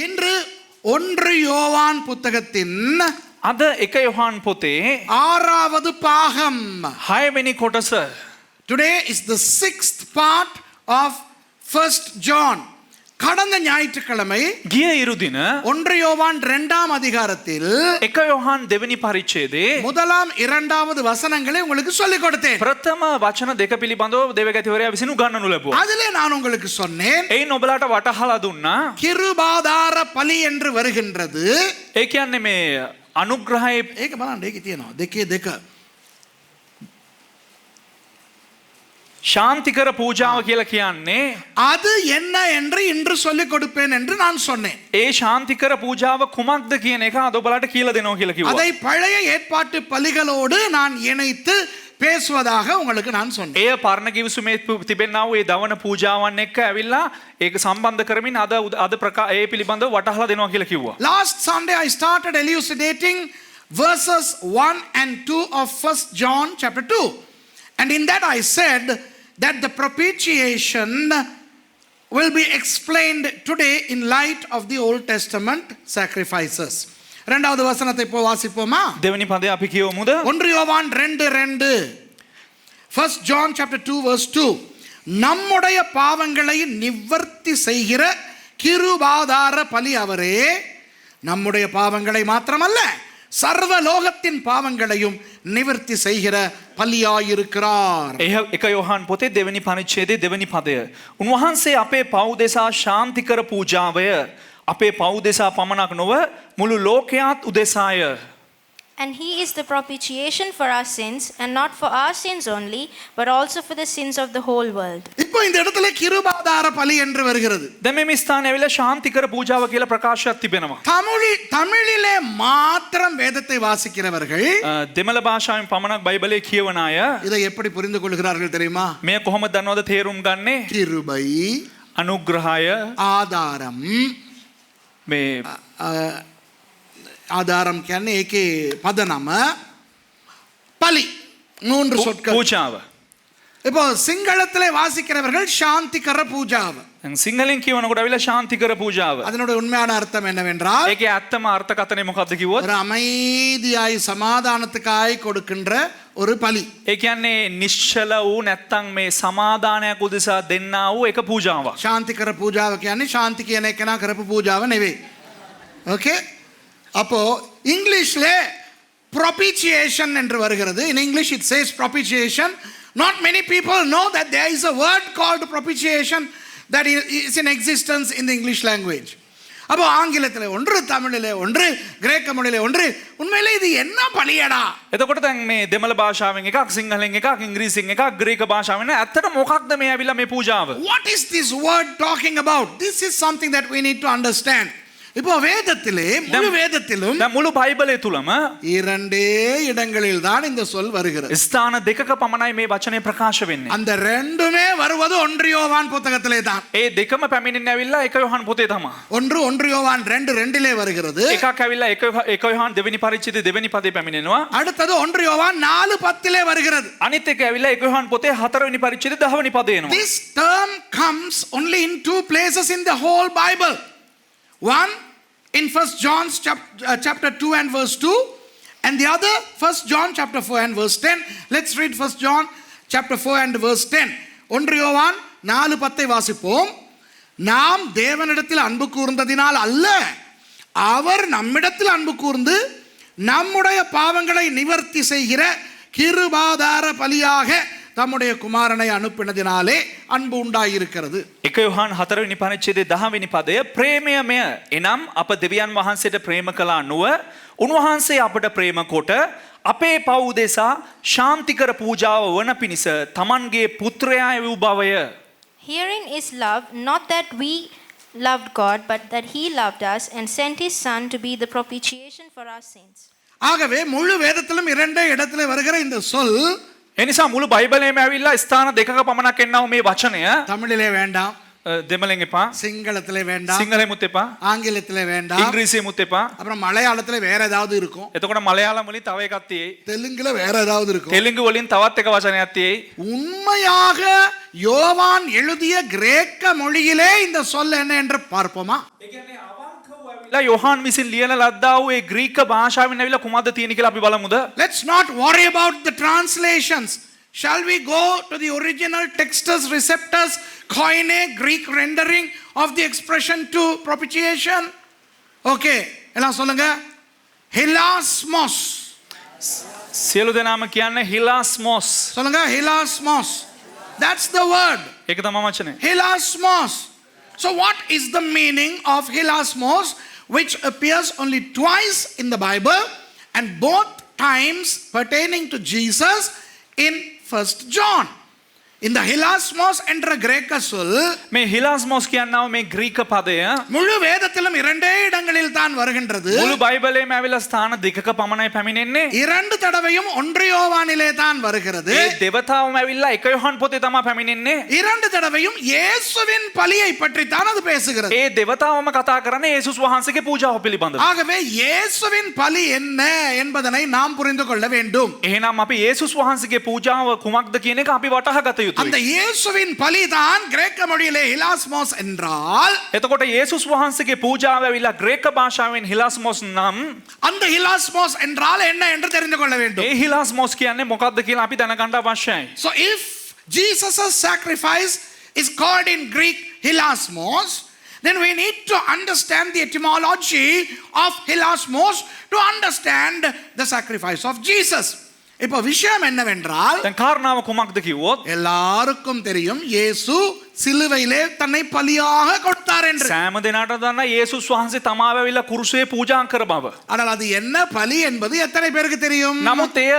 இன்று 1 யோவான் புத்தகத்தின் අද 1 යොහාන් පොතේ 6வது பாகம். 6 වෙනි කොටස. Today is the 6th part of 1st John. கடந்த ஞாயிற்றுக்கிழமை ගිය ඉරුදින 1 யோவான் 2ஆம் அதிகாரத்தில் 1 යොහාන් දෙවෙනි පරිච්ඡේදයේ முதலாம் இரண்டாவது வசனங்களை உங்களுக்கு சொல்லிக் கொடுத்தேன். ප්‍රථම වචන දෙක පිළිබඳව දේවගතිවරයා විසින් උගන්වනු ලැබුවා. அதிலே நான் உங்களுக்கு சொன்னேன், එයින් ඔබලාට වටහලා දුන්නා கிருபாதார பலி என்று வருகின்றது. ඒ කියන්නේ මේ අනුග්‍රහයේ ඒක බලන්න, ඒකේ තියෙනවා දෙකේ දෙක. ශාන්තිකර පූජාව කියලා කියන්නේ அது என்ன என்று இன்று சொல்லிக் கொடுப்பேன் என்று நான் சொன்னேன். ඒ ශාන්තිකර පූජාව කුමක්ද කියන එක අද ඔබලාට කියලා දෙනවා කියලා කිව්වා. அதை பழைய ஏற்பாட்டு பலிகளோடு நான் இணைத்து பேசுவதாக உங்களுக்கு நான் சொன்னேன். එය පරණ කිවිසුමේ තිබෙනා වූ ඒ දවන පූජාවන් එක්ක ඇවිල්ලා ඒක සම්බන්ධ කරමින් අද ඒ පිළිබඳව වටහලා දෙනවා කියලා කිව්වා. Last Sunday I started elucidating verses 1 and 2 of 1st John chapter 2. And in that I said that the propitiation will be explained today in light of the Old Testament sacrifices. இரண்டாவது வசனத்தை இப்போ வாசிப்போமா? දෙවෙනි පදේ අපි කියවමුද? 1 யோவான் 2:2. 1st John chapter 2 verse 2. நம்முடைய பாவங்களை நிவர்த்தி செய்கிற கிருபாதார பலி அவரே. நம்முடைய பாவங்களை மாத்திரமல்ல, சர்வ லோகத்தின் பாவங்களையும் நிவர்த்தி செய்கிற பலியாயிருக்கிறார். 1 යොහාන් පොතේ දෙවෙනි පරිච්ඡේදයේ දෙවෙනි පදය. උන්වහන්සේ අපේ පව් දෙසා ශාන්තිකර පූජාවය අපේ පව් දෙසා පමණක් නොව මුළු ලෝකයාත් උදෙසාය. And he is the propitiation for our sins, and not for our sins only, but also for the sins of the whole world. இப்போ இந்த இடத்துல கிருபாதார பலி என்று வருகிறது. දැන් මේ ස්ථානයේ ඇවිල්ලා ශාන්තිකර පූජාව කියලා ප්‍රකාශයක් තිබෙනවා. தமிழிலே மாத்திரம் வேதத்தை வாசிக்கிறவர்கள் දෙමළ භාෂාවෙන් පමණක් බයිබලයේ කියවන අය இதை எப்படி புரிந்து கொள்கிறார்கள் தெரியுமா? මේ කොහොමද දන්නවද තේරුම් ගන්නේ? கிருபை, අනුග්‍රහය, ආදාරම්. මේ ආදාරම් කියන්නේ ඒකේ පදනම பலி, 3 சொற்கள். පූජාව. இப்போ சிங்களத்திலே வாசிக்கிறவர்கள் சாந்திகர பூஜாව. දැන් සිංහලෙන් කියවනකොට ඇවිල්ලා ශාන්තිකර පූජාව. அதனுடைய உண்மையான அர்த்தம் என்னவென்றால், ඒකේ ඇත්තම අර්ථකථනය මොකක්ද කිව්වොත්? ஒரு அமைதியாய் சமாதானத்துக்காய் கொடுக்கின்ற ஒரு பலி. ඒ කියන්නේ නිශ්චල වූ නැත්තම් මේ සමාදානයක් උදෙසා දෙන්නා වූ එක පූජාවක්. சாந்திகர பூஜாව කියන්නේ சாந்தி කියන එක නා කරපු பூஜාව නෙවෙයි. ஓகே? அப்போ இங்கிலீஷ்ல propitiation என்று வருகிறது. In English it says propitiation. Not many people know that there is a word called propitiation that is in existence in the English language. அப்போ ஆங்கிலத்தில் ஒன்று, தமிழிலே ஒன்று, கிரேக்க மொழியிலே ஒன்று. உண்மையிலே இது என்ன பலியடா? එතකොට දැන් මේ දෙමළ භාෂාවෙන් එකක්, සිංහලෙන් එකක්, ඉංග්‍රීසියෙන් එකක්, ග්‍රීක භාෂාවෙන් ඇත්තට මොකක්ද මේ ඇවිල්ලා මේ පූජාව? What is this word talking about? This is something that we need to understand. இப்போ வேதத்திலே, முழு வேதத்திலும் දැන් මුළු බයිබලයේ තුලම இரண்டே இடங்களில் தான் இந்த சொல் வருகிறது. ස්ථාන දෙකක පමණයි මේ වචනේ ප්‍රකාශ වෙන්නේ. அந்த ரெண்டுமே வருவது 1 யோவான் புத்தகத்திலே தான். ඒ දෙකම පැමිණෙන්නේ ඇවිල්ලා 1 යොහාන් පොතේ තමයි. 1 யோவான் 2:2 வருகிறது. එකක් ඇවිල්ලා 1 යොහාන් දෙවෙනි පරිච්ඡේදයේ දෙවෙනි පදේ පැමිණෙනවා. அடுத்தது 1 யோவான் 4:10 வருகிறது. අනිත් එක ඇවිල්ලා 1 යොහාන් පොතේ 4 වෙනි පරිච්ඡේදයේ 10 වෙනි පදේ එනවා. This term comes only in 2 places in the whole Bible. One in 1st John chapter 2 and verse 2, and the other 1st John chapter 4 and verse 10. Let's read 1st John chapter 4 and verse 10. 1 யோவான் 4:10 வாசிப்போம். நாம் தேவனிடத்தில் அன்பு கூர்ந்ததினால் அல்ல, அவர் நம்மிடத்தில் அன்பு கூர்ந்து நம்முடைய பாவங்களை நிவர்த்தி செய்கிற கிருபாதார பலியாக தம்முடைய குமாரனை அனுப்பினதினாலே அன்பு உண்டாயிருக்கிறது. 1 යොහාන් 4 වෙනි පරිච්ඡේදයේ 10 වෙනි පදය ප්‍රේමය මෙය. එනම් අප දෙවියන් වහන්සේට ප්‍රේම කළා නොව උන්වහන්සේ අපට ප්‍රේම කොට අපේ පව් දෙසා ශාන්තිකර පූජාව වන පිණිස තමන්ගේ පුත්‍රයා වූ බවය. Herein is love, not that we loved God, but that he loved us and sent his son to be the propitiation for our sins. ஆகவே முழு வேதத்திலும் இரண்டே இடத்திலே வருகிற இந்த சொல் එනිසා මුළු බයිබලයේම ඇවිල්ලා ස්ථාන දෙකක පමණක් එන්නව මේ වචනය. தமிழிலே வேண்டாம், දෙමළෙන් එපා, சிங்களத்திலே வேண்டாம், සිංහලෙමුත් එපා, ஆங்கிலத்திலே வேண்டாம், ඉංග්‍රීසියෙමුත් එපා. அப்புறம் மலையாளத்திலே வேற ஏதாவது இருக்கும், එතකොට මලයාලම් වලින් තව එකක් තියෙයි, தெலுங்குல வேற ஏதாவது இருக்கும். තෙලිඟු වලින් තවත් එක වචනයක් තියෙයි. உண்மையாக யோவான் எழுதிய கிரேக்க மொழியிலே இந்த சொல் என்ன என்று பார்ப்போமா? ඒ කියන්නේ අවංකව යොහාන් විසින් ලියන ලද්දා වූ ඒ ග්‍රීක භාෂාවෙන් ඇවිල්ලා කුමක්ද තියෙන්නේ කියලා අපි බලමුද? Let's not worry about the translations. Shall we go to the original textus receptus, koine, Greek rendering of the expression to propitiation? Okay, எல்லாம் சொல்லுங்க. Hilasmos. සියලු දෙනාම කියන්නේ හිලාස්මොස්. சொல்லுங்க, hilasmos. That's the word. ඒක තමයි වචනේ. Hilasmos. So what is the meaning of hilasmos, which appears only twice in the Bible and both times pertaining to Jesus in 1 John? இந்த hilasmos என்ற கிரேக்க சொல் මේ හිලාස්මොස් කියනව මේ ග්‍රීක පදය முழு வேதத்திலும் இரண்டே இடங்களில் தான் வருகின்றது. මුළු බයිබලයේම ඇවිල්ලා ස්ථාන දෙකක පමණයි පැමිණෙන්නේ. இரண்டு தடவையும் 1 யோவானிலே தான் வருகிறது. ඒ දෙවතාවම ඇවිල්ලා 1 යොහන් පොතේ තමයි පැමිණෙන්නේ. இரண்டு தடவையும் இயேசுவின் பலியை பற்றி தான் அது பேசுகிறது. ඒ දෙවතාවම කතා කරන්නේ යේසුස් වහන්සේගේ පූජාව පිළිබඳව. ஆகவே இயேசுவின் பலி என்ன என்பதனை நாம் புரிந்து கொள்ள வேண்டும். එහෙනම් අපි යේසුස් වහන්සේගේ පූජාව කුමක්ද කියන එක අපි වටහා ගත යුතුයි. அந்த இயேசுவின் பலி தான் கிரேக்க மொழியிலே ஹிலாஸ்மோஸ் என்றால் එතකොට යේසුස් වහන්සේගේ පූජාව ඇවිල්ලා ග්‍රීක භාෂාවෙන් හිලාස්මොස් නම් அந்த ஹிலாஸ்மோஸ் என்றால் என்ன என்று தெரிந்து கொள்ள வேண்டும். ඒ හිලාස්මොස් කියන්නේ මොකක්ද කියලා අපි දැනගන්න අවශ්‍යයි. So if Jesus' sacrifice is called in Greek hilasmos, then we need to understand the etymology of hilasmos to understand the sacrifice of Jesus. இப்போ விஷயம் என்னவென்றால் දැන් කාරණාව කුමක්ද කිව්වොත් எல்லாருக்கும் தெரியும் இயேசு சிலுவையிலே தன்னை பலியாக கொடுத்தார் என்று. සෑම දිනකට දන්නා යේසුස් වහන්සේ තමාව ඇවිල්ලා කුරුසයේ පූජා කර බව. ஆனால் அது என்ன பலி என்பது எத்தனை பேருக்கு தெரியும்? නමුත් එය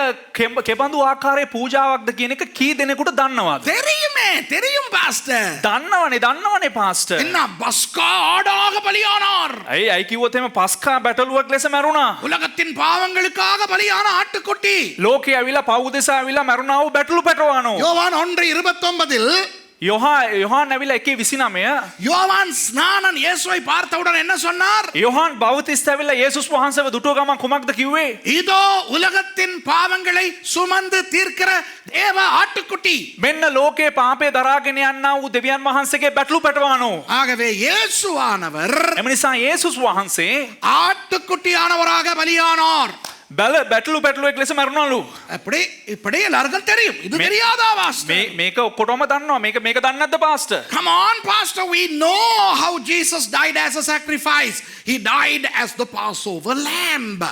කෙබඳු ආකාරයේ පූජාවක්ද කියන එක කී දෙනෙකුට දන්නවද? தெரியுமே, தெரியும் பாஸ்டர். දන්නවනේ පාස්ටර්. என்ன பஸ்கா ஆடாக பலியானார். ඇයි කිව්වොත් එහෙම පස්කා බැටළුවක් ලෙස මැරුණා. உலகத்தின் பாவங்களுக்காக பலியான ஆட்டுக்குட்டி. ලෝකේ ඇවිල්ලා පව් දෙසා ඇවිල්ලා මැරුණා වූ බැටළු පැටවano. யோவான் 1:29 யோஹான் ඇවිල්ලා 1:29 யோவான் ஸ்நானன் இயேசுவை பார்த்தவுடன் என்ன சொன்னார்? யோஹான் බෞතිස්ත ඇවිල්ලා යේසුස් වහන්සේව දුටුව ගමන් කුමක්ද කිව්වේ? இதோ உலகத்தின் பாவங்களை சுமந்து தீர்க்கிற தேவ ஆட்டுக்குட்டி. මෙන්න ලෝකේ පාපේ දරාගෙන යන්නා වූ දෙවියන් වහන්සේගේ බැටළු පැටවano. ஆகவே இயேசுவானவர் එම නිසා යේසුස් වහන්සේ ஆட்டுக்குட்டியானவராக பலியானார். බැටළු පැටළුවෙක් ලෙස මැරුණලු. அப்படி இப்படி எல்லாருக்கும் தெரியும். இது தெரியாதா பாஸ்டர்? මේක ඔක්කොටම දන්නවා. මේක දන්නේ නැද්ද pastor? Come on pastor, we know how Jesus died as a sacrifice. He died as the Passover lamb.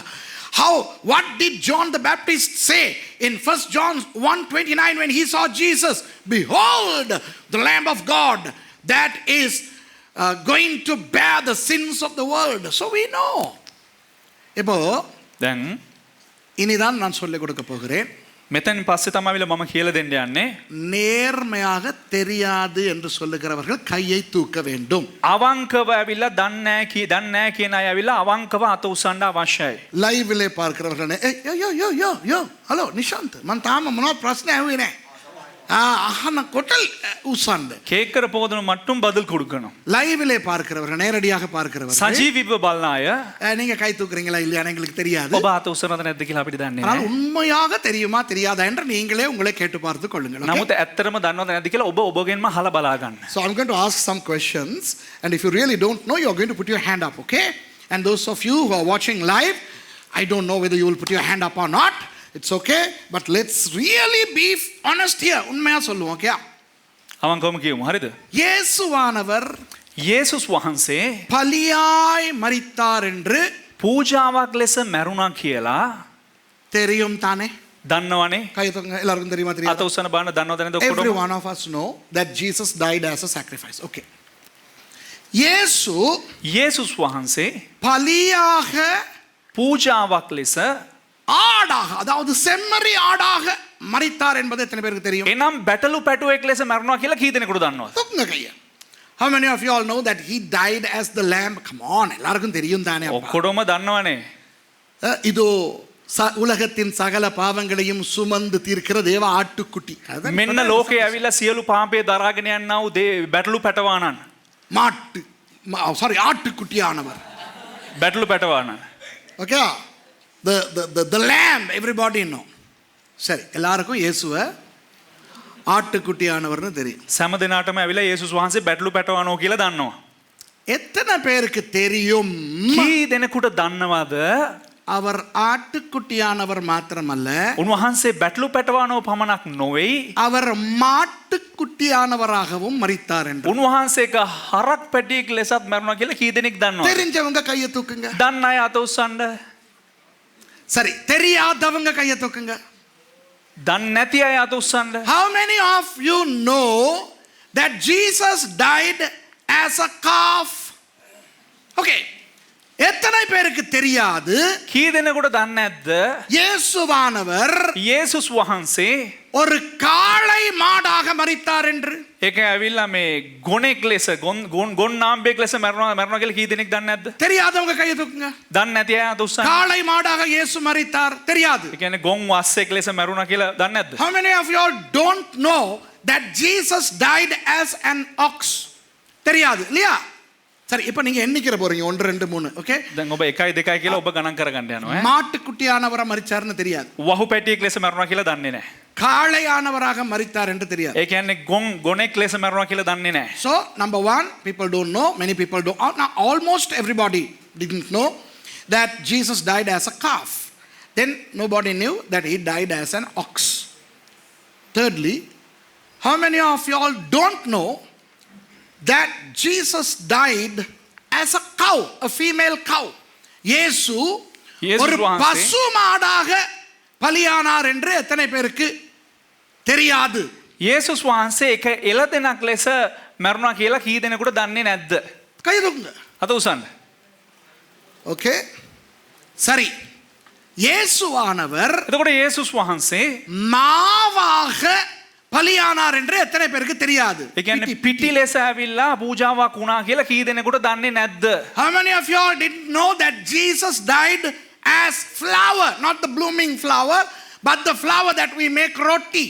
What did John the Baptist say in 1 John 1:29 when he saw Jesus? Behold the Lamb of God that is going to bear the sins of the world. So we know. இப்போ දැන් இனிதான் நான் சொல்லிக் கொடுக்க போகிறேன். මෙතනින් පස්සේ තමයි මම කියලා දෙන්න යන්නේ. நேர்மையாக தெரியாது என்று சொல்லுகிறவர்கள் கையை தூக்க வேண்டும். අවංකව ඇවිල්ලා දන්නේ නැහැ කියන අය ඇවිල්ලා අවංකව අත උස්සන්න අවශ්‍යයි. லைவ்ல பார்க்கிறவர்கள் யோ ஹலோ நிஷாந்த் මන් තාම මොනවද ප්‍රශ්න ඇහුවේ නැහැ. අහන කොටල් උස්සන්න. කේක්කර පොදන මට්ටුම් බදල් கொடுக்கணும். லைவ்ல பார்க்கிறவர்கள் நேரடியாக பார்க்கிறவர்கள் සජීවීව බලන අය நீங்க கை தூக்குறீங்களா இல்லையான்னு எங்களுக்கு தெரியாது. ඔබ අත උස්සනවද නැද්ද කියලා අපිට දන්නේ ஆனால் නැහැ. உண்மையாக தெரியுமா தெரியாதா என்று நீங்களே உங்களை கேட்டு பார்த்து கொள்ளுங்கள். Okay? නමුත් ඇත්තටම දන්නවද නැද්ද කියලා ඔබ ඔබගෙන්ම අහලා බලා ගන්න. So I'm going to ask some questions, and if you really don't know, you're going to put your hand up, okay? And those of you who are watching live, I don't know whether you will put your hand up or not. It's okay, but let's really be honest here. உண்மையா சொல்லுவோம், okay? අවංකවම කියමු. හරිද? இயேசுவானவர் යේසුස් වහන්සේ பலியாய் மரித்தார் என்று පූජාවක් ලෙස මැරුණා කියලා தெரியும் தானே? දන්නවනේ. கை தூக்குங்க. எல்லாருக்கும் தெரியுமா අත தெரியாதா? උස්සන බලන්න දන්නවද නැද්ද Every ඔක්කොටම? one of us know that Jesus died as a sacrifice. Okay. இயேசு යේසුස් වහන්සේ பலியாக පූජාවක් ලෙස ஆடாக, அதாவது செம்மறி ஆடாக மரித்தார் என்பது எத்தனை பேருக்கு தெரியும்? එනම් බැටළු පැටුවෙක් ලෙස මැරුණා කියලා කී දෙනෙකුට දන්නවද? தூக்குங்க கையை. How many of you all know that he died as the lamb? Come on, எல்லாருக்கும் தெரியும் தானே அப்பா. ඔක්කොටම දන්නවනේ. இதோ உலகத்தின் சகல பாவங்களையும் சுமந்து தீர்க்கிற தேவ ஆட்டுக்குட்டி. அதான் මෙන්න ලෝකේ ඇවිල්ලා සියලු පාපේ දරාගෙන යන්නා වූ බැටළු පැටවානන්. ஆட்டுக்குட்டியானவர். බැටළු පැටවානන්. Okay? The lamb, everybody know. சரி, எல்லாருக்கும் இயேசுவை ஆட்டுக்குட்டியானவர்னு தெரியும். සෑම දිනාටම ඇවිල්ලා යේසුස් වහන්සේ බැටළු පැටවනෝ කියලා දන්නවා. எத்தனை பேருக்கு தெரியும் කී දෙනෙකුට දන්නවද அவர் ஆட்டுக்குட்டியானவர் மாத்திரமல்ல උන්වහන්සේ බැටලු පැටවානෝ පමණක් නොවෙයි அவர் மாட்டுக்குட்டியானவராகவும் மரித்தார் என்று උන්වහන්සේක හරක් පැටියෙක් ලෙසත් මැරුණා කියලා කී දෙනෙක් දන්නවද தெரிஞ்சவங்க கையை தூக்குங்க දන්න අය අත උස්සන්න சரி தெரியாதவங்க கையை தூக்குங்க දන්නේ නැති අය අත උස්සන්න how many of you know that Jesus died as a calf okay எத்தனை பேருக்கு தெரியாது කී දෙනෙකුට දන්නේ නැද්ද இயேசுவானவர் යේසුස් වහන්සේ ஒரு காளை மாடாக மரித்தார் என்று ඒක ඇවිල්ලා මේ ගොනෙක් ලෙස ගොන් නාම්බෙක් ලෙස මැරුණා කියලා කී දෙනෙක් දන්නේ නැද්ද தெரியாதவங்க கையை தூக்குங்க දන්නේ නැති අය අත උස්සන්න காளை மாடாக இயேசு மரித்தார் தெரியாது ඒ කියන්නේ ගොන් වස්සෙක් ලෙස මැරුණා කියලා දන්නේ නැද්ද how many of you all don't know that Jesus died as an ox தெரியாது இல்லையா சரி இப்போ நீங்க எண்ணிக்கிற போறீங்க 1 2 3 ஓகே දැන් ඔබ 1 2 කියලා ඔබ ගණන් කරගන්න යනවා மாட்டுக்குட்டியானவரா மரிச்சார்னு தெரியாது වහු පැටියෙක් ලෙස මැරුණා කියලා දන්නේ නැහැ காளையானவராக மரித்தார் என்று தெரியாது ඒ කියන්නේ ගොනෙක් ලෙස මැරුණා කියලා දන්නේ නැහැ so number 1 people don't know many people don't now almost everybody didn't know that Jesus died as a calf then nobody knew that he died as an ox thirdly how many of you all don't know that Jesus died as a cow a female cow இயேசு ஒரு பசு மாடாக பலியானார் என்று எத்தனை பேருக்கு தெரியாது යේසුස් වහන්සේ එක එළදෙනක් ලෙස මැරුණා කියලා කී දෙනෙකුට දන්නේ නැද්ද கை தூக்குங்க අත උස්සන්න ஓகே சரி இயேசுவானவர் එතකොට යේසුස් වහන්සේ மாவாக பலியானார் என்று எத்தனை பேருக்கு தெரியாது ඒ කියන්නේ පිටි ලෙස ඇවිල්ලා පූජාවක් වුණා කියලා කී දෙනෙකුට දන්නේ නැද්ද how many of you all didn't know that Jesus died as flower not the blooming flower but the flower that we make roti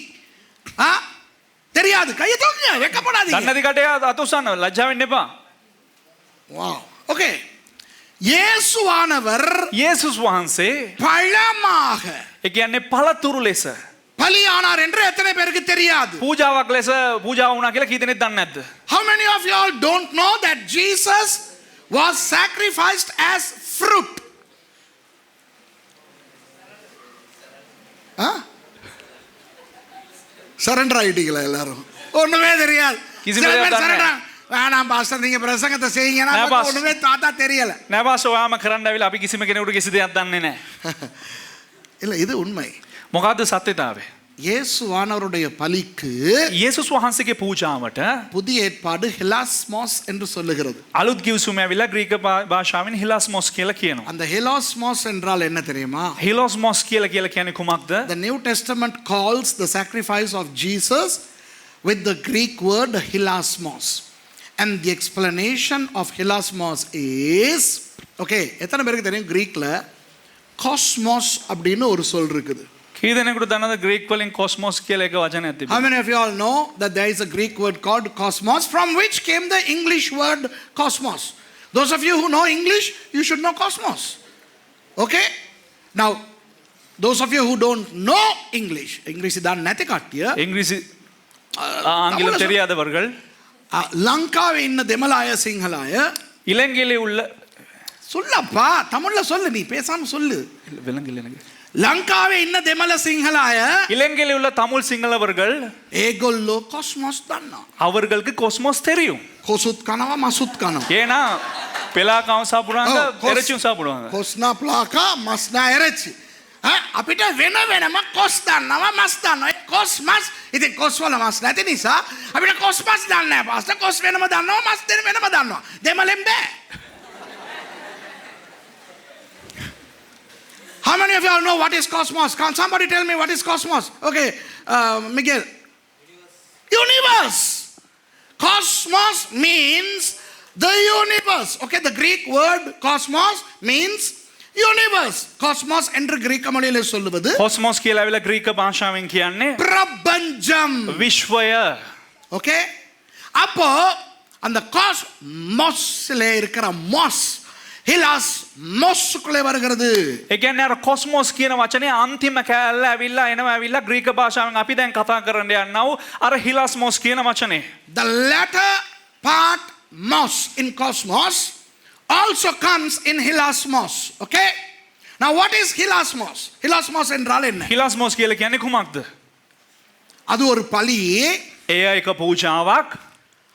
தெரியாது கையை தூக்குங்க வெக்கப்படாதீங்க දන්නේ නැති කටේ අත උස්සන්න ලැජ්ජා වෙන්න එපා wow okay இயேசுவானவர் යේසුස් වහන්සේ பழமாக ඒ කියන්නේ පළතුරු ලෙස பலியானார் என்று எத்தனை பேருக்கு தெரியாது පූජාවක් ලෙස පූජාව වුණා කියලා කී දෙනෙක් දන්නේ නැද්ද how many of you all don't know that Jesus was sacrificed as fruit surrender ஆயிட்டீங்களா எல்லாரும் ஒண்ணுமே தெரியாது வேணாம் பாஸ்டர் நீங்க பிரசங்கத்தை செய்யுங்கன்னா ஒண்ணுமே தாத்தா தெரியல නෑ බාස් ඔයාම කරන්න ඇවිල්ලා අපි කිසිම කෙනෙකුට කිසි දෙයක් දන්නේ නැහැ இல்ல இது உண்மை මොකද්ද සත්‍යතාවය இயேசுவானவருடைய பலிக்கு යේසුස් වහන්සේගේ පූජාවට புதிய ஏற்பாடு ஹெலாஸ்மோஸ் என்று சொல்லுகிறது අලුත් ගිවිසුම ඇවිල්ලා ග්‍රීක භාෂාවෙන් හිලාස්මොස් කියලා කියනවා அந்த ஹெலாஸ்மோஸ் என்றால் என்ன தெரியுமா හිලාස්මොස් කියලා කියන්නේ කුමක්ද the New Testament calls the sacrifice of Jesus with the Greek word hilasmos and the explanation of hilasmos is okay எத்தனை பேருக்கு தெரியும் கிரீக்ல காஸ்மோஸ் அப்படினு ஒரு சொல் இருக்குது කී දෙනෙකුට දන්නවද ග්‍රීක වලින් කොස්මොස් කියලා එක වචනයක් තිබෙනවා how many of you all know that there is a Greek word called cosmos from which came the English word cosmos those of you who know English you should know cosmos okay now those of you who don't know English தான் නැති කට්ටිය ඉංග්‍රීසි ආංගිலம் தெரியாதவர்கள் லங்காවේ ඉන්න දෙමළාය සිංහලාය இலங்கையிலே உள்ள சொல்லப்பா தமிழ்ல சொல்லு நீ பேசாம சொல்லு விலங்கில் எனக்கு ලංකාවේ ඉන්න දෙමළ සිංහලාය இலங்கையிலே உள்ள தமிழ் சிங்களவர்கள் ඒගොල්ලෝ කොස්මොස් දන්නවා அவர்களுக்கு கொஸ்மோஸ் தெரியும் කොසුත් කනවා මසුත් කනවා ஏன்னா பெலாக்காவும் சாப்பிடுவாங்க இறைச்சியும் சாப்பிடுவாங்க කොස්නා ප්ලාකා මස්නා එරච්චි අපිට වෙන වෙනම කොස් දන්නවා මස් දන්නවා කොස් මස් ඉතින් කොස් වල මස් නැති නිසා අපිට කොස් මස් දන්නේ නැහැ පාස්ටර් කොස් වෙනම දන්නවා මස් වෙනම දන්නවා දෙමළෙන් බෑ how many of you all know what is cosmos can somebody tell me what is cosmos okay Miguel universe cosmos means the universe okay the Greek word cosmos means universe cosmos என்று கிரேக்க மொழியிலே சொல்லுவது කොස්මොස් කියලා ඇවිල්ලා Greek භාෂාවෙන් කියන්නේ பிரபஞ்சம் විශ්වය okay அப்போ அந்த காஸ்மோஸ்ல இருக்கிற மாஸ் ஹிலாஸ் மோஸ்க்குள்ளே வருகிறது ඒ කියන්නේ අර කොස්මොස් කියන වචනේ අන්තිම කෑල්ල ඇවිල්ලා ඇවිල්ලා ග්‍රීක භාෂාවෙන් අපි දැන් කතා කරන්න යනවා අර හිලාස්මොස් කියන වචනේ the latter part in cosmos also comes in hilasmos. Okay? Now what is hilasmos? Hilasmos என்றால் என்ன? හිලාස්මෝස් කියලා කියන්නේ කුමක්ද? அது ஒரு பலி. එය එක පූජාවක්.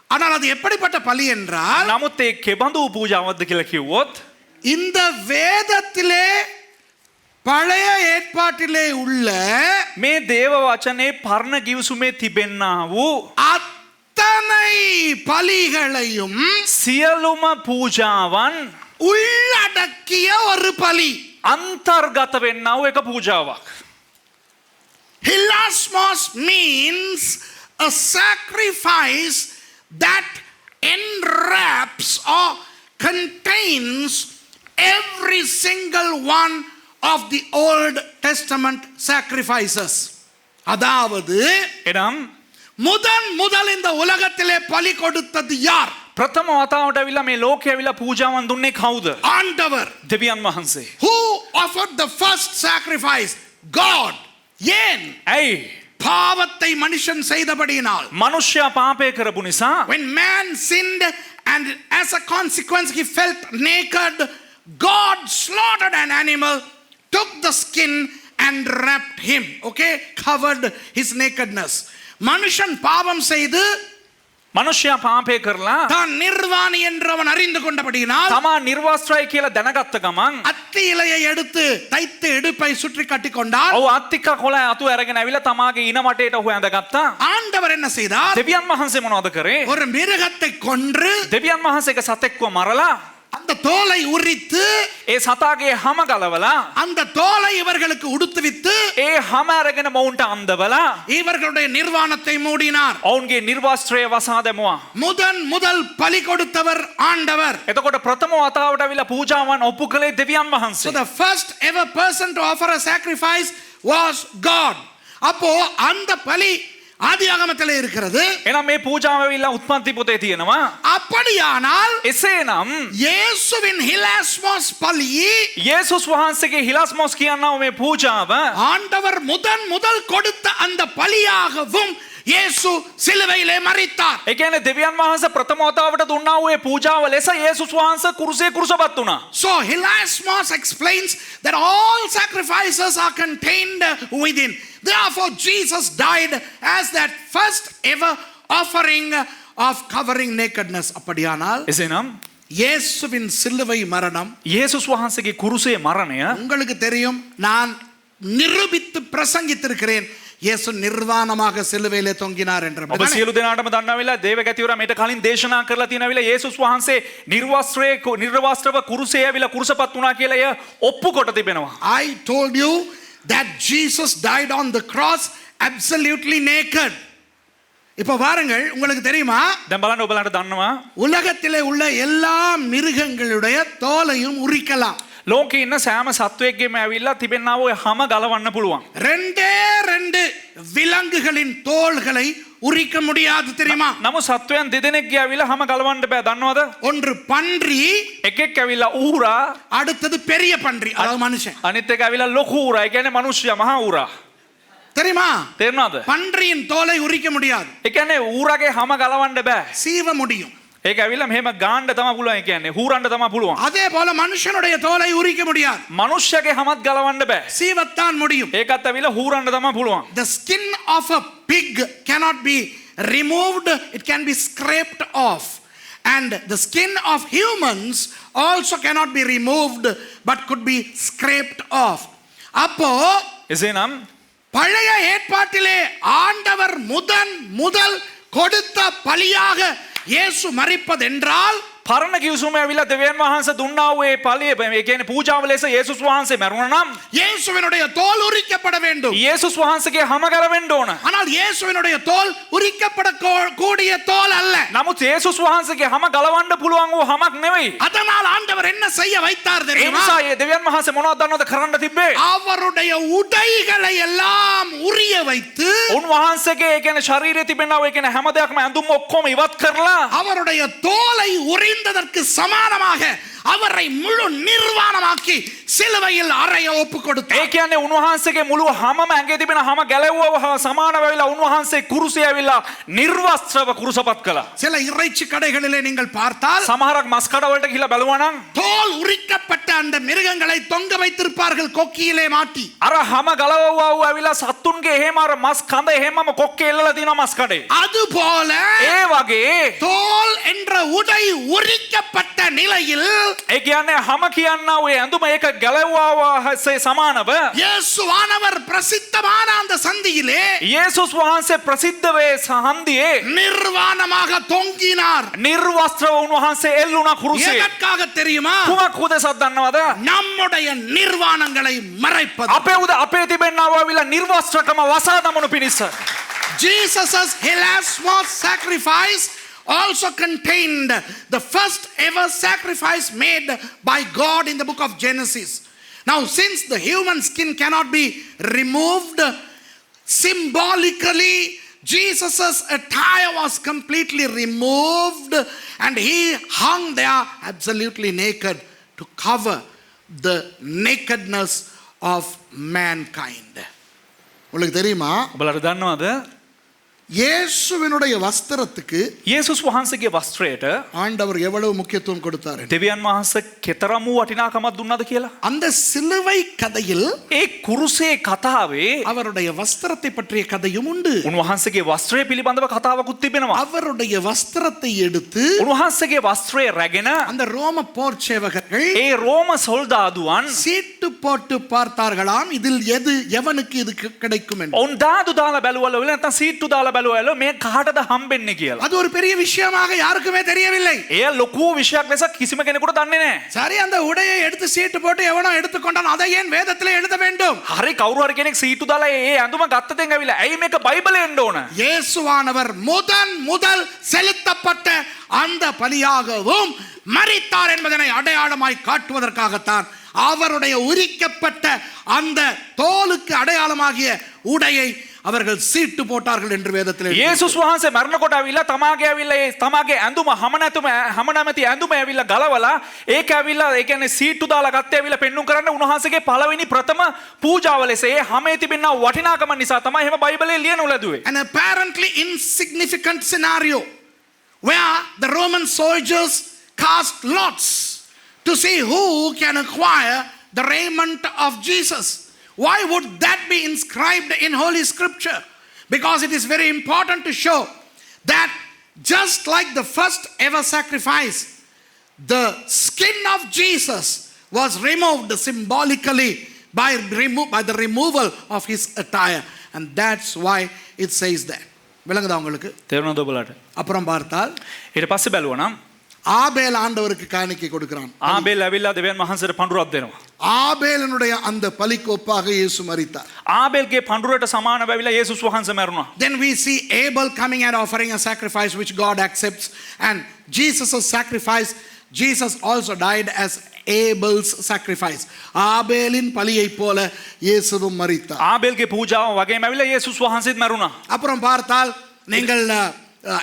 ஆனால் அது எப்படிப்பட்ட பலி என்றால் නමුත් ඒ කෙබඳු පූජාවක්ද කියලා කිව්වොත් இந்த வேதத்திலே பழைய ஏற்பாட்டிலே உள்ள මේ දේව වචනේ පරණ ගිවිසුමේ තිබෙන්නා වූ அத்தனை பலிகளையும் සියලුම පූජාවන් உள்ளடக்கிய ஒரு பலி. අන්තර්ගත වෙන්නා වූ එක පූජාවක්. Hilasmos means a sacrifice that enwraps or contains every single one of the Old Testament sacrifices. அதாவது එනම් முதல் இந்த உலகத்திலே பலி கொடுத்தது யார்? ප්‍රථම වතාවට ඇවිල්ලා මේ ලෝකේ ඇවිල්ලා පූජාවන් දුන්නේ කවුද? ஆண்டவர். දෙවියන් වහන්සේ. Who offered the first sacrifice? God. ஏன்? ඇයි? பாவத்தை மனுஷன் செய்தபடியினால். මනුෂ්‍යයා පාපය කරපු නිසා When man sinned and as a consequence he felt naked, God slaughtered an animal, took the skin and wrapped him. Okay? Covered his nakedness. மனுஷன் பாவம் செய்து මනුෂ්‍යයා පාපය කරලා தான் நிர்வாணி என்று அவன் அறிந்து கொண்டபடியினால் තමා නිර්වස්ත්‍රයි කියලා දැනගත්ත ගමන් அத்தி இலையை எடுத்து தைத்து இடுப்பை சுற்றி கட்டிக்கொண்டார். ඔව් අත්තික කොළ අතු අරගෙන ඇවිල්ලා තමාගේ ඉන මටේට ඔහු ඇඳගත්තා. ஆண்டவர் என்ன செய்தார்? දෙවියන් වහන්සේ මොනවද කරේ? ஒரு மிருகத்தை கொன்று දෙවියන් වහන්සේ එක සතෙක්ව මරලා அந்த தோலை உரித்து ඒ සතාගේ හැම ගලවලා அந்த தோலை இவர்களுக்கு உடுத்துவித்து ඒ හැම අරගෙන මොවුන්ට අන්දවලා இவர்களுடைய நிர்வாணத்தை மூடினார். ඔවුන්ගේ නිර්වස්ත්‍රය වසා දැමුවා. முதல் பலி கொடுத்தவர் ஆண்டவர். එතකොට ප්‍රථම වතාවට අවිලා පූජාවන් ඔප්පු කළේ දෙවියන් So වහන්සේ. the first ever person to offer a sacrifice was God. அப்போ அந்த பலி ஆதியாகமத்திலே இருக்கிறது. එහෙනම් මේ පූජාව ඇවිල්ලා උත්පත්ති පොතේ තියෙනවා. அப்படியானால் එසේනම් இயேசுவின் ஹிலாஸ்மோஸ் பலி යේසුස් වහන්සේගේ හිලාස්මොස් කියනවා මේ පූජාව ஆண்டவர் முதல் கொடுத்த அந்த பலியாகவும் இயேசு சிலுவையிலே மரித்தார். ඒ කියන්නේ දෙවියන් වහන්සේ ප්‍රථම වතාවට දුන්නා වූ ඒ පූජාව ලෙස යේසුස් වහන්සේ කුරුසේ කුරුසපත් වුණා. So hilasmos explains that all sacrifices are contained within. Therefore Jesus died as that first ever offering of covering nakedness. அப்படியானால் එසේනම් இயேசுவின் சிலுவை மரணம் යේසුස් වහන්සේගේ කුරුසේ මරණය உங்களுக்கு தெரியும். நான் நிரூபித்து பிரசங்கித்திருக்கிறேன். இயேசு நிர்வாணமாக சிலுவையிலே தொங்கினார் என்று. ඔබ සියලු දෙනාටම දන්නාවිලා දේව ගැතිවරයා මේට කලින් දේශනා කරලා තියෙනවිලා යේසුස් වහන්සේ නිර්වස්ත්‍රව කුරුසේ ඇවිල්ලා කුරුසපත් වුණා කියලා එය ඔප්පු කොට තිබෙනවා. I told you that Jesus died on the cross absolutely naked. இப்போ பாருங்கள், உங்களுக்கு தெரியுமா දැන් බලන්න ඔබලාට දන්නවා உலகத்திலே உள்ள எல்லா மிருகங்களுடைய தோலையும் உரிக்கலாம். ලෝකේ ඉන්න සෑම සත්වයෙක්ගේම ඇවිල්ලා තිබෙනා වූ හැම ගලවන්න පුළුවන්. ரெண்டு விலங்குகளின் தோள்களை உரிக்க முடியாது தெரியுமா? නමුත් සත්වයන් දෙදෙනෙක්ගේ ඇවිල්ලා හැම ගලවන්න බෑ දන්නවද? ஒன்று பன்றி, එකෙක් ඇවිල්ලා ඌරා அடுத்தது பெரிய பன்றி, அதாவது மனுஷன். අනිත් එක ඇවිල්ලා ලොකු ඌරා. ඒ කියන්නේ මිනිස්සයා මහා ඌරා. தெரியுமா? තේරුණාද? பன்றியின் தோலை உரிக்க முடியாது. ඒ කියන්නේ ඌරාගේ හැම ගලවන්න බෑ. சீவ முடியும். ඒක ඇවිල්ලා මෙහෙම ගාන්න තමයි පුළුවන්. ඒ කියන්නේ හූරන්න තමයි පුළුවන්. அதே போல மனுஷனுடைய தோலை உரிக்க முடியாது. මනුෂ්‍යගේ හැමත් ගලවන්න බෑ. சீவத்தான் முடியும். ඒකත් ඇවිල්ලා හූරන්න තමයි පුළුවන්. The skin of a pig cannot be removed, it can be scraped off. And the skin of humans also cannot be removed but could be scraped off. அப்போ එසේනම් பழைய ஏற்பாட்டிலே ஆண்டவர் முதல் கொடுத்த பலியாக இயேசு மரிப்பதென்றால் පරණ කිව්සුම ඇවිල්ලා දෙවියන් වහන්සේ දුන්නා වූ ඒ ඵලයේ ඒ කියන්නේ පූජාව ලෙස යේසුස් වහන්සේ මරුණා නම් இயேசுவினுடைய தோல் உரிக்கப்பட வேண்டும். යේසුස් වහන්සේගේ හැම ගලවෙන්න ඕන. ஆனால் இயேசுவினுடைய தோல் உரிக்கப்பட கூடிய தோல் அல்ல. නමුත් යේසුස් වහන්සේගේ හැම ගලවන්න පුළුවන් වූ හැමක් නෙවෙයි. அதனால் ஆண்டவர் என்ன செய்ய வைத்தார் ඒ தெரியுமா? නිසා ඒ දෙවියන් වහන්සේ මොනවද දන්නවද කරන්න තිබ්බේ? அவருடைய உடைகளை எல்லாம் உரிய வைத்து උන්වහන්සේගේ ඒ කියන්නේ ශරීරයේ තිබෙනා වූ ඒ කියන්නේ හැම දෙයක්ම ඇඳුම් ඔක්කොම ඉවත් කරලා அவருடைய தோலை உரிந்ததற்கு சமானமாக அவரை முழு நிர்வாணமாக்கி சிலுவையில் அறைய ஒப்பு கொடுத்தார். ඒ කියන්නේ උන්වහන්සේගේ මුළු හැමම ඇඟේ තිබෙන හැම ගැලවුවව සමාන වෙලා උන්වහන්සේ කුරුසේ ඇවිල්ලා නිර්වස්ත්‍රව කුරුසපත් කළා. சில இறைச்சி கடைகளிலே நீங்கள் பார்த்தால் සමහරක් මස් කඩවලට ගිහිල්ලා බැලුවා නම් தோல் உரிக்கப்பட்ட அந்த மிருகங்களை தொங்க வைத்திருப்பார்கள் கொக்கியிலே மாட்டி. අර හැම ගලවුවව ඇවිල්ලා සත්තුන්ගේ එහෙම අර මස් කඳ එහෙමම කොක්කේ එල්ලලා තියෙනවා මස් කඩේ. அதுபோல ඒ වගේ தோல் என்ற உடை உரிக்கப்பட்ட நிலையில் ඒ කියන්නේ හැම කියන්නා ඔය ඇඳුම ඒක ගැලවුවව සමානව இயேசுவானவர் பிரசித்தமான அந்த சந்தியிலே යේසුස් වහන්සේ ප්‍රසිද්ධ වේ සහන්දියේ நிர்வாணமாக தொங்கினார். නිර්වස්ත්‍රව උන්වහන්සේ එල්ලුණා කුරුසේ. எதற்காக தெரியுமா? කුමක් උදෙසක් දන්නවද? நம்முடைய நிர்வாணங்களை மறைப்பது. අපේ තිබෙන්නා වූ අවිලා නිර්වස්ත්‍රකම වසා දමනු පිණිස. Jesus' hilasmos sacrifice also contained the first ever sacrifice made by God in the book of Genesis. Now, since the human skin cannot be removed, symbolically Jesus' attire was completely removed and he hung there absolutely naked to cover the nakedness of mankind. உங்களுக்கு தெரியுமா? ඔබලට දන්නවද? இயேசுவினுடைய வஸ்திரத்துக்கு යේසුස් වහන්සේගේ වස්ත්‍රයට ஆண்டவர் எவ்வளவு முக்கியத்துவம் கொடுத்தார்? දෙවියන් වහන්සේ කෙතරම් වූ වටිනාකමක් දුන්නද කියලා? அந்த சிலுவை கதையில் ඒ කුරුසේ කතාවේ அவருடைய வஸ்திரத்தை பற்றிய கதையும் உண்டு. උන්වහන්සේගේ වස්ත්‍රය පිළිබඳව කතාවකුත් තිබෙනවා. அவருடைய வஸ்திரத்தை எடுத்து උන්වහන්සේගේ වස්ත්‍රය රැගෙන அந்த ரோம போர் சேவகர்கள் ඒ රෝම සොල්දාදුවන් சீட்டு போட்டு பார்த்தார்களாம், இதில் எது எவனுக்கு இது கிடைக்கும் என்று. ඔවුන් දාදු දාලා බැලුවලු නැත්නම් සීට්ටු දාලා බැලුවලු මේ කාටද හම්බෙන්නේ කියලා. அது ஒரு பெரிய விஷயமாக யாருக்குமே தெரியவில்லை. එය ලොකු විශයක් ලෙස කිසිම කෙනෙකුට දන්නේ නැහැ. சரி, அந்த உடையை எடுத்து சீட்டு போட்டு எவனோ எடுத்துக்கொண்டான், அதை ஏன் வேதத்திலே எழுத வேண்டும்? හරි කවුරු හරි කෙනෙක් සීට්ටු දාලා ඒ ඇඳුම ගත්ත දෙන් ඇවිල්ලා ඇයි මේක බයිබලේ එන්න ඕන? இயேசுவானவர் முதல் செலுத்தப்பட்ட அந்த பலியாகவும் மரித்தார் என்பதனை அடையாளமாய் காட்டுவதற்காகத்தான் அவருடைய உரிக்கப்பட்ட அந்த தோலுக்கு அடையாளமாகிய உடையை அவர்கள் சீட்டு போட்டார்கள் என்று வேதத்தில் යේසුස් වහන්සේ මරණකොට ඇවිල්ලා තමාගේ ඇවිල්ලා ඒ තමාගේ ඇඳුම හැමනැමැති ඇඳුම ඇවිල්ලා ගලවලා ඒක ඇවිල්ලා ඒ කියන්නේ සීට්ටු දාලා ගත්තේ ඇවිල්ලා පෙන්눔 කරන්න උන්වහන්සේගේ පළවෙනි ප්‍රථම පූජාව ලෙස ඒ හැමේ තිබෙනා වටිනාකම නිසා තමයි එහෙම බයිබලයේ ලියනු ලැබුවේ. An apparently insignificant scenario where the Roman soldiers cast lots to see who can acquire the raiment of Jesus. Why would that be inscribed in Holy Scripture? Because it is very important to show that just like the first ever sacrifice, the skin of Jesus was removed symbolically by the removal of his attire. And that's why it says that. விளங்குதா உங்களுக்கு? තේරුණාද ඔබලට? அப்புறம் பார்த்தால் ඊට පස්සේ බැලුවා නම් ஆபேல் ஆண்டவருக்கு காணிக்கை கொடுக்கிறான். ආබේල් ඇවිල්ලා දෙවියන් වහන්සේට පඬුරක් දෙනවා. ஆபேலனுடைய அந்த பலிக்கு ஒப்பாக இயேசு மரித்தார். ආබේල්ගේ පඬුරට සමානව ඇවිල්ලා යේසුස් වහන්සේ මැරුණා. Then we see Abel coming and offering a sacrifice which God accepts, and Jesus' sacrifice, Jesus also died as Abel's sacrifice. ஆபேலின் பலியை போல இயேசுவும் மரித்தார். ආබේල්ගේ පූජාව වගේම ඇවිල්ලා යේසුස් වහන්සේත් මැරුණා. அப்புறம் பார்த்தால் நீங்கள்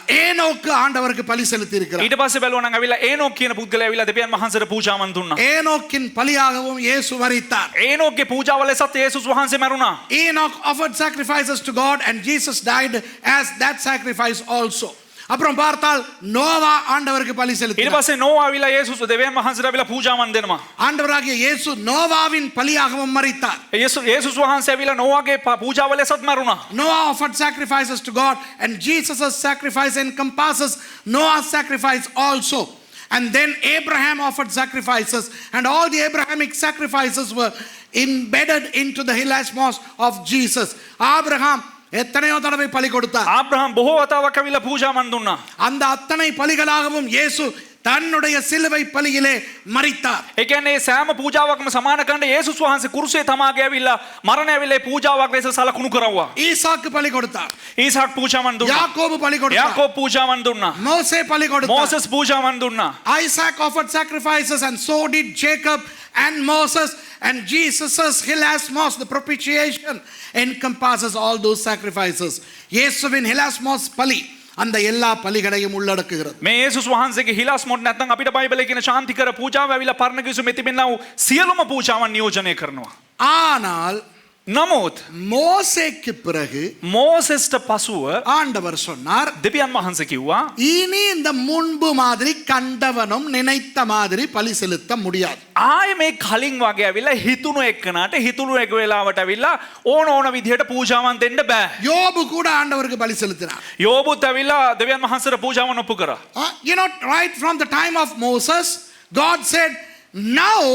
ஏனோக்கு ஆண்டவருக்கு பலி செலுத்தி இருக்கிறார். ඊට පස්සේ බැලුවා නම් ඇවිල්ලා ඒනොක් කියන පුද්ගලයා ඇවිල්ලා දෙවියන් වහන්සේට පූජාවන් දුන්නා. ஏனோக்கின் பலியாகவும் இயேசு மரித்தார். ඒනොක්ගේ පූජාව ලෙසත් යේසුස් වහන්සේ මැරුණා. Enoch offered sacrifices to God and Jesus died as that sacrifice also. அப்புறம் பார்த்தால் நோவா ஆண்டவருக்கு பலி ඊට செலுத்தினார். පස්සේ නෝවා ඇවිල්ලා යේසුස් දෙවියන් වහන්සේට ඇවිල්ලා පූජාවන් දෙනවා. ஆண்டவராகிய இயேசு நோவாவின் பலியாகவும் மரித்தார். යේසුස් වහන්සේ ඇවිල්ලා නෝවාගේ පූජාව ලෙසත් මැරුණා. Noah offered sacrifices to God and Jesus' sacrifice encompasses Noah's sacrifice also. And then Abraham offered sacrifices and all the Abrahamic sacrifices were embedded into the hilasmos of Jesus. Abraham எத்தனையோ தடவை பலி கொடுத்தார். ආබ්‍රහම් බොහෝ වතාවක් ඇවිල්ලා පූජාවන් දුන්නා. அந்த அத்தனை பலிகளாகவும் இயேசு தன்னுடைய சிலுவை பலியிலே மரித்தார். ඒ කියන්නේ සෑම පූජාවක්ම සමාන කරන්න යේසුස් වහන්සේ කුරුසේ තමාගේ ඇවිල්ලා මරණය ඇවිල්ලා පූජාවක් ලෙස සලකුණු කරවුවා. ஈசாக்கு பலி கொடுத்தார். ඊසාක් පූජාවන් දුන්නා. யாக்கோபு பலி கொடுத்தார். යාකෝබ් පූජාවන් දුන්නා. மோசே பலி கொடுத்தார். මෝසස් පූජාවන් දුන්නා. Isaac offered sacrifices and so did Jacob and Moses, and Jesus' hilasmos, the propitiation, encompasses all those sacrifices. இயேசுவின் hilasmos பலி அந்த எல்லா பலிகளையும் உள்ளடக்குகிறது. මේ යේසුස් වහන්සේගේ හිලාස් මොඩ් නැත්නම් අපිට බයිබලයේ කියන ශාන්තිකර පූජාව ඇවිල්ලා පරණ කිවිසුමේ තිබෙනා වූ සියලුම පූජාවන් නියෝජනය කරනවා. ஆனால் නමුත් மோசேக்கு பிறகு මෝසෙස්ට පසුව ஆண்டவர் சொன்னார், දෙවියන් වහන්සේ කිව්වා இனி இந்த முன்பு மாதிரி கண்டவனும் நினைத்த மாதிரி பலி செலுத்த முடியாது. ආයේ මේ කලින් වගේ ඇවිල්ලා හිතුණු එක්කනට හිතුණු එක වෙලාවට ඇවිල්ලා ඕන විදිහට පූජාවන් දෙන්න බෑ. யோபு கூட ஆண்டவருக்கு பலி செலுத்தினார். යෝබුත් ඇවිල්ලා දෙවියන් වහන්සේට පූජාවන් ඔප්පු කරා. You know, right from the time of Moses, God said, now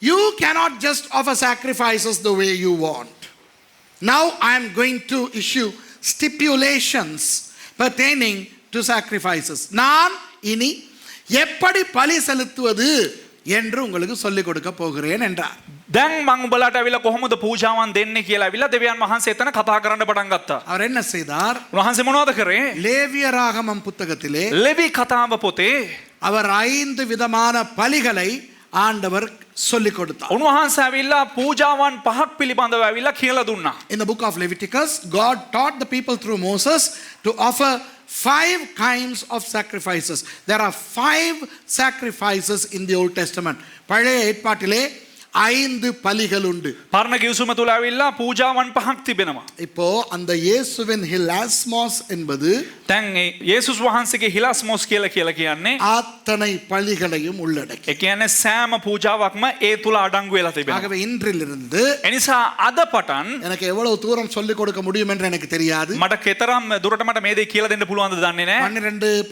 you cannot just offer sacrifices the way you want. Now I am going to issue stipulations pertaining to sacrifices. நான் இனி எப்படி பலி செலுத்துவது என்று உங்களுக்கு சொல்லிக் கொடுக்க போகிறேன் என்றார். දැන් මම උඹලාට ඇවිල්ලා කොහොමද පූජාවන් දෙන්නේ කියලා ඇවිල්ලා දෙවියන් වහන්සේ එතන කතා කරන්න පටන් ගත්තා. அவர் என்ன செய்தார்? උන්වහන්සේ මොනවද කරේ? லேவியராகமம் புத்தகத்திலே ලෙවි කතාව පොතේ அவர் 5 விதமான பலிகளை ஆண்டவர் சொல்லிக் கொடுத்தார். උන්වහන්සේ ඇවිල්ලා පූජාවන් පහක් පිළිබඳව ඇවිල්ලා කියලා දුන්නා. In the book of Leviticus, God taught the people through Moses to offer 5 kinds of sacrifices. There are 5 sacrifices in the Old Testament. பழைய ஏற்பாட்டிலே 5 பலிகள் உண்டு. පරණ කිවිසුම තුල ඇවිල්ලා පූජාවන් පහක් තිබෙනවා. இப்போ அந்த இயேசுவின் ஹிலாஸ்மோஸ் என்பது දැන් ඒ යේසුස් වහන්සේගේ හිලාස්මොස් කියලා කියන්නේ அத்தனை பலிகளையும் உள்ளடக்கி. ඒ කියන්නේ සෑම පූජාවක්ම ඒ තුල අඩංගු වෙලා තිබෙනවා. ஆகவே இன்றிலிருந்து එනිසා අද පටන් எனக்கு எவ்வளவு தூரம் சொல்லிக் கொடுக்க முடியும் என்று எனக்கு தெரியாது. මට කතරම් දුරට මට මේ දේ කියලා දෙන්න පුළුවන්ද දන්නේ නැහැ.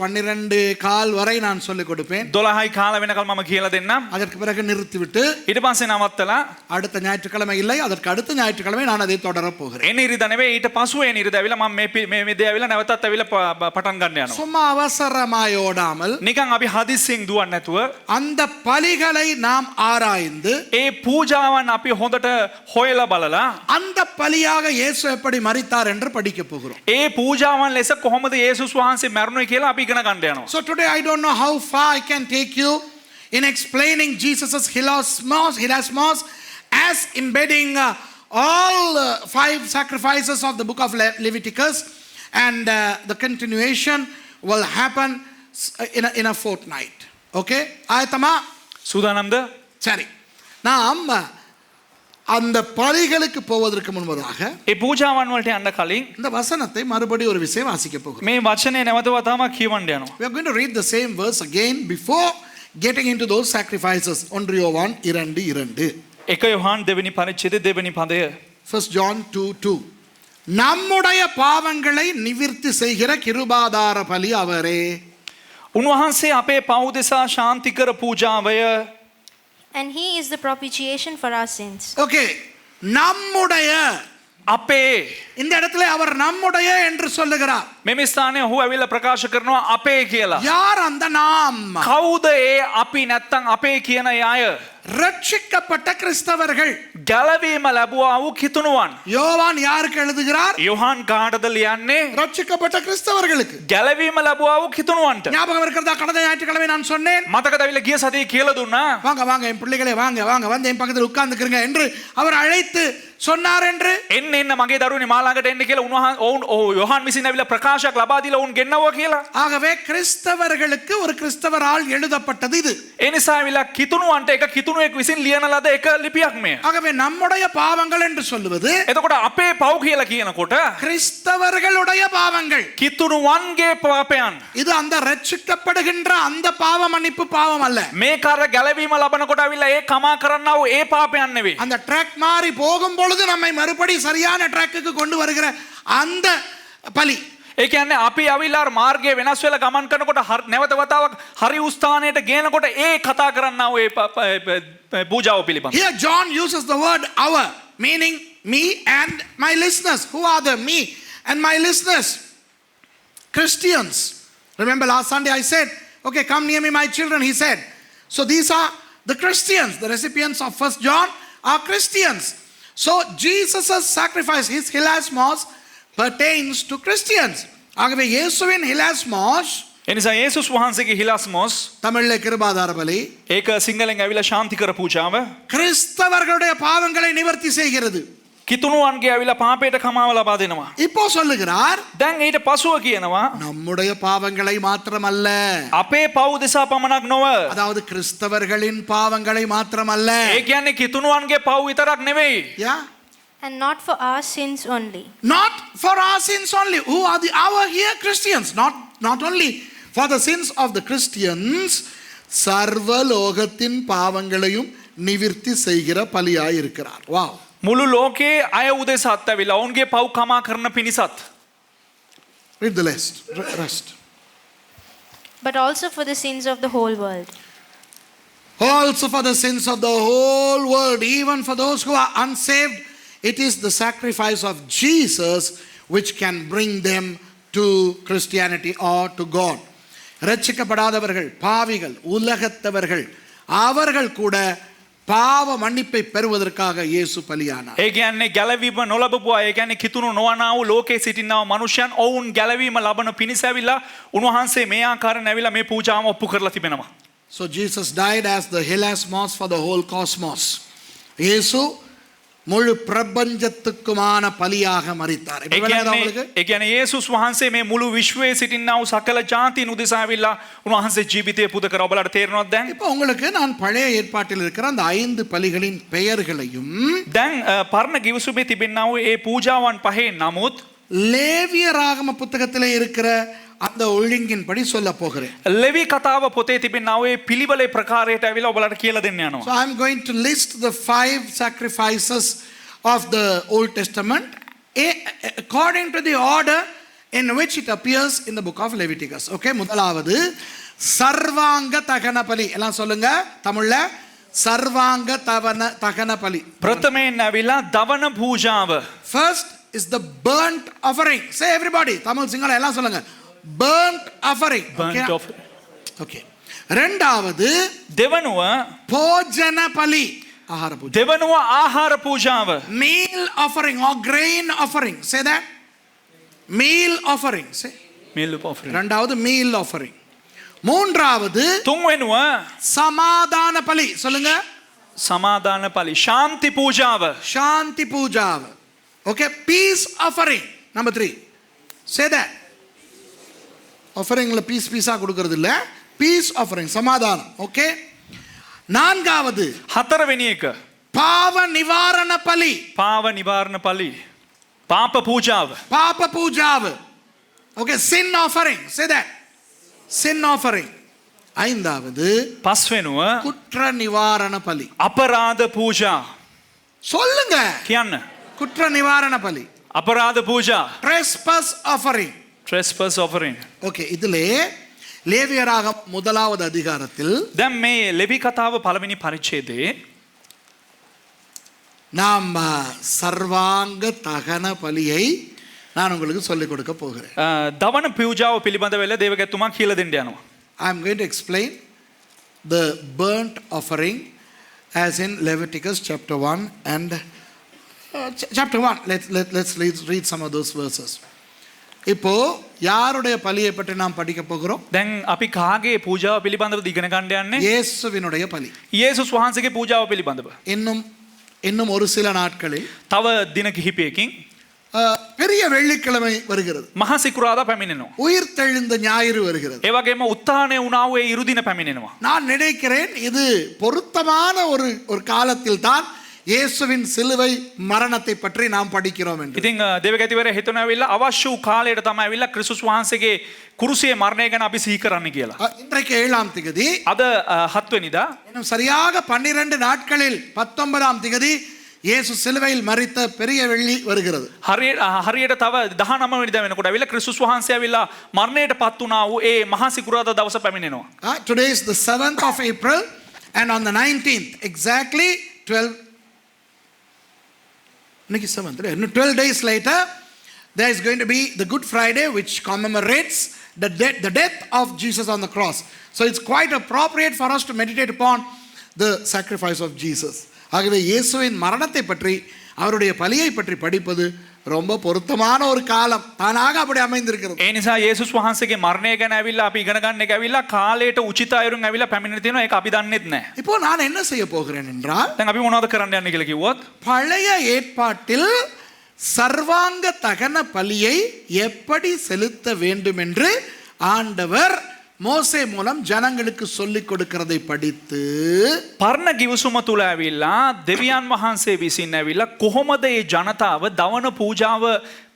12 கால் வரை நான் சொல்லிக் கொடுப்பேன். 12යි කාල වෙනකල් මම කියලා දෙන්නම්. அதற்கு பிறகு நிறுத்திவிட்டு ඊට පස්සේ නවත්තලා அடுத்த ஞாயிற்றுக்கிழமை இல்லை, அதற்கு அடுத்த ஞாயிற்றுக்கிழமை நான் அதை தொடரப் போகிறேன். එන ඉරිදා නෙවෙයි ඊට පසුව එන ඉරිදා ඇවිල්ලා මම මේ දේ ඇවිල්ලා නැවතත් ඇවිල්ලා පටන් ගන්න යනවා. சும்மா அவசரமாய் ஓடாமல் නිකන් අපි හදිස්සියෙන් දුවන්නේ නැතුව அந்த பலிகளை நாம் ஆராய்ந்து ඒ පූජාවන් අපි හොඳට හොයලා බලලා அந்த பலியாக இயேசு எப்படி மரித்தார் என்று படிக்க போகிறோம். ඒ පූජාවන් ලෙස කොහොමද යේසුස් වහන්සේ මැරුණේ කියලා අපි ඉගෙන ගන්න යනවා. So today I don't know how far I can take you in explaining Jesus's hilasmos as embedding all 5 sacrifices of the book of Leviticus, and the continuation will happen in a fortnight. Okay? ஆயத்தமா? සූදානම්ද? சரி, நாம் அந்த பலிகளுக்கு போவதற்கு முன்பதாக ඒ පූජාවන් වලට යන්න කලින් இந்த வசனத்தை மறுபடியும் ஒரு விஷயம் வாசிக்க போகிறோம். මේ වචනේ නැවත වතාවක් කියවන්න යනවා. We are going to read the same verse again before getting into those sacrifices. 1 யோவான் 2:2. එක යොහාන් දෙවෙනි පරිච්ඡේදයේ දෙවෙනි පදය. 1 John 2:2. நம்முடைய பாவங்களை நிவிர்த்தி செய்கிற கிருபாதார பலி அவரே. උන්වහන්සේ අපේ පව් දෙසා ශාන්තිකර පූජාවය. And he is the propitiation for our sins. Okay, நம்முடைய, අපේ இந்த இடத்துல அவர் நம்முடைய என்று சொல்லுகிறார். මෙම ස්ථානයේ ඔහු ඇවිල්ලා ප්‍රකාශ කරනවා අපේ කියලා. யார் அந்த நாம்? කවුද ඒ අපි නැත්තම් අපේ කියන ඒ අය? ரட்சிக்கப்பட்ட கிறிஸ்தவர்கள். ගැලවීම ලැබුවා වූ කිතුණුවන්. யோவான் யாருக்கு எழுதுகிறார்? යොහාන් කාටද ලියන්නේ? ரட்சிக்கப்பட்ட கிறிஸ்தவர்களுக்கு. ගැලවීම ලැබුවා වූ කිතුණුවන්ට. ஞாபகம் இருக்கிறதா? கடந்த ஞாயிற்றுக்கிழமை நான் சொன்னேன், මතකද ඇවිල්ලා ගිය සතියේ කියලා දුන්නා. வாங்க வாங்க என் பிள்ளைகளே, வாங்க வாங்க வந்து என் பக்கத்தில் உட்கார்ந்துக்கிறங்க என்று அவர் அழைத்து சொன்னார் என்று. එන්න මගේ දරුවනේ මා ළඟට එන්න කියලා ඔවුන් යොහාන් විසින් ඇවිල්ලා ප්‍රකාශයක් ලබා දීලා ඔවුන් ගෙන්නවුවා කියලා. ஆகவே கிறிஸ்தவர்களுக்கு ஒரு கிறிஸ்தவரால் எழுதப்பட்டது இது. ඒ නිසා ඇවිල්ලා කිතුණුවන්ට එක කිතුණුවෙක් විසින් ලියන ලද එක ලිපියක් මෙය. ஆகவே நம்முடைய பாவங்கள் என்று சொல்லுவது එතකොට අපේ පව් කියලා කියනකොට கிறிஸ்தவர்களுடைய பாவங்கள். කිතුණුවන්ගේ පාපයන්. இது அந்த ரட்சிக்கப்படுகின்ற அந்த பாவ மன்னிப்பு பாவம் அல்ல. මේ කාර්ය ගැලවීම ලබනකොට ඇවිල්ලා ඒ කමා කරන්නා වූ ඒ පාපයන් නෙවෙයි. அந்த ட்ராக் மாறி போகும் பொழுது நம்மை மறுபடி சரியான ட்ராக்குக்கு கொண்டு வருகிற அந்த பலி. ඒ කියන්නේ අපි අවිලා මාර්ගය වෙනස් වෙලා ගමන් කරනකොට නැවත වතාවක් හරි උස්ථානයට ගේනකොට ඒ කතා කරන්නා වූ ඒ පූජාව පිළිබඳ. Here John uses the word our, meaning me and my listeners. Who are the me and my listeners? Christians. Remember last Sunday I said, okay, come near me my children, he said. So these are the Christians. The recipients of 1 John are Christians. So Jesus' sacrifice, his hilasmos, pertains to Christians. ஆகவே இயேசுவின் hilasmos, එනිසා යේසුස් වහන්සේගේ හිලාස්මොස්, தமிழிலே கிருபாதார பலி, ඒක සිංහලෙන් ඇවිල්ලා ශාන්තිකර පූජාව, கிறிஸ்தவர்களுடைய பாவங்களை நிவர்த்தி செய்கிறது. කිතුණුවන්ගේ ඇවිල්ලා පාපයට කමාව ලබා දෙනවා. இப்போ சொல்லுகிறார் දැන් ඊට පසුව කියනවා நம்முடைய பாவங்களை மாத்திரமல்ல, අපේ පව් දෙසා පමණක් නොව. அதாவது கிறிஸ்தவர்களின் பாவங்களை மாத்திரமல்ல. ඒ කියන්නේ කිතුණුවන්ගේ පව් විතරක් නෙවෙයි. Yeah. And not for our sins only. Not for our sins only. Who are our here Christians? Not only for the sins of the Christians, சர்வலோகத்தின் பாவங்களையும் நிவிர்த்தி செய்கிற பலியாய் இருக்கிறார். Wow. මුළු ලෝකයේ අය උදෙසත් ඇවිල්ලා ඔවුන්ගේ පව් කමා කරන පිණිසත්. Read the rest. But also for the sins of the whole world. Also for the sins of the whole world, even for those who are unsaved, it is the sacrifice of Jesus which can bring them to Christianity or to God. ரட்சிக்கப்படாதவர்கள், பாவிகள், உலகத்தவர்கள், அவர்கள் கூட பாவ மன்னிப்பை பெறுவதற்காக இயேசு பலியானார். ඒ කියන්නේ ගැලවීම නොලබපු අය, ඒ කියන්නේ කිතුණු නොවනා වූ ලෝකයේ සිටිනා මනුෂ්‍යයන් ඔවුන් ගැලවීම ලබන පිණිස ඇවිල්ලා උන්වහන්සේ මේ ආකාරයෙන් ඇවිල්ලා මේ පූජාව ඔප්පු කරලා තිබෙනවා. So Jesus died as the hilasmos for the whole cosmos. இயேசு முழு பிரபஞ்சத்துக்குமான பலியாக மரித்தார். ඒ කියන්නේ යේසුස් වහන්සේ මේ මුළු විශ්වයේ සිටිනා වූ සකල ජාතීන් උදෙසා ඇවිල්ලා උන්වහන්සේ ජීවිතය පුද කරා. ඔයාලට තේරෙනවද දැන්? இப்போ உங்களுக்கு நான் பழைய ஏற்பாட்டில் இருக்கிற அந்த 5 பலிகளின் பெயர்களையும் දැන් පරණ ගිවිසුමේ තිබෙනා වූ ඒ පූජාවන් පහේ නමුත් லேவியராகம புத்தகத்திலே இருக்கிற அந்த ஒழுங்கின்படி சொல்ல போகிறேன். ලෙවි කතාව පොතේ තිබෙනා වූ ඒ පිළිවෙලේ ප්‍රකාරයට ඇවිල්ලා ඔයාලට කියලා දෙන්න යනවා. So I'm going to list the 5 sacrifices of the Old Testament according to the order in which it appears in the book of Leviticus. Okay, முதலாவது சர்வாங்க தகன பலி. எல்லாம் சொல்லுங்க தமிழ்ல, சர்வாங்க தகன பலி. ප්‍රථමයෙන් ඇවිල්ලා දවන පූජාව. First is the burnt offering. Say everybody, Tamil சிங்களம் எல்லாம் சொல்லுங்க. burnt offering. burnt offering. Okay. ரெண்டாவது දෙවනුව போஜன பலி, ஆகார பூஜை. දෙවනුව ආහාර පූජාව. meal offering or grain offering. Say that. meal offering. Say. meal offering. ரெண்டாவது meal offering. மூன்றாவது තුන්වෙනුව சமாதான பலி. சொல்லுங்க. සමාදාන පලි. ශාන්ති පූජාව. சாந்தி பூஜாவ. Okay, peace offering. Number 3. Say that. ஆஃபரிங்ல பீஸா கொடுக்கிறது இல்ல, பீஸ் ஆஃபரிங், சமாதானம். ஓகே. நான்காவது හතරවෙනි එක பாவ நிவாரண பலி. පාව නිවාරණ පලි. පාප පූජාව. பாப பூஜாவ. Okay, sin offering. Say that. sin offering. ஐந்தாவது පස්වෙනුව குற்ற நிவாரண பலி. අපරාධ පූජා. சொல்லுங்க. කියන්න. குற்ற நிவாரண பலி. අපරාධ පූජා. trespass offering. trespass offering. Okay, இதிலே லேவியராகமம் முதலாவது அதிகாரத்தில் දැන් මේ ලෙවි කතාව පළවෙනි පරිච්ඡේදයේ நாம் சர்வாங்க தகன பலியை நான் உங்களுக்கு சொல்லிக் கொடுக்க போகிறேன். දවන පූජාව පිළිබඳව වෙලා දේවගතුමා කියලා දෙන්න යනවා. I am going to explain the burnt offering as in Leviticus chapter 1 and chapter 1. Let's read some of those verses. இப்போ யாருடைய பலியை பற்றி நாம் படிக்க போகிறோம்? දැන් අපි කාගේ පූජාව පිළිබඳව ඉගෙන ගන්න යන්නේ? இயேசுவினுடைய பலி. යේසුස් වහන්සේගේ පූජාව පිළිබඳව. இன்னும் ஒரு சில நாட்களில் තව දින කිහිපයකින් பெரிய வெள்ளிக்கிழமை வருகிறது. මහා සිකුරාදා පැමිණෙනවා. உயிர் தெழுந்த ஞாயிறு வருகிறது. ඒ වගේම උත්ථානය වුණා වූ ඒ ඉරුදින පැමිණෙනවා. நான் நினைக்கிறேன் இது பொருத்தமான ஒரு காலத்தில் தான் இயேசுவின் சிலுவை மரணத்தை பற்றி நாம் படிக்கிறோம் என்று. ඉතින් දේවගතිවරයා හිතනවා ඇවිල්ලා අවශ්‍ය වූ කාලයට තමයි ඇවිල්ලා ක්‍රිස්තුස් වහන්සේගේ කුරුසියේ මරණය ගැන අපි සිහි කරන්න කියලා. இன்றைக்கு 7ஆம் திகதி, අද 7 වෙනිදා இன்னும் சரியாக 12 நாட்களில் 19ஆம் திகதி இயேசு சிலுவையில் மரித்த பெரிய வெள்ளி வருகிறது. හරියට තව 19 වෙනිදා වෙනකොට ඇවිල්ලා ක්‍රිස්තුස් වහන්සේ ඇවිල්ලා මරණයට පත් වුණා වූ ඒ මහා සිකුරාදා දවස පැමිණෙනවා. Today is the 7th of April and on the 19th exactly 12 days later there is going to be the Good Friday which commemorates the death of Jesus on the cross. So it's quite appropriate for us to meditate upon the sacrifice of Jesus. ஆகவே இயேசுவின் மரணத்தை பற்றி, அவருடைய பலியை பற்றி படிப்பது ரொம்ப பொருத்தமான ஒரு காலம் தானாக அப்படி அமைந்திருக்கிறது. ඒ නිසා යේසුස් වහන්සේගේ මරණය ගැන ඇවිල්ලා අපි ඉගෙන ගන්න එක ඇවිල්ලා කාලයට උචිත අයුරින් ඇවිල්ලා පැමිණෙලා තියෙනවා. ඒක අපි දන්නෙත් නැහැ. இப்போ நான் என்ன செய்ய போகிறேன் என்றால், දැන් අපි මොනවද කරන්න යන්නේ කියලා කිව්වොත් பழைய ஏற்பாட்டில் சர்வாங்க தகன பலியை எப்படி செலுத்த வேண்டும் என்று ஆண்டவர் மோசே மூலம் ஜனங்களுக்கு சொல்லிக் கொடுக்கிறதை படித்து, පරණ ගිවිසුම තුල ඇවිල්ලා දෙවියන් වහන්සේ විසින් ඇවිල්ලා කොහොමද මේ ජනතාව දවන පූජාව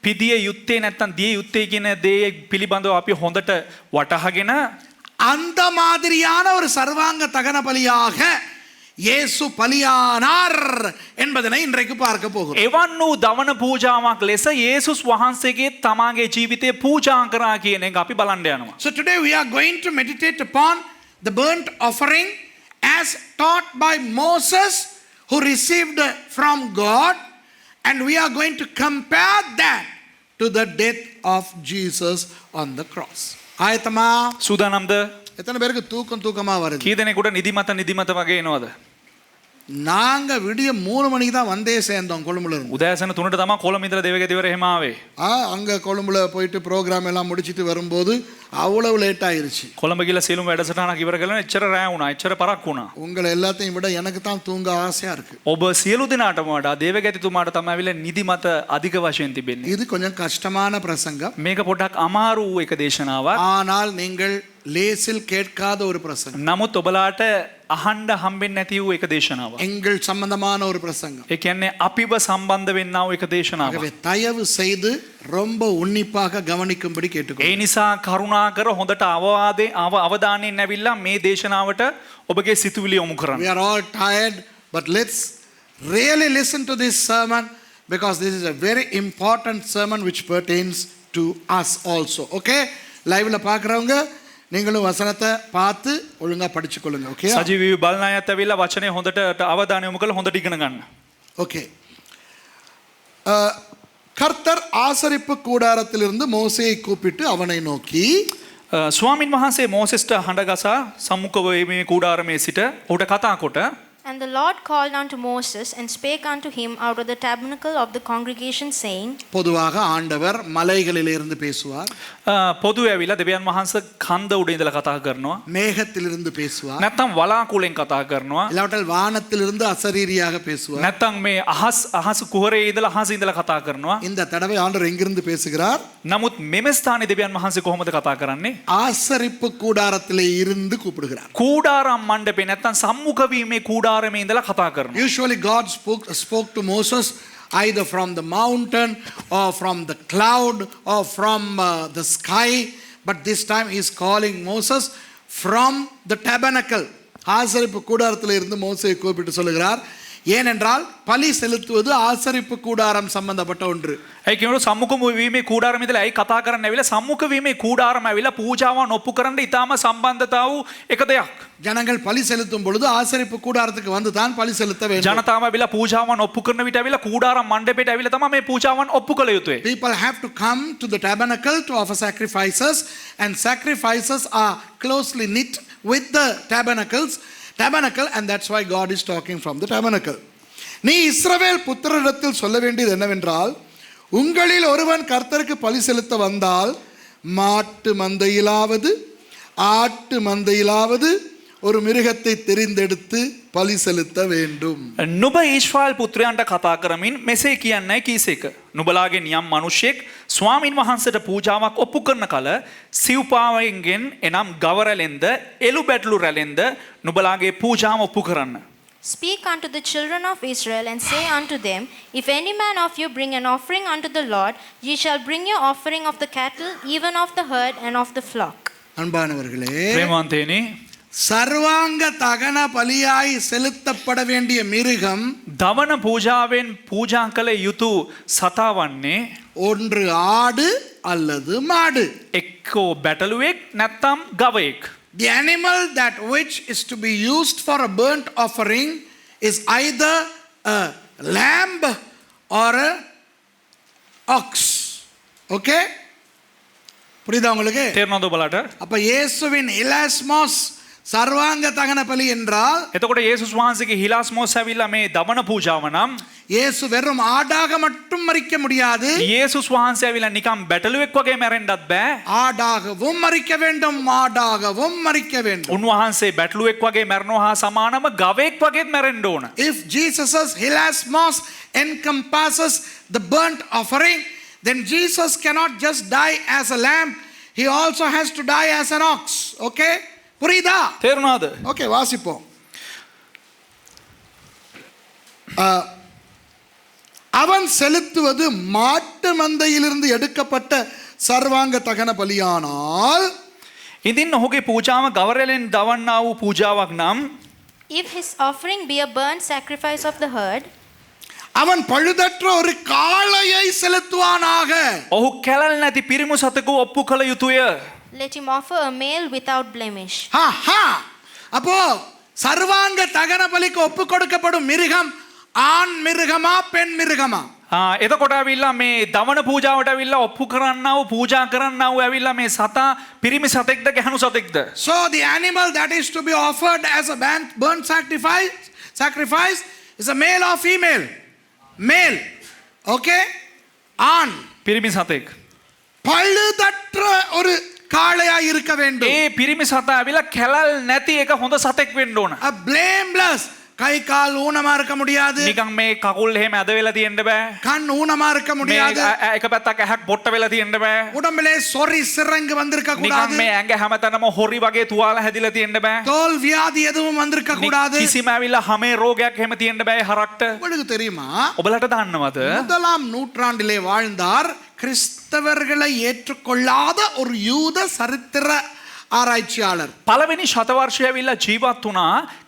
පිදිය යුත්තේ නැත්නම් දිය යුත්තේ කියන දේ පිළිබඳව අපි හොඳට වටහාගෙන அந்த மாதிரியான ஒரு சர்வாங்க தகன பலியாக இயேசு பலியானார் என்பதனை இன்றைக்கு பார்க்க போகிறோம். එවන් වූ දවන පූජාවක් ලෙස යේසුස් වහන්සේගේ තමාගේ ජීවිතය පූජා කරා කියන එක අපි බලන්න යනවා. So today we are going to meditate upon the burnt offering as taught by Moses, who received from God, and we are going to compare that to the death of Jesus on the cross. ஆயத்தமா? සූදානම්ද? எத்தனை பேருக்கு தூக்கமா வருது? කී දෙනෙකුට නිදිමත වගේ එනවද? நாங்க விடிய 3 மணிக்கு தான் வந்தே சேர்ந்தோம் கொழும்புல இருந்து. උදෑසන 3ට තමයි කොළඹ ඉඳලා දෙවගදිවර එහෙම ආවේ. அங்க கொழும்புல போயிட்டு ப்ரோக்ராம் எல்லாம் முடிச்சிட்டு வரும்போது அவ்வளவு லேட் ஆயிருச்சு. කොළඹ ගිහලා සියලුම වැඩසටහනක් ඉවර කරලා එච්චර රෑ වුණා. එච්චර පරක් වුණා. உங்களை எல்லாத்தையும் விட எனக்கு தான் தூங்க ஆசையா இருக்கு. ඔබ සියලු දිනාටම වඩා දේවගතිතුමාට තමයි අවිල නිදිමත අධික වශයෙන් තිබෙන්නේ. இது கொஞ்சம் கஷ்டமான பிரசங்கம். මේක පොඩක් අමාරු වූ එක දේශනාවක්. ஆனால் நீங்கள் லேசில் கேட்காத ஒரு பிரசங்கம். නමුත් ඔබලාට අහන්න හම්බෙන්නේ නැති වූ එක දේශනාවක්. எங்கள் சம்பந்தமான ஒரு பிரசங்கம். ඒ කියන්නේ අපිව සම්බන්ධ වෙන්නා වූ එක දේශනාවක්. ஆகவே தயவு செய்து ரொம்ப உன்னிப்பாக கவனிக்கும்படி ඒ கேட்டுக்கொள்கிறேன். නිසා කරුණාකර හොඳට අවධානයෙන් ඇවිල්ලා මේ දේශනාවට ඔබගේ සිතුවිලි යොමු කරන්න. We are all tired, but let's really listen to this sermon, because this is a very important sermon which pertains to us also. Okay? லைவ்ல பார்க்குறவங்க நீங்களும் வசனத்தை பார்த்து ஒழுங்கா படிச்சுக்கொள்ளுங்க. ஓகே? සජීවී බලන අයත් ඇවිල්ලා වචනේ හොඳට අවධානය යොමු කරලා හොඳට ඉගෙන ගන්න. ஓகே. கர்த்தர் ஆசரிப்பு கூடாரத்திலிருந்து மோசேயை கூப்பிட்டு அவனை நோக்கி, ස්වාමින් වහන්සේ මෝසෙස්ට හඬගසා සම්මුඛ වීමේ කූඩාරමේ සිට ඔහුට කතා කොට, And the Lord called unto Moses and spake unto him out of the tabernacle of the congregation, saying, பொதுவாக ஆண்டவர் மலைகளிலிருந்து பேசுவார், පොදු ඇවිල්ලා දෙවියන් වහන්සේ කන්ද උඩ ඉඳලා කතා කරනවා. மேகத்திலிருந்து பேசுவார், නැත්තම් වලාකුලෙන් කතා කරනවා. இல்லாவிட்டால் வானத்திலிருந்து அசரீரியாக பேசுவார். නැත්තම් මේ අහස් කුහරේ ඉඳලා අහස ඉඳලා කතා කරනවා. இந்த தடவை ஆண்டவர் எங்கிருந்து பேசுகிறார்? නමුත් මෙම ස්ථානයේ දෙවියන් වහන්සේ කොහොමද කතා කරන්නේ? ஆசரிப்பு கூடாரத்திலே இருந்து கூப்பிடுகிறார். කූඩාරම් මණ්ඩපේ නැත්තම් සම්මුඛ වීමේ කූඩාරමේ ඉඳලා කතා කරනවා. Usually God spoke to Moses either from the mountain or from the cloud or from the sky, but this time he is calling Moses from the tabernacle. ஆசரிப்பு கூடாரத்தில் இருந்து மோசேயை கூப்பிட்டு சொல்லுகிறார். ஏனென்றால் பலி செலுத்துவது ஆசரிப்பு கூடாரம் சம்பந்தப்பட்ட ஒன்று. ඒ කියනකොට සම්මුඛ වීමේ කූඩාරම ඉඳලා ඇයි කතා කරන්න ඇවිල්ලා සම්මුඛ වීමේ කූඩාරම ඇවිල්ලා පූජාවන් ඔප්පු කරන්න ඊටාම සම්බන්ධතාව වූ එක දෙයක්. ஜனங்கள் பலி செலுத்தும் பொழுது ஆசரிப்பு கூடாரத்துக்கு வந்து தான் பலி செலுத்த வேண்டும். ජනතාව ඇවිල්ලා පූජාවන් ඔප්පු කරන විට ඇවිල්ලා කූඩාරම් මණ්ඩපයට ඇවිල්ලා තමයි මේ පූජාවන් ඔප්පු කළ යුතුයි. People have to come to the tabernacle to offer sacrifices, and sacrifices are closely knit with the tabernacle, and that's why God is talking from the tabernacle. நீ இஸ்ரவேல் புத்திரரிடத்தில் சொல்ல வேண்டியது என்னவென்றால், உங்களில் ஒருவன் கர்த்தருக்கு பலி செலுத்த வந்தால் மாட்டு மந்தையிலாவது ஆட்டு மந்தையிலாவது ஒரு மிருகத்தை தெரிந்தெடுத்து பலி செலுத்த வேண்டும். නුඹ ඊශ්‍රායල් පුත්‍රයන්ට කතා කරමින් මෙසේ කියන්නයි කීසේක. නුඹලාගේ නියම් මිනිසෙක් ස්වාමින් වහන්සේට පූජාවක් ඔප්පු කරන කල සිව්පාවයින්ගෙන් එනම් ගව රැලෙන්ද එළු බැටළු රැලෙන්ද නුඹලාගේ පූජාව ඔප්පු කරන්න. Speak unto the children of Israel, and say unto them, If any man of you bring an offering unto the Lord, ye shall bring your offering of the cattle, even of the herd, and of the flock. அன்பானவர்களே, ප්‍රේමවන්තේනි, சர்வாங்க தகன பலியாய் செலுத்தப்பட வேண்டிய மிருகம் දවන පූජාවෙන් පූජා කළ යුතු සතා වන්නේ ஒன்று ஆடு அல்லது மாடு. එක්කෝ බැටළුවෙක් නැත්තම් ගවයෙක්. The animal that which is to be used for a burnt offering is either a lamb or a ox. Okay? புரியுதா உங்களுக்கு? තේරෙනවද ඔබලාට? அப்ப இயேசுவின் இலாஸ்மோஸ் சர்வாங்க தகன பலி என்றால் එතකොට යේසුස් වහන්සේගේ හිලාස්මෝස් ඇවිල්ලා මේ දමන පූජාව නම් இயேசு வெறும் ஆடாக மட்டும் மரிக்க முடியாது, යේසුස් වහන්සේ ඇවිල්ලා නිකම් බැටළුවෙක් වගේ මැරෙන්නත් බෑ. ஆடாகவும் மரிக்க வேண்டும், மாடாகவும் மரிக்க வேண்டும். උන්වහන්සේ බැටළුවෙක් වගේ මැරෙනවා හා සමානම ගවයෙක් වගේත් මැරෙන්න ඕන. If Jesus's hilasmos encompasses the burnt offering, then Jesus cannot just die as a lamb, he also has to die as an ox. Okay, புரியுதா? තේරුණාද? ஓகே, வாசிப்போம். அவன் செலுத்துவது மாட்டு மந்தையிலிருந்து எடுக்கப்பட்ட சர்வாங்க தகன பலியானால், ඉතින් ඔහුගේ පූජාව ගවරලෙන් දවන්නා වූ පූජාවක් නම් If his offering be a burnt sacrifice of the herd, அவன் பழுதற்ற ஒரு காளையை செலுத்துவானாக. ඔහු කැලල් නැති පිරිමු සතෙකු ඔප්පු කළ යුතුය. let him offer a male without blemish. அப்போ சர்வாங்க தகன பலிக்கு ஒப்பு கொடுக்கப்படும் மிருகம் ஆண் மிருகமா பெண் மிருகமா? එතකොට ඇවිල්ලා මේ දවන පූජාවට ඇවිල්ලා ඔප්පු කරන්නා වූ පූජා කරන්නා වූ ඇවිල්ලා මේ සතා පිරිමි සතෙක්ද ගැහණු සතෙක්ද? So the animal that is to be offered as a burnt sacrifice is a male or female? Male. Okay? ஆண். පිරිමි සතෙක්. பழுதற்ற ஒரு காளையா இருக்க வேண்டும். ඒ පිරිමි සතා ඇවිල්ලා කැලල් නැති එක හොඳ සතෙක් වෙන්න ඕන. A blameless. கை கால் ஊனமா இருக்க முடியாது, නිකන් මේ කකුල් එහෙම ඇද වෙලා තියෙන්න බෑ. கண் ஊனமா இருக்க මේ முடியாது, එක පැත්තක් ඇහක් බොට්ට වෙලා තියෙන්න බෑ. உடம்பிலே சொறி சிரங்கு வந்திருக்க නිකන් கூடாது, මේ ඇඟ හැමතැනම හොරි වගේ තුවාල හැදිලා තියෙන්න බෑ. தோல் வியாதி எதுவும் வந்திருக்க கூடாது. කිසිම ඇවිල්ලා හැමේ රෝගයක් එහෙම තියෙන්න බෑ හරක්ට. உங்களுக்கு தெரியுமா, ඔබලට දන්නවද? முதலாம் நூற்றாண்டிலே வாழ்ந்தார் கிறிஸ்தவர்களை ஏற்றுக்கொள்ளாத ஒரு யூத சரித்திர ஆராய்ச்சியாளர். පළවෙනි ශතවර්ෂය ඇවිල්ලා ජීවත් වුණා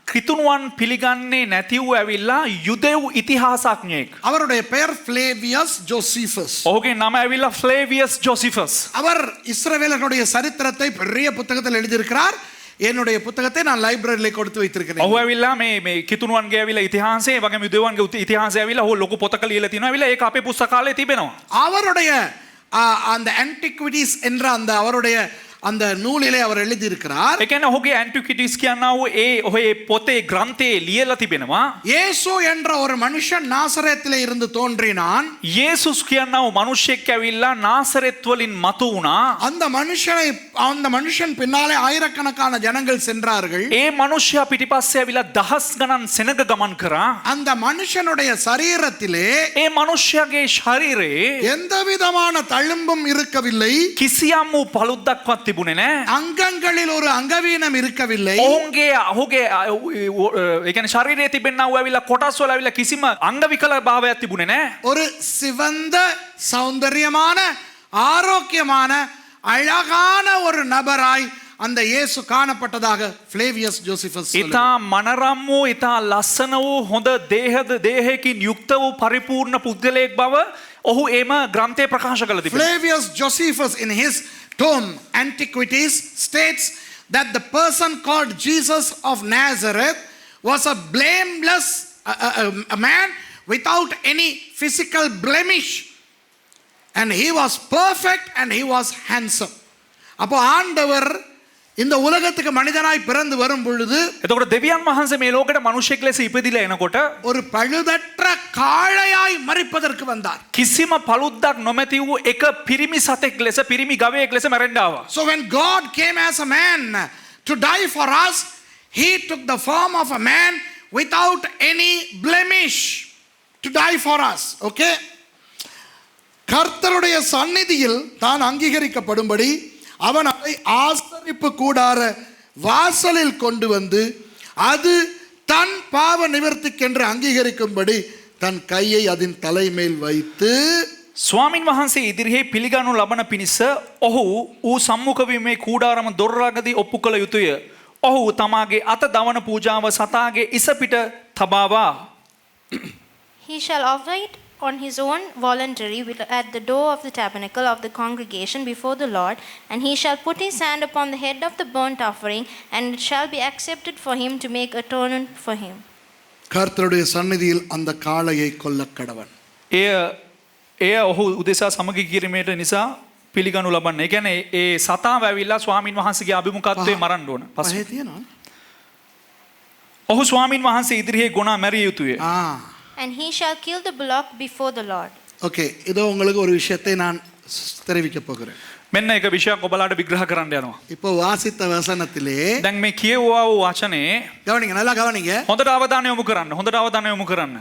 ක්‍රිතුණුවන් පිළිගන්නේ නැති වූ ඇවිල්ලා යුදෙව් ඉතිහාසඥයෙක්. அவருடைய பெயர் ஃப்ளேவியஸ் ஜோசிஃபஸ். ඔහුගේ නම ඇවිල්ලා ෆ්ලේවියස් ජෝසිෆස්. அவர் இஸ்ரவேலர்களுடைய சரித்திரத்தை பெரிய புத்தகத்தில் எழுதியிருக்கிறார். என்னுடைய புத்தகத்தை நான் லைப்ரரியில கொடுத்து வைத்திருக்கிறேன். ඔහු ඇවිල්ලා මේ කිතුණුවන්ගේ ඇවිල්ලා ඉතිහාසය වගේම යුදෙව්වන්ගේ ඉතිහාසය ඇවිල්ලා ඔහු ලොකු පොතක ලියලා තිනවා. ඇවිල්ලා ඒක අපේ පුස්තකාලේ තිබෙනවා. அவருடைய அந்த ஆன்டிக்விட்டிஸ் என்ற அந்த அவருடைய அந்த நூலிலே அவர் எழுதியிருக்கிறார். ඒ කියන්නේ ඔහුගේ ඇන්ටිකිටිස් කියනවා වූ ඔහේ පොතේ ග්‍රන්ථයේ ලියලා තිබෙනවා. இயேசு என்ற ஒரு மனுஷன் நாசரேத்திலே இருந்து தோன்றினான். යේසුස් කියනවා වූ මිනිහෙක් ඇවිල්ලා නාසරෙත් වලින් මතු වුණා. அந்த மனுஷன் பின்னாலே ஆயிரக்கணக்கான ஜனங்கள் சென்றார்கள். ඒ මිනිහයා පිටිපස්සේ ඇවිල්ලා දහස් ගණන් සෙනග ගමන් කරා. அந்த மனுஷனுடைய சரீரத்திலே ඒ මිනිහයාගේ ශරීරේ எந்த விதமான தழும்பும் இருக்கவில்லை. කිසියම් වූ පළුද්දක්වත් තිබුණේ නැහැ. அங்கங்களில் ஒரு அங்கவீனம் இருக்கவில்லை. ඔහුගේ ඒ කියන්නේ ශරීරයේ තිබෙනා වූ ඇවිල්ලා කොටස් වල ඇවිල්ලා කිසිම අංග විකල භාවයක් තිබුණේ නැහැ. ஒரு சிவந்த சௌந்தரியமான ஆரோக்கியமான அழகான ஒரு நபராய் அந்த இயேசு காணப்பட்டதாக ஃப்ளேவியஸ் ஜோசிஃபஸ் ඉතා මනරම් වූ ඉතා ලස්සන වූ හොඳ දේහයකින් යුක්ත වූ පරිපූර්ණ පුද්ගලයෙක් බව ඔහු එම ග්‍රන්ථයේ ප්‍රකාශ කළ තිබෙනවා. Flavius Josephus in his tome Antiquities states that the person called Jesus of Nazareth was a blameless a man without any physical blemish, and he was perfect and he was handsome. அப்போ ஆண்டவர் இந்த உலகத்துக்கு மனிதனாய் பிறந்து வரும் பொழுது, එතකොට දෙවියන් වහන්සේ මේ ලෝකෙට මිනිසෙක් ලෙස ඉපදිලා එනකොට ஒரு பழுதற்ற காளையாய் மரிப்பதற்கு வந்தார். කිසිම පළුද්දක් නොමැති වූ එක පිරිමි සතෙක් ලෙස පිරිමි ගවයෙක් ලෙස මැරෙන්න ආවා. So when God came as a man to die for us, he took the form of a man without any blemish to die for us. Okay? கர்த்தருடைய சந்நிதியில் தான் அங்கீகரிக்கப்படும்படி அவன் அதை ஆசரிப்பு கூடார வாசலில் கொண்டு வந்து அது தன் பாவ நிவர்த்திக்கென்று அங்கீகரிக்கும்படி தன் கையை அதன் தலைமேல் வைத்து ස්වාමින් වහන්සේ ඉදිරියේ පිළිගනු ලබන පිණිස ඔහු ඌ සම්මුඛ වීමේ කූඩාරම දොරරගදී ඔප්පු කළ යුතුය. ඔහු තමාගේ අත දවන පූජාව සතාගේ ඉස පිට තබාවා. He shall offer it on his own voluntary at the door of the tabernacle of the congregation before the Lord, and he shall put his hand upon the head of the burnt offering, and it shall be accepted for him to make atonement for him. கர்த்தருடைய சந்நிதியில் அந்த காளையை கொல்ல கடவன். එය ඔහු උදෙසා සමගි කිරීමේට නිසා පිළිගනු ලබන්න. ඒ කියන්නේ ඒ සතාව ඇවිල්ලා ස්වාමින් වහන්සේගේ අභිමුඛත්වයේ මරන්න ඕන. පහේ තියෙනවා. ඔහු ස්වාමින් වහන්සේ ඉදිරියේ ගොනා මැරිය යුතුය. And he shall kill the bullock before the Lord. Okay இதோ உங்களுக்கு ஒரு விஷயத்தை நான் தெரிவிக்க போகிறேன். මෙන්න එක විෂයක් ඔබලාට විග්‍රහ කරන්න යනවා. இப்போ வாசித்த வசனத்திலே දැන් මේ කියවුවා වූ වචනේ கவனிங்க நல்லா கவனிங்க. හොඳට අවධානය යොමු කරන්න. හොඳට අවධානය යොමු කරන්න.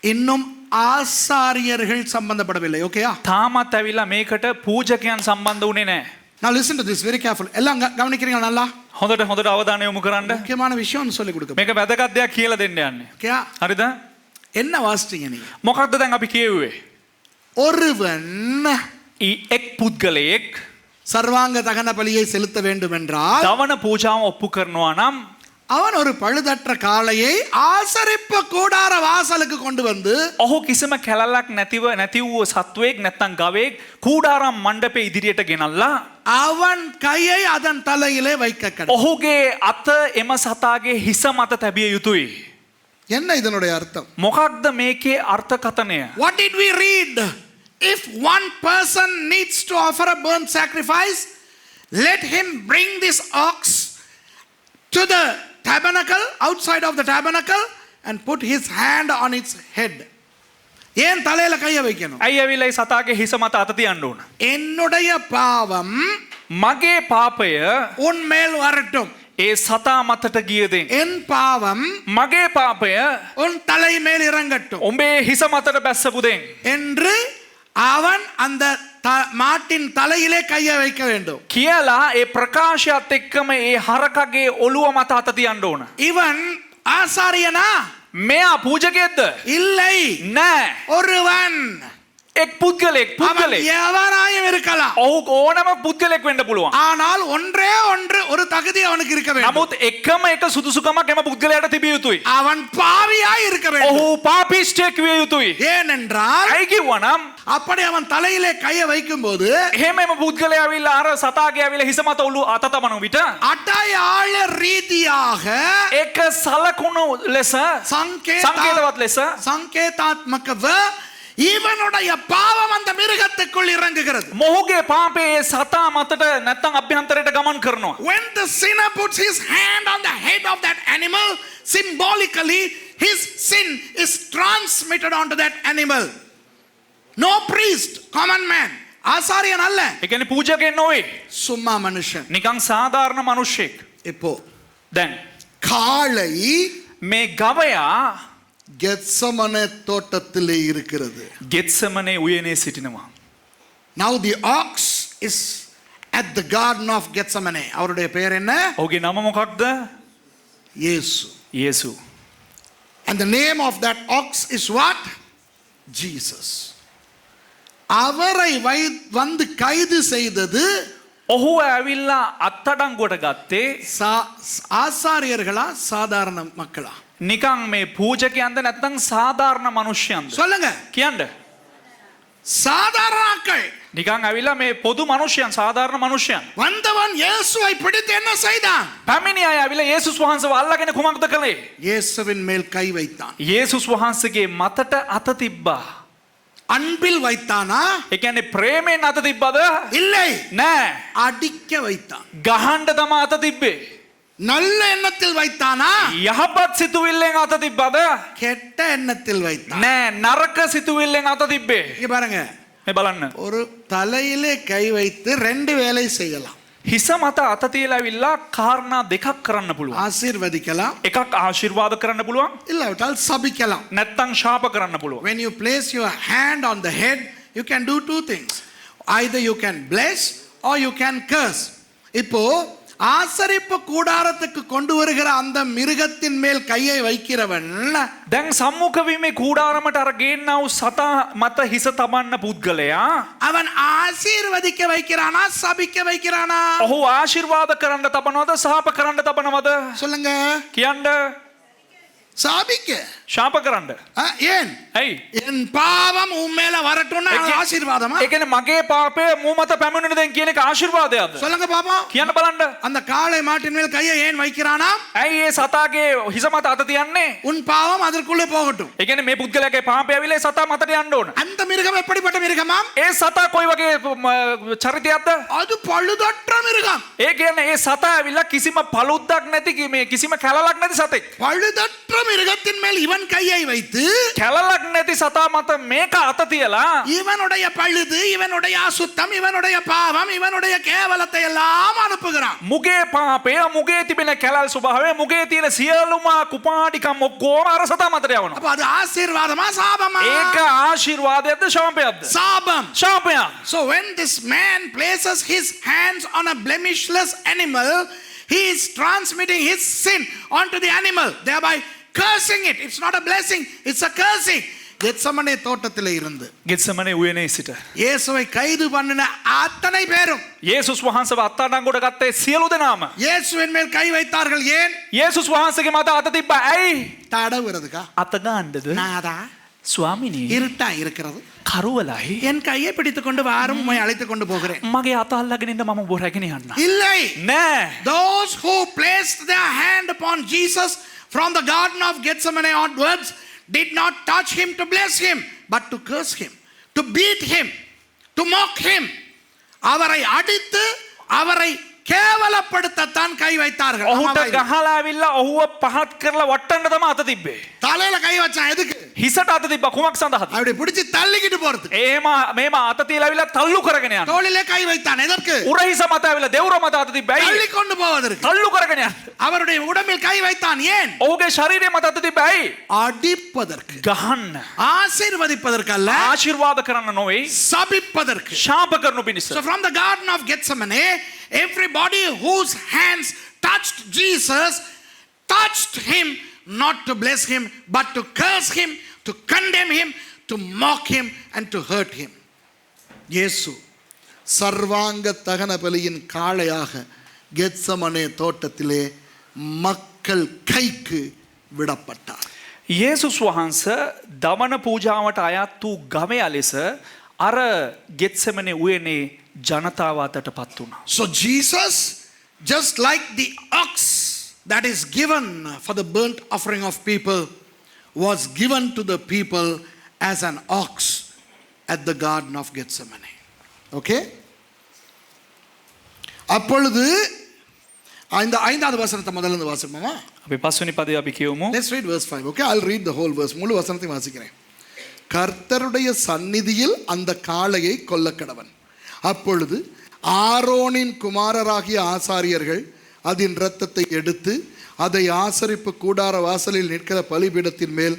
இன்னும் ஆசாரியர்கள் சம்பந்தப்படவில்லை. ஓகேயா? තාමත් ඇවිල්ලා මේකට පූජකයන් සම්බන්ධ වුණේ නැහැ. Now listen to this very careful. எல்லாம் கவனிக்கிறீங்களா நல்லா? හොඳට අවධානය යොමු කරන්න. முக்கியமான விஷயம் சொல்லி கொடுக்க. මේක වැදගත් දෙයක් කියලා දෙන්න යන්නේ. ஓகேயா? හරිද? என்ன வாசிச்சீங்க நீங்க? මොකක්ද දැන් අපි කියුවේ? ஒருவன் එක් පුද්ගලයෙක් சர்வாங்க தகன பலியை செலுத்த வேண்டும் என்றால் දවන පූජාව ඔප්පු කරනවා නම් அவன் ஒரு பழுதற்ற காளையை ஆசரிப்பு கூடார வாசலுக்கு கொண்டு வந்து ඔහු කිසිම කැලලක් නැති වූ සත්වයෙක් නැත්තම් ගවයෙක් කූඩාරම් මණ්ඩපේ ඉදිරියට ගෙනල්ලා அவன் கையை அதன் தலையிலே வைக்க கடவுள். ඔහුගේ අත එම සතාගේ හිස මත තැබිය යුතුයි. என்ன இதனுடைய அர்த்தம்? මොකක්ද මේකේ අර්ථකථනය? What did we read? If one person needs to offer a burnt sacrifice, let him bring this ox to the tabernacle, outside of the tabernacle, and put his hand on its head. ஏன் தலையில கையை வைக்கணும்? ඇයි ඇවිල්ලා ඒ සතාගේ හිස මත අත තියන්න ඕන? என்னுடைய பாவம் මගේ පාපය உன் மேல் வரட்டும். ඒ සතා මතට ගියදෙන් என் பாவம் මගේ පාපය உன் தலை மேல் இறங்கட்டும் උඹේ හිස මතට බැස්සපුදෙන් என்று அவன் அந்த மாட்டின் தலையிலே கையை வைக்க வேண்டும். කියලා ඒ ප්‍රකාශයත් එක්කම ඒ හරකගේ ඔළුව මත අත තියන්න ඕන. இவன் ஆசாரியனா? මෙයා පූජකයෙක්ද? இல்லை. නෑ. ஒருவன். එක් පුද්ගලෙක් அவன் எவனாயும் இருக்கலாம். ඔහු ඕනම පුද්ගලෙක් වෙන්න පුළුවන්. ஆனால் ஒன்றே ஒன்று ஒரு தகுதி அவனுக்கு இருக்க வேண்டும். නමුත් එකම එක සුදුසුකමක් එම පුද්ගලයාට තිබිය යුතුයි. அவன் பாவியாய் இருக்க வேண்டும். ඔහු පාපිෂ්ඨයෙක් විය යුතුයි. ஏனென்றால் ඇයි කිව්වනම් அப்படி அவன் தலையிலே கையை வைக்கும்போது එහෙම එම පුද්ගලයා ඇවිල්ලා අර සතාගේ ඇවිල්ලා හිස මත ඔළුව අත තබන විට அடையாள ரீதியாக ඒක සලකුණු ලෙස සංකේතවත් ලෙස சங்கேதாத்மகව இவனுடைய பாவம் அந்த மிருகத்துக்குள் இறங்குகிறது. මොහුගේ පාපේ සතා මතට නැත්තම් අභ්‍යන්තරයට ගමන් කරනවා. When the sinner puts his hand on the head of that animal, symbolically his sin is transmitted onto that animal. No priest, common man, ஆசாரியன் அல்ல. ඒ කියන්නේ පූජකෙක් නොවේ. சும்மா மனுஷன். නිකන් සාධාරණ මිනිහෙක්. இப்போ දැන් காளை මේ ගවයා கெத்சமனே தோட்டத்திலே இருக்கிறது. ගෙත්සමනේ උයනේ සිටිනවා. Now the ox is at the garden of Gethsemane. அவருடைய பெயர் என்ன? ඔහුගේ නම මොකක්ද? இயேசு. යේසු. And the name of that ox is what? Jesus. அவரை வந்து கைது செய்தது ඔහු ඇවිල්ලා අත්අඩංගුවට ගත්තේ ஆசாரியர்களா சாதாரண மக்களா? නිකන් මේ පූජකයන්ද නැත්නම් සාධාරණ මිනිස්යන්ද? சொல்லுங்க. කියන්න. சாதாரண ஆட்கள். නිකන් ඇවිල්ලා මේ පොදු මිනිස්යන් සාධාරණ මිනිස්යන්. வந்தவன் இயேசுவை பிடித்து என்ன செய்தான்? පැමිණි අය ඇවිල්ලා යේසුස් වහන්සේව අල්ලගෙන කුමක්ද කළේ? இயேசுவின் மேல் கை வைத்தான். යේසුස් වහන්සේගේ මතට අත තිබ්බා. அன்பில் வைத்தானா? ඒ කියන්නේ ප්‍රේමයෙන් අත තිබ්බද? இல்லை. නෑ. அடிக்க வைத்தான். ගහන්න තමයි අත තිබ්බේ. நல்ல எண்ணத்தில் வைத்தானா? යහපත් සිතුවිල්ලෙන් අත තිබ්බද? கெட்ட எண்ணத்தில் வைத்தான். නෑ නරක සිතුවිල්ලෙන් අත තිබ්බේ. இங்க பாருங்க. මේ බලන්න. ஒரு தலையிலே கை வைத்து ரெண்டு வேலை செய்யலாம். හිස මත අත තියලා ඇවිල්ලා කාරණා දෙකක් කරන්න පුළුවන්. ஆசீர்வதிக்கலாம். එකක් ආශිර්වාද කරන්න පුළුවන්. இல்லாவிட்டால் சபிக்கலாம். නැත්තම් ශාප කරන්න පුළුවන්. When you place your hand on the head, you can do two things. Either you can bless or you can curse. இப்போ ஆசரிப்பு கூடாரத்துக்கு கொண்டு வருகிற அந்த மிருகத்தின் மேல் கையை வைக்கிறவன் දැන් සම්මුඛ වීමේ කූඩාරමට අර ගේන්නා වූ සතා මත හිස තබන්න පුද්ගලයා அவன் ஆசீர்வதிக்க வைக்கிறானா சபிக்க வைக்கிறானா? ඔහු ආශිර්වාද කරන්න තබනවද සාප කරන්න තබනවද? சொல்லுங்க. කියන්න. சாபிக்க. ශාප කරන්න. ஏன்? ඇයි? என் பாவம் உன் மேல வரட்டும்னா அது ஆசீர்வாதமா? ඒ කියන්නේ මගේ පාපය මූ මත පැමිණෙන දෙන් කියන එක ආශිර්වාදයක්ද? சொல்லுங்க பாப்போம். කියන්න බලන්න. அந்த காளை மாட்டின் மேல் கையை ஏன் வைக்கிறானாம்? ඇයි ඒ සතාගේ හිස මත අත තියන්නේ? உன் பாவம் அதற்குள்ளே போகட்டும். ඒ කියන්නේ මේ පුද්ගලයාගේ පාපය ඇවිල්ලා ඒ සතා මතට යන්න ඕන. அந்த மிருகம் எப்படிப்பட்ட மிருகமாம்? ඒ සතා කොයි වගේ චරිතයක්ද? அது பழுதற்ற மிருகம். ඒ කියන්නේ ඒ සතා ඇවිල්ලා කිසිම පළුද්දක් නැති මේ කිසිම කැලලක් නැති සතෙක්. பழுதற்ற மிருகத்தின் மேல் இவன் கையை வைத்து කැලලක් නැති සතා මත මේක අත තියලා இவனுடைய பழுது, இவனுடைய அசுத்தம், இவனுடைய பாவம், இவனுடைய கேவலத்தை எல்லாம் அனுப்புகிறான். මුගේ පාපය මුගේ තිබෙන කැලල් ස්වභාවය මුගේ තියෙන සියලුම කුපාඩිකම් ඔක්කොම අර සතා මතට යවනවා. அப்ப அது ஆசீர்வாதமா சாபமா? ඒක ආශිර්වාදයක්ද ශාපයක්ද? சாபம். ශාපයක්. So when this man places his hands on a blemishless animal, he is transmitting his sin onto the animal, thereby cursing it. It's not a blessing, it's a cursing. Gethsemane தோட்டத்திலே இருந்து ගෙත්සමනේ උයනේ සිට இயேசுவை கைது பண்ணின அத்தனை பேரும் යේසුස් වහන්සේව අත්අඩංගුවට ගත්තේ සියලු දෙනාම இயேசுவின் மேல் கை வைத்தார்கள். ஏன்? යේසුස් වහන්සේගේ මත අත තිබ්බා. ඇයි? தடவுறதுக்கா? අත ගන්නද? நாதா ස්වාමිනී இருட்டா இருக்கிறது, කරුවලයි என் கையை பிடித்துக் கொண்டு வாரும் உம்மை அழைத்துக் கொண்டு போகிறேன். මගේ අත අල්ලගෙන ඉන්න මම ඔබ රැගෙන යන්න. இல்லை. නෑ. Those who placed their hand upon Jesus from the garden of Gethsemane onwards did not touch him to bless him, but to curse him, to beat him, to mock him. அவரை அடித்து அவரை கேவலப்படுத்தத்தான் கை வைத்தார்கள். ඔහුට ගහලා ඇවිල්ලා ඔහුව පහත් කරලා වට්ටන්න තමයි අත තිබ්බේ. தலையில கை வச்சான். எதுக்கு? හිසට අත තිබ්බා කුමක් සඳහාද? அப்படி பிடிச்சு தள்ளிக்கிட்டு போறதுக்கு. එහෙම මේම අත තියලා ඇවිල්ලා තල්ලු කරගෙන යන්න. தோளிலே கை வைத்தான். எதற்கு? උරහිස මත ඇවිල්ලා දෙවුර මත අත තිබ්බා. ඇයි? தள்ளி கொண்டு போவதற்கு. තල්ලු කරගෙන යන්න. அவருடைய உடம்பில் கை வைத்தான். ஏன்? ඔහුගේ ශරීරය මත අත තිබ්බා. ඇයි? அடிப்பதற்கு, ගහන්න. ஆசீர்வதிப்பதற்கு அல்ல, ආශිර්වාද කරන්න නොවේ. சபிப்பதற்கு. ශාප කරනු පිණිස. So from the garden of Gethsemane, everybody whose hands touched Jesus touched him not to bless him, but to curse him, to condemn him, to mock him, and to hurt him. இயேசு சர்வாங்க தகன பலியின் காளையாக கெத்சமனே தோட்டத்திலே மக்கள் கைக்கு விடப்பட்டார். යේසුස් වහන්සේ දමන පූජාවට අයත් වූ ගවයා ලෙස අර ගෙත්සෙමනේ උයනේ ජනතාව අතට පත් වුණා. So Jesus, just like the ox that is given for the burnt offering of people, was given to the people as an ox at the garden of Gethsemane. Okay? அப்பொழுது இந்த ஐந்தாவது வசனத்தை முதல்ல இருந்து வாசிப்போமா? අපි පස්වෙනි පදේ අපි කියමු. Let's read verse 5. Okay, I'll read the whole verse. முழு வசனத்தையும் வாசிக்கிறேன். கர்த்தருடைய சந்நிதியில் அந்த காளையை கொல்லக்கடவன். அப்பொழுது ஆரோனின் குமாரராகிய ஆசாரியர்கள் அதன் இரத்தத்தை எடுத்து அதை ஆசரிப்பு கூடார வாசலில் நிற்கிற பலிபீடத்தின் மேல்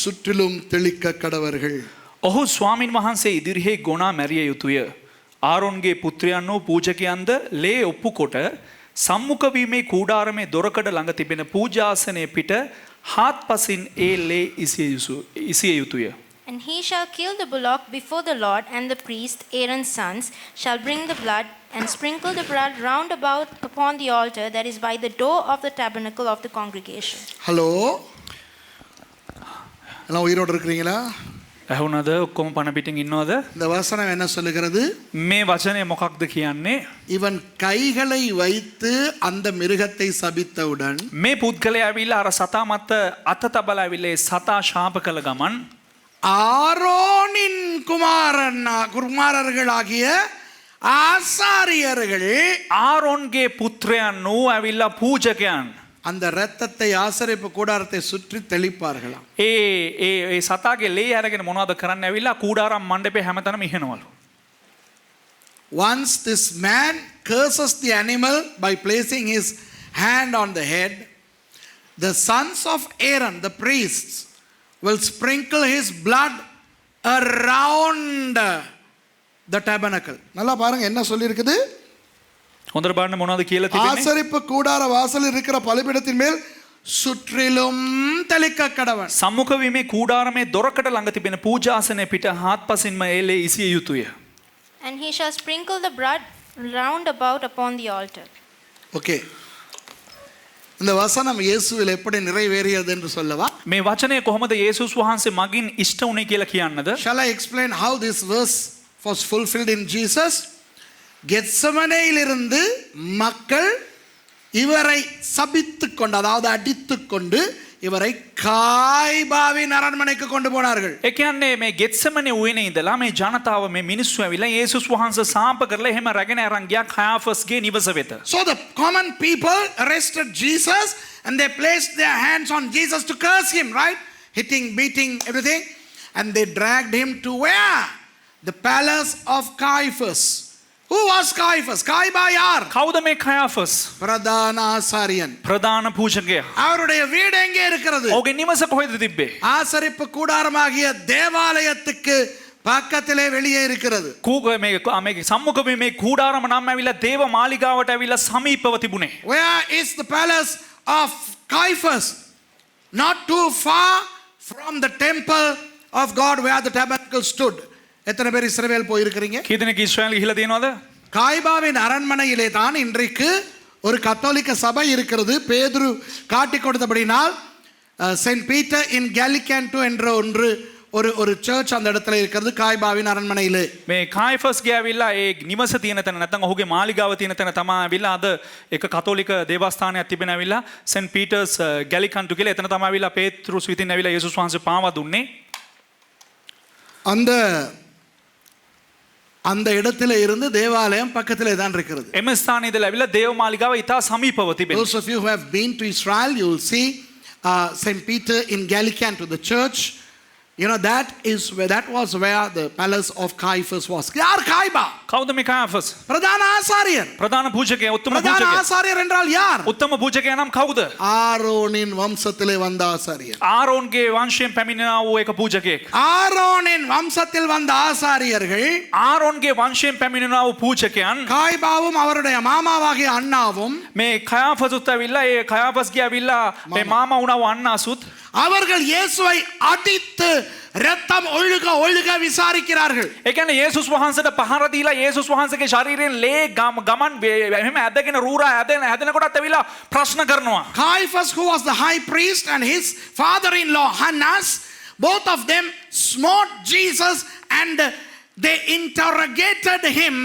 சுற்றிலும் தெளிக்க கடவர்கள். ඔහු ස්වාමින් වහන්සේ ඉදිරියේ ගොනා මැරිය යුතුය. ආරොන්ගේ පුත්‍රයන් වූ පූජකයන්ද ලේ ඔප්පු කොට සම්මුඛ වීමේ කූඩාරමේ දොරකඩ ළඟ තිබෙන පූජාසනයේ පිට හාත්පසින් ඒ ලේ ඉසිය යුතුය. And he shall kill the bullock before the Lord, and the priest, Aaron's sons, shall bring the blood and sprinkle the blood round about upon the altar that is by the door of the tabernacle of the congregation. Hello, எல்லாம் உயிரோடு இருக்கிறீங்களா? ඇහුණද? ඔක්කොම පණ පිටින් ඉන්නවද? இந்த வசனம் என்ன சொல்லுகிறது? මේ වචනේ මොකක්ද කියන්නේ? இவன் கைகளை வைத்து அந்த மிருகத்தை சபித்தவுடன் මේ පුද්ගලයා ඇවිල්ලා අර සතා මත අත තබලා ඇවිල්ලා ඒ සතා ශාප කළ ගමන් ஆரோனின் குமாரர்களாகிய ஆசாரியர்கள் ආරොන්ගේ පුත්‍රයන් වූ ඇවිල්ලා පූජකයන් அந்த இரத்தத்தை ஆசரிப்பு கூடாரத்தை சுற்றி தெளிப்பார்களாம். ඒ සතාගේ ලේ අරගෙන මොනවද කරන්න ඇවිල්ලා කූඩාරම් මණ්ඩපේ හැමතැනම ඉහනවලු. Once this man curses the animal by placing his hand on the head, the sons of Aaron, the priests, will sprinkle his blood around the tabernacle. நல்லா பாருங்க என்ன சொல்லி இருக்குது. හොඳට බලන්න මොනවද කියලා තිබෙන්නේ. ஆசரிப்பு கூடார வாசலில் இருக்கிற பலிபீடத்தின் மேல் சுற்றிலும் தெளிக்க கடவன். සම්මුඛ වීමේ කූඩාරමේ දොරකඩ ළඟ තිබෙන පූජාසනයේ පිට හාත්පසින්ම ඒ ලේ ඉසිය යුතුය. And he shall sprinkle the blood round about upon the altar. Okay, இந்த வசனம் இயேசுவில் எப்படி நிறைவேறியது என்று சொல்லவா? මේ වචනය කොහොමද යේසුස් වහන්සේ මගින් ඉෂ්ට වුණේ කියලා කියන්නද? Shall I explain how this verse was fulfilled in Jesus? கெத்செமனேயிலிருந்து மக்கள் இவரை சபித்துக் கொண்டு, அதாவது அடித்துக் கொண்டு இவரை காய்பாவின் அரண்மனைக்கு கொண்டு போனார்கள். ඒ කියන්නේ මේ ගෙත්සෙමනේ උයනේ ඉඳලා මේ ජනතාව මේ මිනිස්සු ඇවිල්ලා යේසුස් වහන්සේ සාප කරලා එහෙම රැගෙන අරන් ගියා කයාෆස්ගේ නිවස වෙත. So the common people arrested Jesus and they placed their hands on Jesus to curse him, right? Hitting, beating, everything. And they dragged him to where? The palace of Caiaphas. Who was Caiaphas? காய்பா யார்? කවුද මේ කයාෆස්? பிரதான ஆசாரியன். ප්‍රධාන පූජකයා. அவருடைய வீடு எங்கே இருக்கிறது? ඔහුගේ නිවස කොහෙද තිබ්බේ? ஆசரிப்பு கூடாரமாகிய தேவாலயத்துக்கு பக்கத்திலே வெளியே இருக்கிறது. මේ සම්මුඛ මේ කූඩාරම නම් ඇවිල්ලා දේව මාලිගාවට ඇවිල්ලා සමීපව තිබුණේ. Where is the palace of Caiaphas? Not too far from the temple of God where the tabernacle stood. எத்தனை பேர் இஸ்ரவேல் போயிருக்கிறீங்க? කී දෙනෙක් ඊශ්‍රායල් ගිහිලා තියෙනවද? காய்பாவின் அரண்மனையிலே தான் இன்றைக்கு ஒரு கத்தோலிக்க சபை இருக்கிறது. பேதுரு காட்டி கொடுத்தபடினால் செயின்ட் பீட்டர் இன் கேலிகேண்டோ என்ற ஒரு சர்ச் அந்த இடத்துல இருக்கிறது காய்பாவின் அரண்மனையிலே. මේ කායිෆස්ගේ ඇවිල්ලා ඒ නිවස තියෙන තැන නැත්නම් ඔහුගේ මාලිගාව තියෙන තැන තමයි ඇවිල්ලා අද එක කතෝලික දේවස්ථානයක් තිබෙන ඇවිල්ලා සෙන්ට් පීටර්ස් ගැලිකන්ටු කියලා එතන තමයි ඇවිල්ලා පේත්‍රුස් විතින් ඇවිල්ලා යේසුස් වහන්සේ පාවා දුන්නේ. அந்த இடத்துல இருந்து தேவாலயம் பக்கத்திலே தான் இருக்கிறது. එම ස්ථානයේ ඉඳලා ඇවිල්ලා දේව මාලිගාව ඉතා සමීපව තිබෙනවා. Those of you who have been to Israel, you will see St. Peter in Gallicantu, the church. You know, that was where the palace of Caiaphas was. யார் காய்பா? කවුද මේ කායිෆස්? பிரதான ஆசாரியர். ප්‍රධාன පූජකයා, උත්තම பிரதான පූජකයා. ஆசாரியர் என்றால் யார்? උත්තම පූජකයා නම් කවුද? ஆரோனின் வம்சத்திலே வந்த ஆசாரியர். ආරෝන්ගේ වංශයෙන් පැමිණෙනා වූ එක පූජකයෙක්. ஆரோனின் வம்சத்தில் வந்த ஆசாரியர்கள், ආරෝන්ගේ වංශයෙන් පැමිණෙනා වූ පූජකයන්, காய்பாவும் அவருடைய மாமாவாகிய அண்ணாவும், මේ කයාෆසුත් ඇවිල්ලා ඒ කයාෆස්ගේ ඇවිල්ලා මේ මාමා වුණා වූ අන්නාසුත් அவர்கள் இயேசுவை அடித்து ரத்தம் ஒழுக ஒழுக விசாரிக்கிறார்கள். ඒ කියන්නේ යේසුස් වහන්සේට පහර දීලා යේසුස් වහන්සේගේ ශරීරයෙන් ලේ ගමන් එහෙම ඇදගෙන රූරා හැදෙනකොටත් ඇවිල්ලා ප්‍රශ්න කරනවා. Caiaphas, who was the high priest, and his father-in-law Hannas, both of them smote Jesus and they interrogated him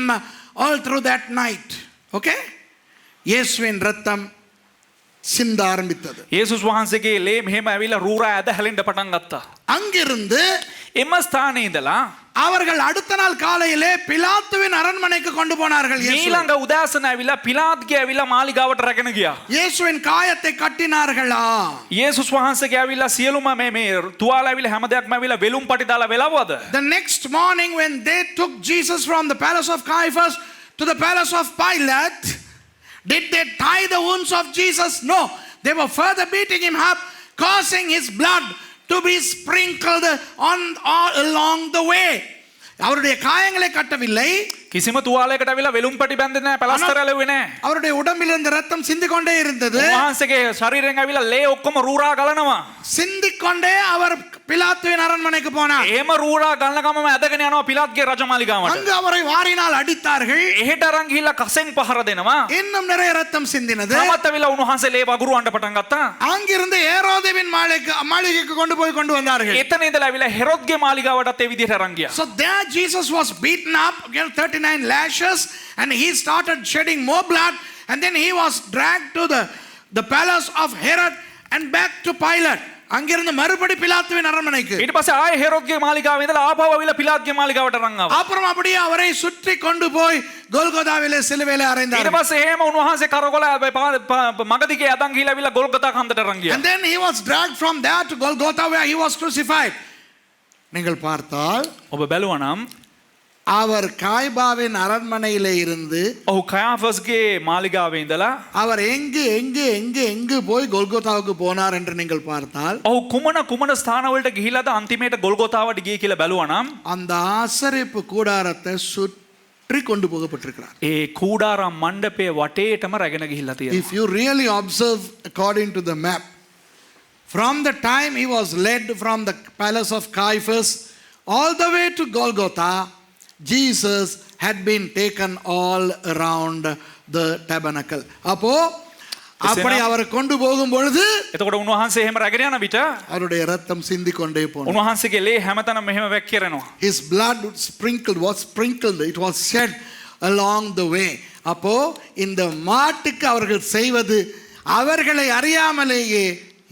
all through that night. Okay? இயேசுவின் ரத்தம் சிந்த ஆரம்பித்தது. යේසුස් වහන්සේගේ ලේ මෙහෙම ඇවිල්ලා රූරා ඇද හැලෙන්න පටන් ගත්තා. அங்கிருந்து එම ස්ථානයේ ඉඳලා அவர்கள் அடுத்த நாள் காலையிலே பிலாத்துவின் அரண்மனைக்கு கொண்டு போனார்கள். ඊළඟ උදෑසන ඇවිල්ලා පිලාත්ගේ ඇවිල්ලා මාලිගාවට රැගෙන ගියා. இயேசுவின் காயத்தை கட்டினார்களா? යේසුස් වහන්සේගේ ඇවිල්ලා සියලුම මේ තුවාල ඇවිල්ලා හැම දෙයක්ම ඇවිල්ලා වෙලුම් පටි දාලා වෙලවුවද? The next morning when they took Jesus from the palace of Caiaphas to the palace of Pilate, did they tie the wounds of Jesus? No. They were further beating him up, causing his blood to be sprinkled on all along the way. அவருடைய காயங்களை கட்டவில்லை. කිසිම තුවාලයකට ඇවිල්ලා වෙලුම් පටි බැඳෙන්නේ නැහැ, පලස්තර ඇලුවේ නැහැ. அவருடைய உடம்பில் இருந்த ரத்தம் சிந்திக் கொண்டே இருந்தது. වහන්සේගේ ශරීරයෙන් ඇවිල්ලා ලේ ඔක්කොම රූරා ගලනවා. சிந்திக் கொண்டே அவர் பிலாத்துவின் அரண்மனைக்கு போனார். එහෙම රූරා ගලන ගමම ඇදගෙන යනවා පිලාත්ගේ රජමාලිගාවට. அங்கு அவரை வாரினால் அடித்தார்கள். එහෙට අරන් ගිහිල්ලා කසෙන් පහර දෙනවා. இன்னும் நிறைய ரத்தம் சிந்தினது. තමත් ඇවිල්ලා උන්වහන්සේ ලේ වගුරුවන්න පටන් ගත්තා. அங்கிருந்து ஏரோதேவின் மாளிகைக்கு கொண்டு வந்தார்கள். එතන ඉඳලා ඇවිල්ලා හෙරොද්ගේ මාලිගාවටත් ඒ විදිහට අරන් ගියා. So there Jesus was beaten up, 39 lashes, and he started shedding more blood, and then he was dragged to the palace of Herod and back to Pilate. அங்கிருந்து மறுபடி பிலாத்துவின் அரண்மனைக்கு. ඊට පස්සේ ආයේ හෙරොද්ගේ මාලිගාවේ ඉඳලා ආපහු ඇවිල්ලා පිලාත්ගේ මාලිගාවට අරන් ආවා. அப்புறம் அப்படியே அவரை சுற்றி கொண்டு போய் கோல்கோதாவிலே சிலுவையிலே ඊට அறைந்தார்கள். පස්සේ එහෙම උන්වහන්සේ කරකොල මගදිගේ අදන් ගිහිල්ලා ඇවිල්ලා ගොල්ගොතා කන්දට අරන් ගියා. And then he was dragged from there to Golgotha where he was crucified. நீங்கள் பார்த்தால் ඔබ බැලුවා නම් அவர் காய்பாவின் அரண்மனையிலே இருந்து ඔහු කයාෆස්ගේ මාලිගාවේ ඉඳලා அவர் எங்கு போய் கோல்கோதாவுக்கு போனார் என்று நீங்கள் பார்த்தால் ඔහු කුමන ස්ථානවලට ගිහිලාද අන්තිමේට ගොල්ගොතාවට ගියේ කියලා බැලුවා නම් அந்த ஆசரிப்பு கூடாரத்தை சுற்றி கொண்டு போகப்பட்டிருக்கிறார். ඒ කූඩාරම් මණ්ඩපයේ වටේටම රැගෙන ගිහිල්ලා තියෙනවා. If you really observe according to the map, from the time he was led from the palace of Caiaphas all the way to Golgotha, Jesus had been taken all around the tabernacle. அப்போ அப்படி அவர் கொண்டு போகும் பொழுது එතකොට උන්වහන්සේ එහෙම රැගෙන යන විට அவருடைய ரத்தம் சிந்தி கொண்டே போனது. උන්වහන්සේගේ ලේ හැමතැනම මෙහෙම වැක්කිරෙනවා. His blood was sprinkled, it was shed along the way. அப்போ இந்த மாட்டுக்கு அவர்கள் செய்வது அவர்களை அறியாமலேயே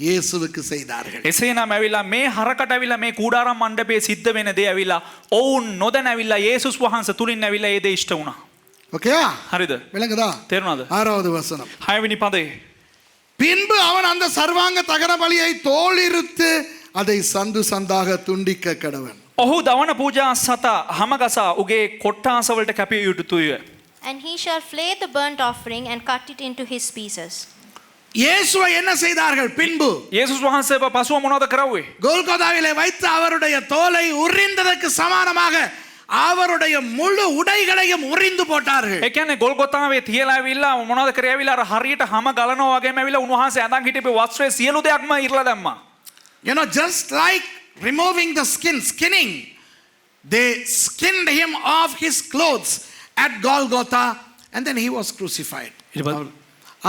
இயேசுவுக்கு செய்தார்கள். එසේනම් ඇවිල්ලා මේ හරකට ඇවිල්ලා මේ කූඩාරම් මණ්ඩපයේ සිද්ධ වෙන දේ ඇවිල්ලා ඔවුන් නොදැන ඇවිල්ලා යේසුස් වහන්සේ තුලින් ඇවිල්ලා ඒ දේ ඉෂ්ට වුණා. ஓகேயா? හරිද? விளங்குதா? තේරුණාද? 6வது வசனம். 6 වෙනි පදේ. பின்பு அவன் அந்த சர்வாங்க தகன பலியை தோலிருத்து அதை சந்து சந்தாக துண்டிக்க கடவன். ඔහු දවන පූජා සතා හැමගසා උගේ කොට්ටාස වලට කැපිය යුතුය. And he shall flay the burnt offering and cut it into his pieces. இயேசுவை என்ன செய்தார்கள் பின்பு? යේසුස් වහන්සේ පසුව මොනවද කරවුවේ? கோல்கோதாவிலே வைத்து அவருடைய தோலை உரிந்ததற்கு சமானமாக அவருடைய முழு உடைகளையும் உரிந்து போட்டார்கள். ඒ කියන්නේ ගොල්ගොතාවේ තියලා ඇවිල්ලා මොනවද කරේ ඇවිල්ලා අර හරියට හැම ගලනවා වගේම ඇවිල්ලා උන්වහන්සේ අඳන් හිටපු වස්ත්‍රයේ සියලු දෙයක්ම ඉරලා දැම්මා. You know, just like removing the skinning, they skinned him off his clothes at Golgotha and then he was crucified.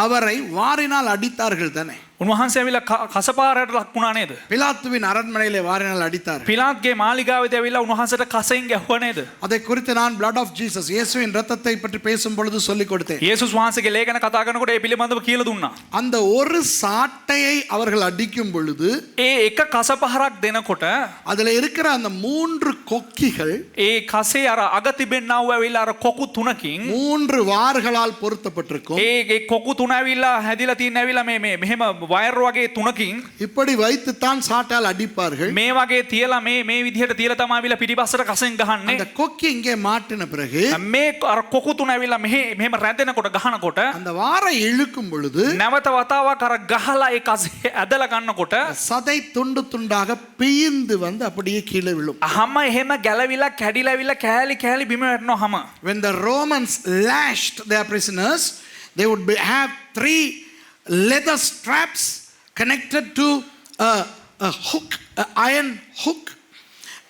அவரை வாரினால் அடித்தார்கள் தானே. උන්වහන්සේ ඇවිල්ලා කසපාරට ලක් වුණා නේද? பிலாத்துவின் அரண்மனையிலே வாரினால் அடித்தார்கள். පිලාත්ගේ මාලිගාවේදී ඇවිල්ලා උන්වහන්සේට කසෙන් ගැහුවා නේද? அதை குறித்து நான் blood of Jesus இயேசுவின் இரத்தத்தை பற்றி பேசும் பொழுது சொல்லிக் கொடுத்தேன். යේසුස් වහන්සේගේ ලේ ගැන කතා කරනකොට ඒ පිළිබඳව කියලා දුන්නා. அந்த ஒரு சாட்டையை அவர்கள் அடிக்கும் பொழுது ඒ එක කසපහරක් දෙනකොට அதுல இருக்கிற அந்த மூன்று கொக்கிகள் ඒ කසේ අර අග තිබෙන්නා වූ ඇවිල්ලා අර කොකු තුනකින් மூன்று வார்களால் பொருத்தப்பட்டிருக்கும். ඒ කොකු තුන ඇවිල්ලා හැදිලා තියෙන ඇවිල්ලා මේ මෙහෙම වයර් වගේ තුනකින් இப்படி வைத்துத்தான் சாட்டால் அடிப்பார்கள். මේ වගේ තියලා මේ විදිහට තියලා තමයි ඇවිල්ලා පිටිපස්සට කසෙන් ගහන්නේ. அந்த கொக்கி இங்கே மாட்டின பிறகு මේ අර කොකු තුන ඇවිල්ලා මෙහෙම රැඳෙනකොට ගහනකොට அந்த வாரை இழுக்கும் பொழுது නැවත වතාවක් අර ගහලා ඒ කසේ ඇදලා ගන්නකොට சதை துண்டு துண்டாக பிய்ந்து வந்து அப்படியே கீழே விழும். හැම එහෙම ගැලවිලා කැඩිලා ඇවිල්ලා කෑලි කෑලි බිම වැටෙනවා හැම. When the Romans lashed their prisoners, they would have 3 leather straps connected to a hook, an iron hook.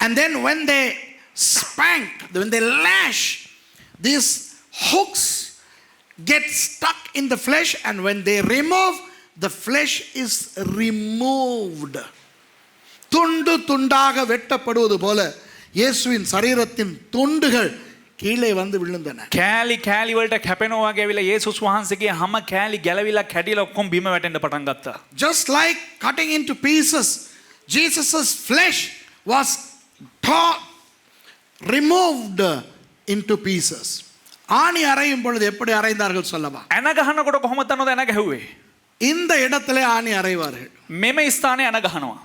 And then when they spank, when they lash, these hooks get stuck in the flesh, and when they remove, the flesh is removed. துண்டு துண்டாக வெட்டப்படுவது போல இயேசுவின் சரீரத்தின் துண்டுகள் கீழே வந்து விழுந்தன. කෑලි කෑලි වලට කැපෙනවා වගේ ඇවිල්ලා යේසුස් වහන්සේගේ හැම කෑලි ගැලවිලා කැඩිලා ඔක්කොම බිම වැටෙන්න පටන් ගත්තා. Just like cutting into pieces, Jesus's flesh was removed into pieces. ஆணி அறையும் பொழுது எப்படி அறைந்தார்கள் சொல்லவா? ඇන ගහනකොට කොහොමද තනද ඇන ගැහුවේ? இந்த இடத்திலே ஆணி அறைவார்கள். මෙම ස්ථානයේ ඇන ගහනවා.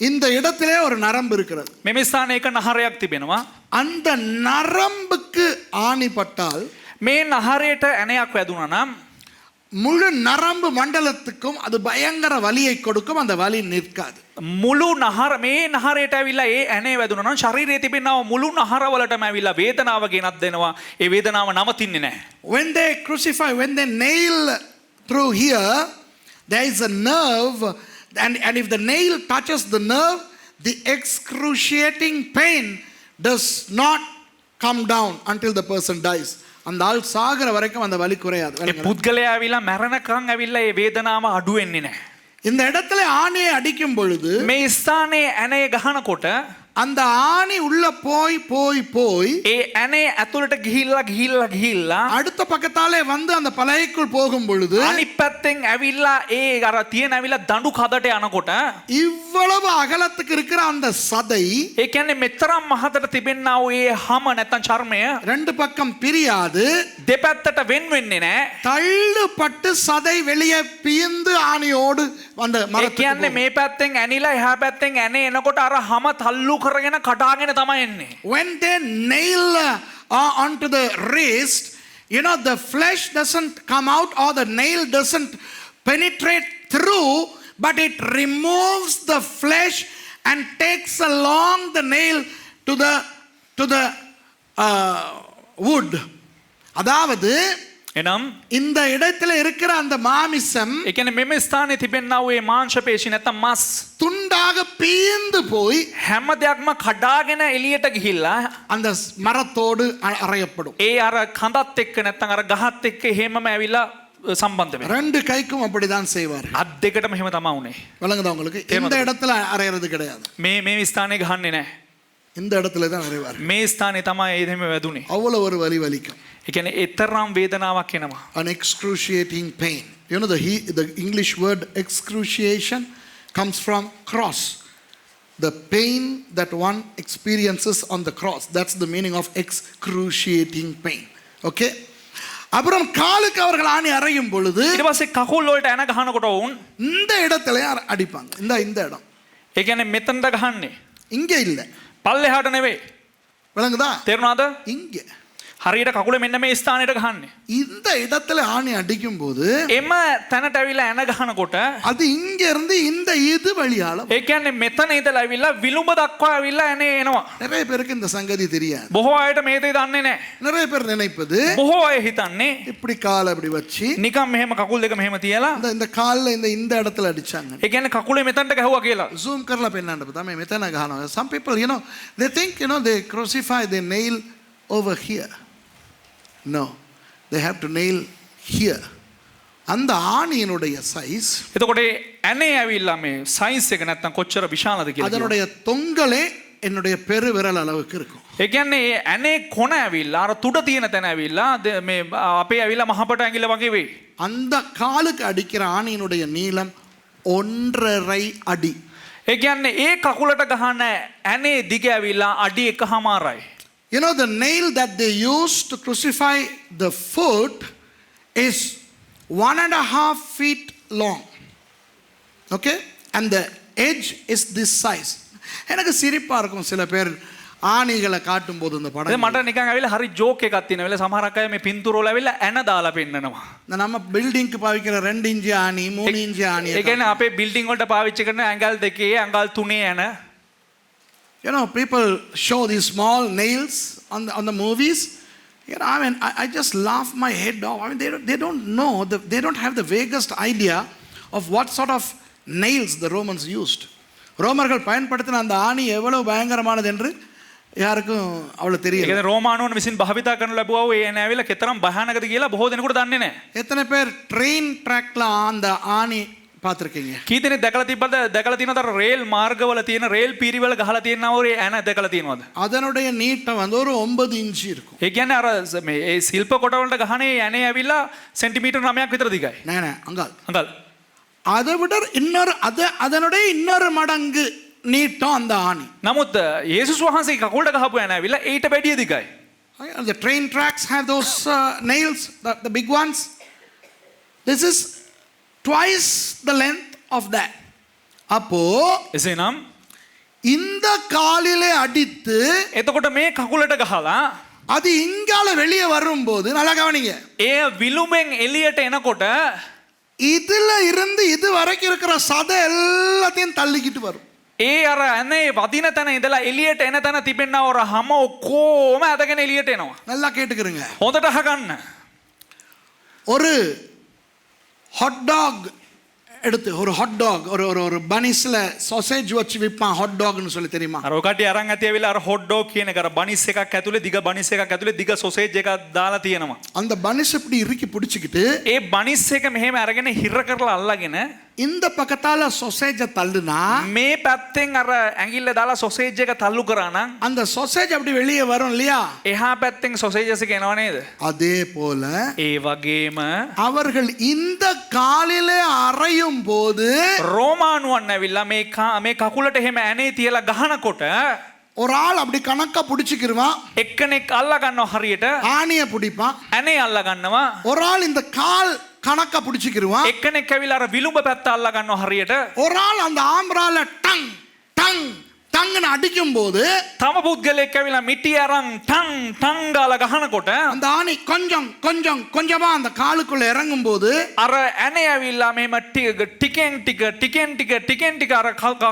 இந்த இடத்திலே ஒரு நரம்பு இருக்கிறது. මෙම ස්ථානයේ එක නහරයක් තිබෙනවා. அந்த நரம்புக்கு ஆணி பட்டால் මේ නහරයට ඇනයක් වැදුනා නම් முழு நரம்பு மண்டலத்துக்கும் அது பயங்கர வலியை கொடுக்கும். அந்த வலி நிற்காது. මුළු නහර මේ නහරයට ඇවිල්ලා ඒ ඇනේ වැදුනා නම් ශරීරයේ තිබෙනා මුළු නහරවලටම ඇවිල්ලා වේදනාව ගෙනත් දෙනවා. ඒ වේදනාව නවතින්නේ නැහැ. When they crucify, when they nail through here, there is a nerve, and if the nail touches the nerve, the excruciating pain does not come down until the person dies. அந்த ஆள் சாகிற வரைக்கும் அந்த வலி குறையாது. ඒ පුද්ගලයා ඇවිල්ලා මැරෙනකන් ඇවිල්ලා ඒ වේදනාව අඩු වෙන්නේ නැහැ. இந்த இடத்துல ஆணியை அடிக்கும் பொழுது මේ ස්ථානයේ ඇනේ ගහනකොට அந்த ஆணி உள்ள போய் போய் போய் ඒ ඇනේ ඇතුළට ගිහිල්ලා அடுத்த பக்கத்தாலே வந்து அந்த பலகைக்குள் போகும் பொழுது අනිත් පැත්තෙන් ඇවිල්ලා ඒ අර තියෙන ඇවිල්ලා දඬු කඩට යනකොට இவ்வளவு அகலத்துக்கு இருக்கிற அந்த சதை ඒ කියන්නේ මෙතරම් මහතට තිබෙනා වූ ඒ හැම නැත්තම් චර්මය ரெண்டு பக்கம் பிரியாது. දෙපැත්තට වෙන් වෙන්නේ නැහැ. தள்ளுப்பட்டு சதை வெளியே பிய்ந்து ஆணியோடு அந்த ඒ மரத்துக்கு කියන්නේ මේ පැත්තෙන් ඇනිලා එහා පැත්තෙන් ඇනේ එනකොට අර හැම තල්ලු කරගෙන කඩාගෙන තමයි එන්නේ. when they nail onto the wrist, you know, the flesh doesn't come out or the nail doesn't penetrate through, but it removes the flesh and takes along the nail to the wood. அதாவது එනම් இந்த இடத்துல இருக்கிற அந்த மாமிசம் ඒ කියන්නේ මෙම ස්ථානයේ තිබෙනා වූ ඒ මාංශ පේශි නැත්තම් මස් துண்டாக பீந்து போய் හැම දෙයක්ම කඩාගෙන එළියට ගිහිල්ලා அந்த மரத்தோடு அறையப்படும். ඒ අර කඳත් එක්ක නැත්තම් අර ගහත් එක්ක එහෙමම ඇවිල්ලා සම්බන්ධ වෙනවා. ரெண்டு கைக்கும் அப்படிதான் செய்வார். අත් දෙකටම එහෙම තමයි උනේ. விளங்குதா உங்களுக்கு? இந்த இடத்துல அறையிறது கிடையாது. මේ ස්ථානේ ගහන්නේ නැහැ. இந்த இடத்துல தான் அறைவார். මේ ස්ථානේ තමයි එහෙම වැදුනේ. அவ்வளவு ஒரு வலி வலிக்கும். ඒ කියන්නේ එතරම් වේදනාවක් එනවා. An excruciating pain. You know the English word excruciation comes from cross. The pain that one experiences on the cross. That's the meaning of excruciating pain. Okay? அப்புறம் காலுக்கு அவர்கள் ஆணி அறையும் பொழுது ඊට පස්සේ කකුල් වලට එන ගහනකොට වුන් இந்த இடத்துல அடிப்பாங்க. இந்த இடம். ඒ කියන්නේ මෙතනට ගහන්නේ. இங்க இல்ல. පල්ලෙහාට නෙවෙයි. விளங்குதா? තේරුණාද? இங்க. හරියට කකුලේ මෙන්න මේ ස්ථානෙට ගහන්නේ. இந்த இடத்துல ஆணி அடிக்கும் போது එම තැනට ඇවිල්ලා එන ගහනකොට அது இங்க இருந்து இந்த இது வழியால ඒ කියන්නේ මෙතන ඉඳලා ඇවිල්ලා විලුඹ දක්වා ඇවිල්ලා එනේ එනවා. நிறைய பேருக்கு இந்த சங்கதி தெரியாது. බොහෝ අයට මේ දේ දන්නේ නැහැ. நிறைய பேர் நினைப்பது බොහෝ අය හිතන්නේ இப்படி காலை இப்படி வச்சு නිකන් මෙහෙම කකුල් දෙක මෙහෙම තියලා இந்த கால்ல இந்த இடத்துல அடிச்சாங்க. ඒ කියන්නේ කකුලේ මෙතනට ගැහුවා කියලා. zoom කරලා පෙන්නන්න තමයි මෙතන ගහනවා. Some people they think they crucify, they nail over here. No, they have to nail here. அந்த ஆணியினுடைய சைஸ், එතකොට ඇනේ ඇවිල්ලා මේ සයිස් එක නැත්තම් කොච්චර විශාලද කියලා. அதனுடைய தொங்கலே என்னுடைய பெரு விரல் அளவுக்கு இருக்கும். ඒ කියන්නේ ඒ ඇනේ කොන ඇවිල්ලා අර තුඩ තියෙන තැන ඇවිල්ලා මේ අපේ ඇවිල්ලා මහපට ඇඟිල්ල වගේ වෙයි. அந்த காலுக்கு அடிக்கிற ஆணியினுடைய நீளம் 1.5 அடி. ඒ කියන්නේ ඒ කකුලට ගහන ඇනේ දිග ඇවිල්ලා අඩි 1.5යි. The nail that they use to crucify the foot is 1.5 feet long. Okay? And the edge is this size. எனக்கு சிரிப்பா இருக்கும் சில பேர் ஆணிகளை காட்டும் போது இந்த படம். මට නිකන් ඇවිල්ලා හරි ජෝක් එකක් තියෙනවා. වෙල සමහරක් අය මේ පින්තූර වල ඇවිල්ලා ඇන දාලා පෙන්නනවා. நம்ம பில்டிங்க்கு பாவிக்கிற 2 இன்ச் ஆணி 3 இன்ச் ஆணி. ඒ කියන්නේ අපේ බිල්ඩින් වලට පාවිච්චි කරන ඇඟල් දෙකේ ඇඟල් තුනේ ඇන. People show these small nails on the movies. I just laugh my head off. They don't know, they don't have the vaguest idea of what sort of nails the Romans used. ரோமர்கள் பயன்படுத்தின அந்த ஆணி எவ்வளவு பயங்கரமானது என்று யாருக்கும் அவ்வளவு தெரியல. ඒ කියන්නේ රෝමානුවන් විසින් භාවිතා කරන ලැබුවා ඒ ඇන ඇවිල්ලා කෙතරම් භයානකද කියලා බොහෝ දෙනෙකුට දන්නේ නැහැ. எத்தனை பேர் ட்ரெயின் ட்ராக்ல அந்த ஆணி பார்த்திருக்கீங்க? කී දෙනෙක් දැකලා තියෙනවද රේල් මාර්ගවල තියෙන රේල් පීරිවල ගහලා තියෙනවා ඔය ඇන දැකලා තියෙනවද? அதனுடைய நீட்டம் வந்து ஒரு 9 இன்ச் இருக்கும். ඒ කියන්නේ අර මේ ඒ ශිල්ප කොට වලට ගහන ඒ ඇනේ ඇවිල්ලා සෙන්ටිමීටර් 9ක් විතර දිගයි. නෑ අඟල්. අඟල්. அதை விட அதனுடைய இன்னொரு மடங்கு நீட்டம் அந்த ஆணி. නමුත් යේසුස් වහන්සේ කකුලට ගහපු ඇන ඇවිල්ලා ඊට වැඩිය දිගයි. The train tracks have those nails, the big ones. This is twice the length of that. அப்போ එසේනම් இந்த காலிலே அடித்து එතකොට මේ කකුලට ගහලා அது இங்கால வெளியே வரும்போது நல்லா கவனிங்க. ඒ විලුඹෙන් එළියට එනකොට இதுல இருந்து இது வரைக்கும் இருக்கிற சதை எல்லாத்தையும் தள்ளிக்கிட்டு வரும். ඒ අර ඇනේ වදින තැන ඉඳලා එළියට එන තැන තිබෙනා ඔර හැම ඔක්කොම ඇදගෙන එළියට එනවා. நல்லா கேட்டுக்கிறங்க. හොඳට අහගන්න. ஒரு ஹாட் டாக் எடுத்து ஒரு ஹாட் டாக் ஒரு பனிஸ்ல சாசேஜ் வச்சு விற்பான். ஹாட் டாக்னு சொல்லி தெரியுமா? අර ඔකට අරන් ඇති ඇවිල්ලා අර හොට් ඩොග් කියන එක අර බනිස් එකක් ඇතුලේ දිග බනිස් එකක් ඇතුලේ දිග සොසේජ් එකක් දාලා තියෙනවා. அந்த பனிஸ் இப்படி இறுக்கி பிடிச்சிக்கிட்டு ඒ බනිස් එක මෙහෙම අරගෙන හිර කරලා අල්ලගෙන இந்த பக்கத்தால சொசேஜ தள்ளுனா මේ පැත්තෙන් අර ඇඟිල්ල දාලා සොසේජ් එක තල්ලු කරා නම් அந்த சொசேஜ் அப்படி வெளியே வரும் இல்லையா? එහා පැත්තෙන් සොසේජස් එක එනවා නේද? அதே போல ඒ වගේම அவர்கள் இந்த காலிலே அறையும் போது රෝමානුවන් ඇවිල්ලා මේ කකුලට එහෙම ඇනේ තියලා ගහනකොට ஒரு ஆள் அப்படி கணக்கா பிடிச்சிக்கிருவான். එක්කෙනෙක් අල්ල ගන්නවා හරියට ஆணிய பிடிப்பான். ඇනේ අල්ල ගන්නවා. ஒரு ஆள் இந்த கால் கணக்கா பிடிச்சிக்கிருவான். එක්කෙනෙක් ඇවිල්ලා අර විලුඹ පැත්ත අල්ල ගන්නවා හරියට. ஒரு ஆள் அந்த ஆம்பரால டங் டங் டங்னு அடிக்கும் போது තම පුද්ගලයෙක් ඇවිල්ලා මිටි අරන් ටං ටං ගාලා ගහනකොට அந்த ஆணி கொஞ்சம் கொஞ்சம் கொஞ்சமா அந்த காலுக்குள்ள இறங்கும் போது අර ඇනේ ඇවිල්ලා මෙහෙම ටිකෙන් ටික අර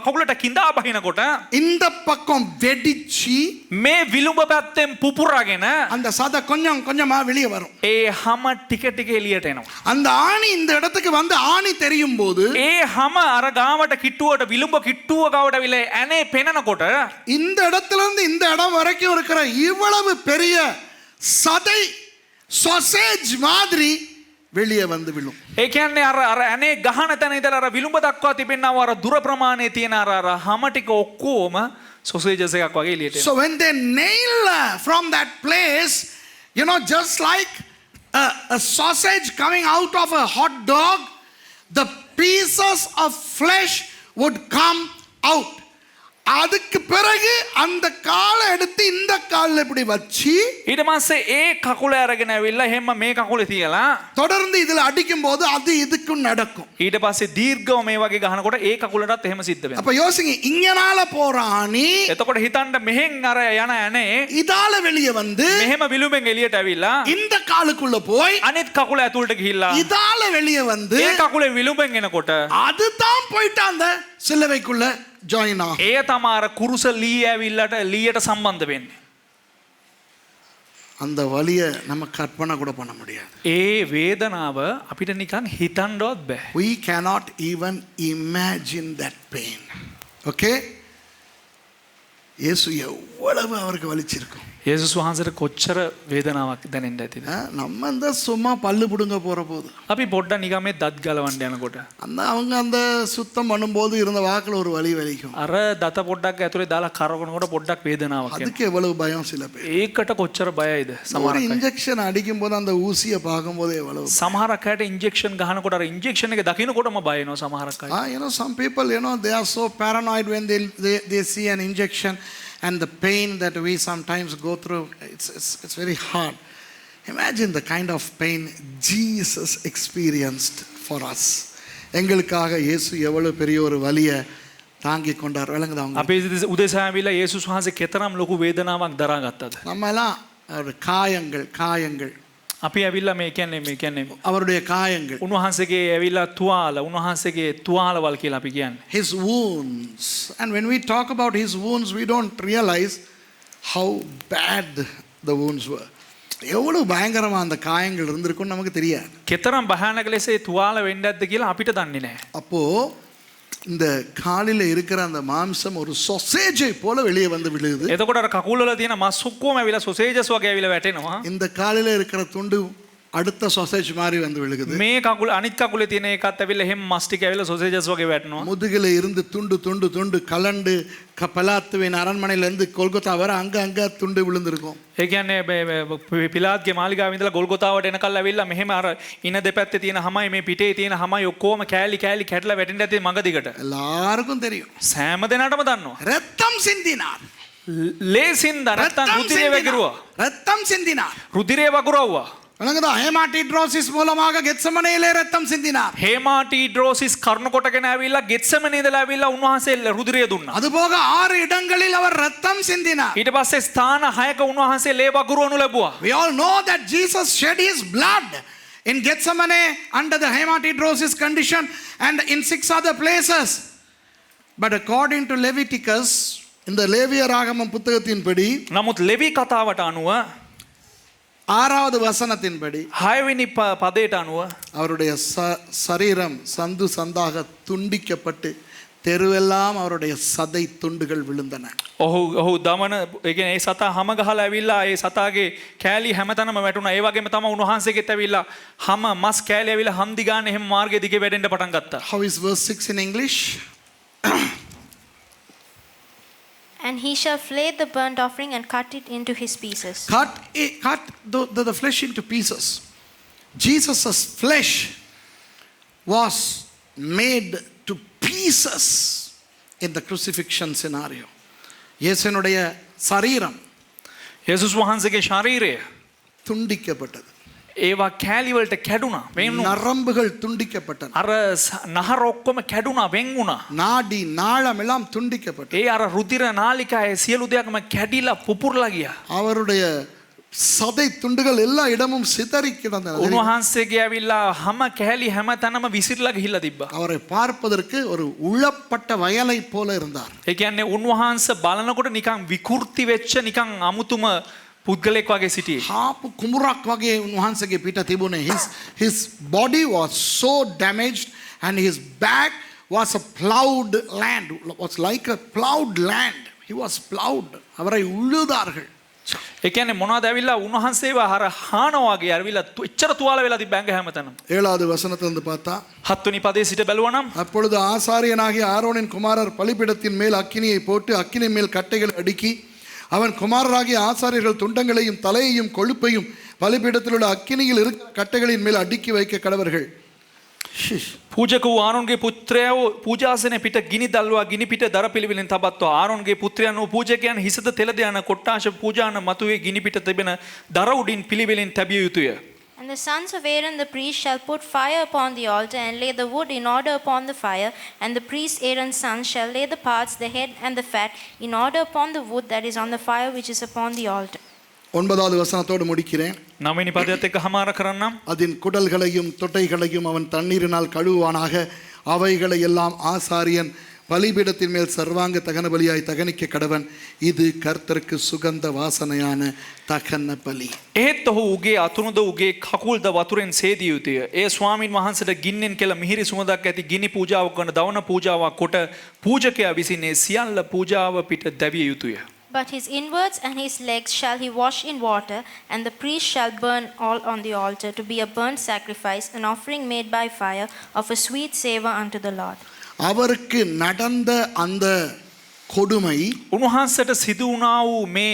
කකුලට கிඳා බහිනකොට இந்த பக்கம் வெடிச்சி මේ විලුඹ පැත්තෙන් පුපුරාගෙන அந்த சதை கொஞ்சம் கொஞ்சமா வெளியே வரும். ඒ හැම ටික ටික එළියට එනවා. அந்த ஆணி இந்த இடத்துக்கு வந்து ஆணி தெரியும் போது ඒ හැම අර ගාවට කිට්ටුවට විලුඹ කිට්ටුව ගාවට විල ඇනේ පෙනනකොට இந்த இடத்துல இருந்து இந்த இடம் வரைக்கும் இருக்கிற இவ்வளவு பெரிய சதை சொசேஜ் மாதிரி வெளியே வந்து விழும். ඒ කියන්නේ අර ඇනේ ගහන තැන ඉඳලා අර විලුඹ දක්වා තිබෙනව අර දුර ප්‍රමාණයේ තියෙන අර හැම ටික ඔක්කොම සොසේජස් එකක් වගේ එළියට So when they nail from that place, just like a sausage coming out of a hot dog, the pieces of flesh would come out. அதுக்கு பிறகு அந்த காலை எடுத்து இந்த கால்ல இப்படி வச்சி ඊට පස්සේ ඒ කකුල අරගෙන ඇවිල්ලා එහෙම මේ කකුලේ තියලා தொடர்ந்து இதுல அடிக்கும் போது அது இதுக்கும் நடக்கும். ඊට පස්සේ දීර්ඝව මේ වගේ ගහනකොට ඒ කකුලටත් එහෙම සිද්ධ වෙනවා. அப்ப யோசிங்க, இங்கனால போற ஆணி එතකොට හිතන්න මෙහෙන් අර යන ඇනේ இதால வெளியே வந்து මෙහෙම විලුඹෙන් එළියට ඇවිල්ලා இந்த காலுக்குள்ள போய் අනිත් කකුල ඇතුළට ගිහිල්ලා இதால வெளியே வந்து ඒ කකුලේ විලුඹෙන් එනකොට அதுதான் போயிட்டு அந்த சிலுவைக்குள்ள ஜாயின் ஆகும். ඒ තමයි අර කුරුස ලී ඇවිල්ලට ලීයට සම්බන්ධ වෙන්නේ. அந்த வலியை நம்ம கற்பனை கூட பண்ண முடியாது. ඒ වේදනාව අපිට නිකන් හිතන්නවත් බෑ. We cannot even imagine that pain. Okay? இயேசு எவ்வளவு அவருக்கு வலிச்சிருக்கும். යේසුස් වහන්සේට කොච්චර වේදනාවක් දැනෙන්න ඇතිද? நம்ம இந்த சும்மா பல்லு புடுங்க போற போது අපි පොඩ්ඩක් නිකන් මේ දත් ගලවන්න යනකොට அவங்க அந்த சுத்தம் பண்ணும்போது இருந்த வாக்குல ஒரு வலி வலிக்கும். අර දත පොඩ්ඩක් ඇතුලේ දාලා කරකවනකොට පොඩ්ඩක් වේදනාවක් එනවා. அதுக்கு எவ்வளவு பயம் சில பேர். ඒකට කොච්චර බයයිද ஒரு සමහර අය. இன்ஜெக்ஷன் அடிக்கும் போது அந்த ஊசியை பார்க்கும்போது எவ்வளவு. සමහර අයට ඉන්ජෙක්ෂන් ගහනකොට අර ඉන්ජෙක්ෂන් එක දකින්නකොටම බය වෙනවා සමහර අය. Some people, they are so paranoid when they see an injection. And the pain that we sometimes go through, it's very hard. Imagine the kind of pain Jesus experienced for us. எங்களுக்காக இயேசு எவ்வளவு பெரிய ஒரு வலியை தாங்கி கொண்டார். விளங்குதா உங்களுக்கு? අපේ උදෙසාවිලා යේසුස් වහන්සේ කෙතරම් ලොකු වේදනාවක් දරා ගත්තද? நம்ம எல்லாம் காயங்கள் අපි ඇවිල්ලා මේ කියන්නේ அவருடைய காயங்கள், උන්වහන්සේගේ ඇවිල්ලා උන්වහන්සේගේ තුවාලවල් කියලා අපි කියන්නේ. his wounds. And when we talk about his wounds, we don't realize how bad the wounds were. எவ்வளவு பயங்கரமா அந்த காயங்கள் இருந்திருக்கும் நமக்கு தெரியாது. කෙතරම් භයානක ලෙස ඒ තුවාල වෙන්නේද්ද කියලා අපිට දන්නේ නැහැ. அப்போ இந்த காலில் இருக்கிற அந்த மாம்சம் ஒரு சொசேஜை போல வெளியே வந்து விழுகுது. එතකොට අර කකුල් වල තියෙන මස් ඔක්කොම ඇවිල්ලා සොසේජස් වගේ ඇවිල්ලා වැටෙනවා. இந்த காலில் இருக்கிற துண்டு அடுத்த சொசேஜ் மாதிரி வந்து விழுகுது. මේ කකුල අනිත් කකුලේ තියෙන එකත් ඇවිල්ලා හැම මස් ටික ඇවිල්ලා සොසේජස් වගේ වැටෙනවා. முதுகில இருந்து துண்டு கலண்டு பலாத்துவின் அரண்மனையில இருந்து கொல்கத்தா வர அங்க துண்டு விழுந்திருக்கும். ඒ කියන්නේ පිලාත්ගේ මාලිගාවේ ඉඳලා ගොල්ගොතාවට එනකල් ඇවිල්ලා මෙහෙම අර ඉන දෙපැත්තේ තියෙන හැමයි මේ පිටේ තියෙන හැමයි ඔක්කොම කෑලි කැඩලා වැටෙන්න ඇති මඟ දිගට. எல்லாருக்கும் தெரியும். සෑම දෙනාටම දන්නවා. ரத்தம் சிந்தினார். ලේසින්ද නැත්තම් රුධිරය වගිරුවා. ரத்தம் சிந்தினார். රුධිරය වගුරුවා. வணங்குதா? ஹேமாட்டிட்ரோசிஸ் மூலமாக கெத்செமனேயிலே ரத்தம் சிந்தினார். හේමාටිඩ්‍රෝසිස් කරුණ කොටගෙන ඇවිල්ලා ගෙත්සෙමනේ ඉඳලා ඇවිල්ලා උන්වහන්සේ රුධිරය දුන්නා. அதுபோக 6 இடங்களில் அவர் ரத்தம் சிந்தினார். ඊට පස්සේ ස්ථාන 6ක උන්වහන්සේ ලේ වගුරුවනු ලැබුවා. We all know that Jesus shed his blood in Gethsemane under the hematidrosis condition and in 6 other places. But according to Leviticus, இந்த லேவியராகமம் புத்தகத்தின்படி, නමුත් ලෙවි කතාවට අනුව 6வது வசனத்தின்படி 6 වෙනි පදයට අනුව அவருடைய சரீரம் சந்து சந்தாக துண்டிக்கப்பட்டு தெருவெல்லாம் அவருடைய சதை துண்டுகள் விழுந்தன. ඔහු දමන ඒ කියන්නේ ඒ සතා හැම ගහලා ඇවිල්ලා ඒ සතාගේ කෑලි හැමතැනම වැටුණා. ඒ වගේම තමයි උන්වහන්සේගෙත් ඇවිල්ලා හැම මස් කෑලි ඇවිල්ලා හන්දි ගන්න එහෙම මාර්ගයේ දිගේ වැඩෙන්න පටන් ගත්තා. How is verse 6 in English? And he shall flay the burnt offering and cut it into his pieces. Cut the flesh into pieces. Jesus' flesh was made to pieces in the crucifixion scenario. இயேசுனுடைய சரீரம் යේසුස් වහන්සේගේ ශරීරය துண்டிக்கப்பட்டது. ඒවා කෑලි වලට කැඩුනා, වෙන් වුණා. நரம்புகள் துண்டிக்கப்பட்டன. අර නහර ඔක්කොම කැඩුනා, වෙන් වුණා. நாடி நாளம் எல்லாம் துண்டிக்கப்பட்டது. ඒ අර රුධිර නාලිකාවේ සියලු දෙයක්ම කැඩිලා පුපුරලා ගියා. அவருடைய சதை துண்டுகள் எல்லா இடமும் சிதறி கிடந்தன. උන්වහන්සේගේ ඇවිල්ලා හැම කෑලි හැම තැනම විසිරලා ගිහිල්ලා තිබ්බා. அவரை பார்ப்பதற்கு ஒரு உழப்பட்ட வயலை போல இருந்தார். ඒ කියන්නේ උන්වහන්සේ බලනකොට නිකන් විකෘති වෙච්ච නිකන් අමුතුම පුද්ගලෙක් වගේ සිටියේ. හාපු කුඹුරක් වගේ උන්වහන්සේගේ පිට තිබුණේ. His body was so damaged and his back was a plowed land. Was like a plowed land. He was plowed. அவரை உழுதார்கள். ඒ කියන්නේ මොනවද ඇවිල්ලා උන්වහන්සේව අර හානවා වගේ ඇවිල්ලා එච්චර තුවාල වෙලා තිබ්බ ඇඟ හැමතැනම. 7வது வசனத்திலிருந்து பார்த்தா, හත්වෙනි පදේ සිට බැලුවා නම් அப்பொழுது ஆசாரியனாகிய ஆரோனின் குமாரர் பலிபீடத்தின் மேல் அக்கினியை போட்டு அக்கினி மேல் கட்டைகளை அடுக்கி அவன் குமாரராகிய ஆசாரியர்கள் துண்டங்களையும் தலையையும் கொழுப்பையும் பலிபீடத்தில் உள்ள அக்கினியில் இருக்கிற கட்டைகளின் மேல் அடுக்கி வைக்க கடவர்கள். පූජක වූ ආරොන්ගේ පුත්‍රයෝ පූජාසනයේ පිට ගිනි දල්වා ගිනි පිට දර පිළිවෙලින් තබත්වා ආරොන්ගේ පුත්‍රයන් වූ පූජකයන් හිසත තෙල දයන කොට්ටාශ පූජාන මතුවේ ගිනි පිට තිබෙන දර උඩින් පිළිවෙලින් තැබිය යුතුය. And the sons of Aaron the priest shall put fire upon the altar and lay the wood in order upon the fire, and the priest Aaron's sons shall lay the parts, the head and the fat, in order upon the wood that is on the fire which is upon the altar. 9வது வசனத்தோடு முடிக்கிறேன். 9වෙනි පදයට එක්ක හමාර කරන්නම්. அதன் குடல்களையும் தொட்டைகளையும் அவன் தண்ணீரினால் கழுவுவானாக. அவைகளை எல்லாம் ஆசாரியன் பலிபீடத்தின் மேல் சர்வாங்க தகன பலியாய் தகனிக்க கடவன். இது கர்த்தருக்கு சுகந்த வாசனையான தகன பலி. එහෙත් ඔහු උගේ අතුරුද උගේ කකුල්ද වතුරෙන් සේදිය යුතුය. ඒ ස්වාමින් වහන්සේට ගින්නෙන් කෙල මිහිරි සුවඳක් ඇති ගිනි පූජාවක් කරන දවන පූජාවක් කොට පූජකයා විසින් ඒ සියල්ල පූජාව පිට දැවිය යුතුය. But his inwards and his legs shall he wash in water, and the priest shall burn all on the altar to be a burnt sacrifice, an offering made by fire of a sweet savour unto the Lord. அவருக்கு நடந்த அந்த கொடுமை උන්වහන්සේට සිදු වුණා වූ මේ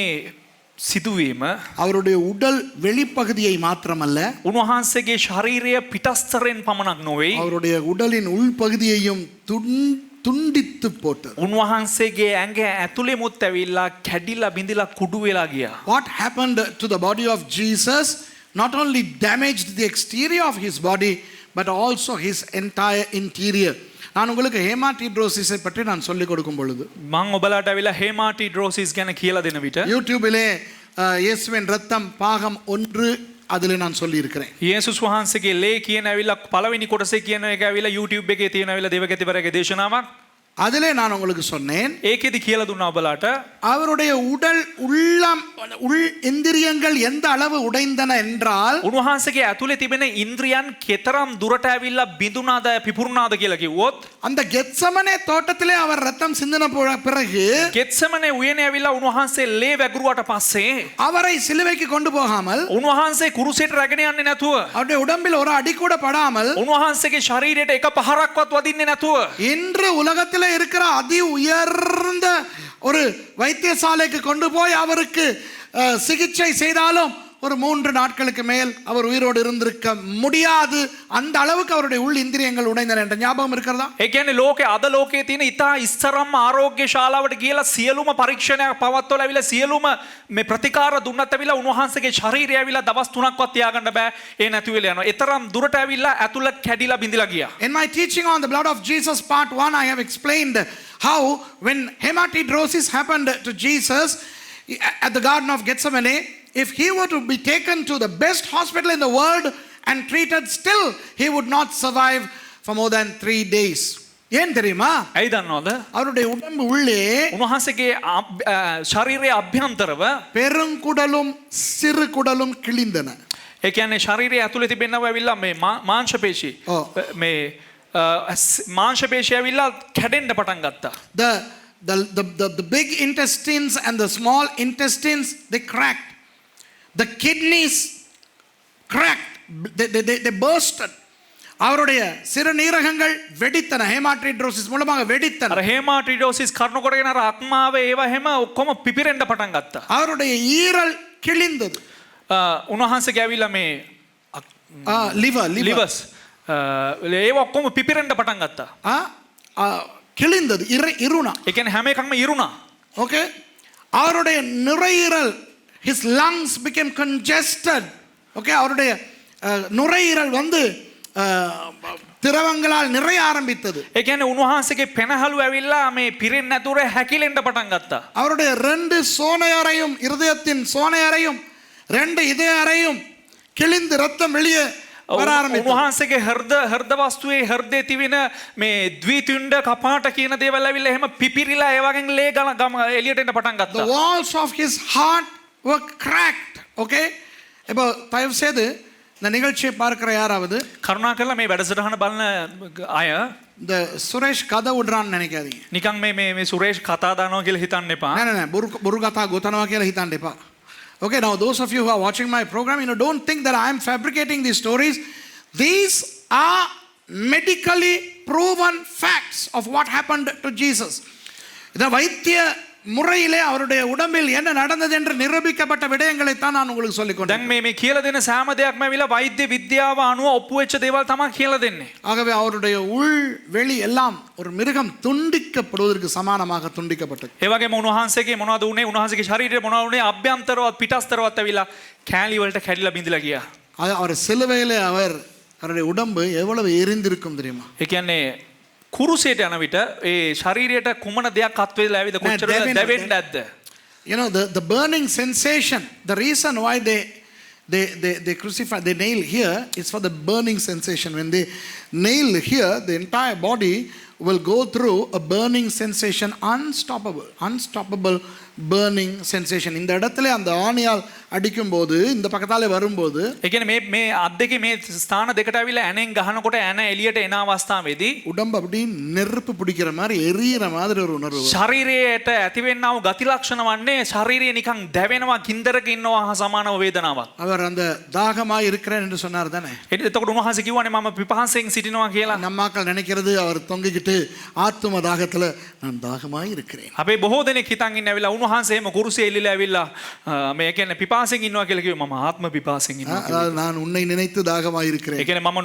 සිදුවීම அவருடைய உடல் வெளிப்பகுதியை மாத்திரமல்ல, උන්වහන්සේගේ ශරීරය පිටස්තරෙන් පමණක් නොවේ. அவருடைய உடலின் உள்பகுதியையும் துண்டித்து போட்டது. උන්වහන්සේගේ ඇඟ ඇතුළෙමුත් ඇවිල්ලා කැඩිලා බිඳිලා කුඩු වෙලා ගියා. What happened to the body of Jesus not only damaged the exterior of his body but also his entire interior. நான் உங்களுக்கு ஹேமாட்டிட்ரோசிஸை பற்றி நான் சொல்லிக் கொடுக்கும் பொழுது මම ඔබලාට ඇවිල්ලා හේමාටිඩ්‍රෝසිස් ගැන කියලා දෙන විට யூடியூபிலே இயேசுவின் ரத்தம் பாகம் 1 அதிலே நான் சொல்லி இருக்கிறேன். යේසුස් වහන්සේගේ ලේ කියන ඇවිල්ලා පළවෙනි කොටසේ කියන එක ඇවිල්ලා YouTube එකේ තියෙන ඇවිල්ලා දේවගතිවරගේ දේශනාවක්. அதிலே நான் உங்களுக்கு சொன்னேன், ඒකෙදි කියලා දුන්නා ඔබලාට அவருடைய உடல் உள் இந்திரியங்கள் எந்த அளவு உடைந்தன என்றால் උන්වහන්සේගේ ඇතුලේ තිබෙන ඉන්ද්‍රියන් කෙතරම් දුරට ඇවිල්ලා බිඳුනාද පිපුරුනාද කියලා කිව්වොත් அந்த கெத்சமனே தோட்டத்திலே அவர் ரத்தம் சிந்தின பிறகு ගෙත්සමනේ උයනේ ඇවිල්ලා උන්වහන්සේ ලේ වැගුරුවට පස්සේ அவரை சிலுவைக்கு கொண்டு போகாமல், උන්වහන්සේ කුරුසයට රැගෙන යන්නේ නැතුව அவருடைய உடம்பில் ஒரு அடி கூட படாமல், උන්වහන්සේගේ ශරීරයට එක පහරක්වත් වදින්නේ නැතුව இன்று உலகத்தில் இருக்கிற அதி உயர்ந்த ஒரு வைத்தியசாலைக்கு கொண்டு போய் அவருக்கு சிகிச்சை செய்தாலும் ஒரு 3 நாட்களுக்கு மேல் அவர் உயிரோடு இருந்திருக்க முடியாது. அந்த அளவுக்கு அவருடைய உள் இந்திரியங்கள் உடைந்தன என்ற ஞாபகம் இருக்கிறதா? ඒ කියන්නේ ලෝකේ අද ලෝකයේ තියෙන ඉතා ඉස්සරම්ම ආරෝග්‍ය ශාලාවට ගිහලා සියලුම පරීක්ෂණයක් පවත්වලා ඇවිල්ලා සියලුම මේ ප්‍රතිකාර දුන්නත් ඇවිල්ලා උන්වහන්සේගේ ශරීරය ඇවිල්ලා දවස් 3ක්වත් තියාගන්න බෑ. ඒ නැති වෙලා යනවා. ඒ තරම් දුරට ඇවිල්ලා ඇතුළ කැඩිලා බිඳිලා ගියා. In my teaching on the blood of Jesus part 1, I have explained how when hematidrosis happened to Jesus at the Garden of Gethsemane, if he were to be taken to the best hospital in the world and treated, still he would not survive for more than 3 days. ஏன் தெரியுமா? ඇයි දන්නවද? அவருடைய உடம்பு உள்ளே උන්වහන්සේගේ ශරීරයේ අභ්‍යන්තරව பெருங்குடலும் சிறு குடலும் கிழிந்தன. ඒ කියන්නේ ශරීරයේ ඇතුලේ තිබෙනව ඇවිල්ලා මේ මාංශ පේශි මේ මාංශ පේශි ඇවිල්ලා කැඩෙන්න පටන් ගත්තා. The big intestines and the small intestines, they cracked. The kidneys cracked. They bursted. அவருடைய சிறுநீரகங்கள் வெடித்தன. ஹேமாட்டிட்ரோசிஸ் மூலமாக வெடித்தன. අර හේමාටිඩෝසිස් කරුණු කොටගෙන අර ආත්මාව ඒවා හැම ඔක්කොම පිපිරෙන්න පටන් ගත්තා. அவருடைய ஈரல் கிழிந்தது. උන්වහන්සේ ගෑවිලා මේ லிவர்ஸ் ඒවා ඔක්කොම පිපිරෙන්න පටන් ගත්තා. கிழிந்தது. இருணா. ඒ කියන්නේ හැම එකක්ම ඉරුණා. ஓகே. அவருடைய நுரையீரல், his lungs became congested. Okay. அவருடைய நுரையீரல் வந்து திரவங்களால் நிறைய ஆரம்பித்தது. ඒ කියන්නේ උන්වහන්සේගේ පෙනහළු ඇවිල්ලා මේ පිරෙන්නේ නැතුව හැකිලෙන්න පටන් ගත්තා. அவருடைய 2 சோனையறையும், இருதயத்தின் சோனையறையும் 2 இதய அறையும் கிழிந்து ரத்தம் வெளியே வர ஆரம்பித்தது. උන්වහන්සේගේ හෘද වස්තුවේ හෘදයේ තිබෙන මේ ද්විතුණ්ඩ කපාට කියන දේවල් ඇවිල්ලා එහෙම පිපිරිලා ඒ වගේ ලේ ගම එළියට එන්න පටන් ගත්තා. The walls of his heart were cracked. Okay. இப்போ தயவு செய்து இந்த நிகழ்ச்சியை பார்க்கிற யாராவது කරුණාකරලා මේ වැඩසටහන බලන අය இந்த சுரேஷ் கதை விடுறான்னு நினைக்காதீங்க. නිකන් මේ සුරේෂ් කතා දානවා කියලා හිතන්න එපා. නෑ බුරු කතා ගොතනවා කියලා හිතන්න එපා. Okay, now those of you who are watching my program, don't think that I am fabricating these stories. These are medically proven facts of what happened to Jesus. இந்த வைத்திய முறையிலே அவருடைய உடம்பில் என்ன நடந்தது என்று நிரூபிக்கப்பட்ட விடயங்களை தான் நான் உங்களுக்கு சொல்லிக் கொண்டேன். දැන් මේ කියලා දෙන සෑම දෙයක්ම ඇවිල්ලා වෛද්‍ය විද්‍යාව අනුව ඔප්පු වෙච්ච දේවල් තමයි කියලා දෙන්නේ. ஆகவே அவருடைய உள் வெளி எல்லாம் ஒரு மிருகம் துண்டிக்கப்படுவதற்கு சமானமாக துண்டிக்கப்பட்டது. ඒ වගේම උන්වහන්සේගේ මොනවද උනේ? උන්වහන්සේගේ ශරීරයේ මොනවද උනේ? අභ්‍යන්තරවත් පිටස්තරවත් ඇවිල්ලා කෑලි වලට කැඩිලා බිඳිලා ගියා. அவர் சிலுவையிலே அவருடைய உடம்பு எவ்வளவு எரிந்திருக்கும் தெரியுமா? ඒ කියන්නේ කුරුසයට යන විට ඒ ශරීරයට කුමන දෙයක් අත් වේලා ඇවිද කොච්චර දැවෙන්නේ නැද්ද? The burning sensation, the reason why they crucify, they nail here, is for the burning sensation. When they nail here, the entire body will go through a burning sensation, unstoppable burning sensation. இந்த இடத்துல அந்த ஆணியால் அடிக்கும்போது இந்த பக்கத்தாலே வரும்போது ඒ කියන්නේ මේ අත් දෙකේ මේ ස්ථාන දෙකට ඇවිල්ලා ඇනෙන් ගහනකොට ඇන එළියට එන අවස්ථාවේදී உடம்பு அப்படியே நெருப்பு பிடிக்கிற மாதிரி எரியிற மாதிரி ஒரு உணர்வு. ශරීරයට ඇතිවෙනා වූ ගති ලක්ෂණ වන්නේ ශරීරය නිකන් දැවෙනවා කින්දරක ඉන්නවා හා සමානව වේදනාවක්. அவர் அந்த தாகமாய் இருக்கிறேன் என்று சொன்னார் தானே. එතකොට උන්වහන්සේ කිව්වනේ මම පිපාසයෙන් සිටිනවා කියලා. நம்மாக்கள் நினைக்கிறது அவர் தொங்கிக்கிட்டு ஆத்தும தாகத்துல நான் தாகமாய் இருக்கிறேன். අපේ බොහෝ දෙනෙක් හිතන් ඉන්නේ ඇවිල්ලා උන්වහන්සේ එම කුරුසියේ එල්ලලා ඇවිල්ලා මේ කියන්නේ පිපාසයෙන් ඉන්නවා කියලා කිව්ව මම ආත්ම පිපාසයෙන් ඉන්නවා කියලා. நான் உன்னை நினைத்து தாகமாய் இருக்கிறேன். ඒ කියන්නේ මම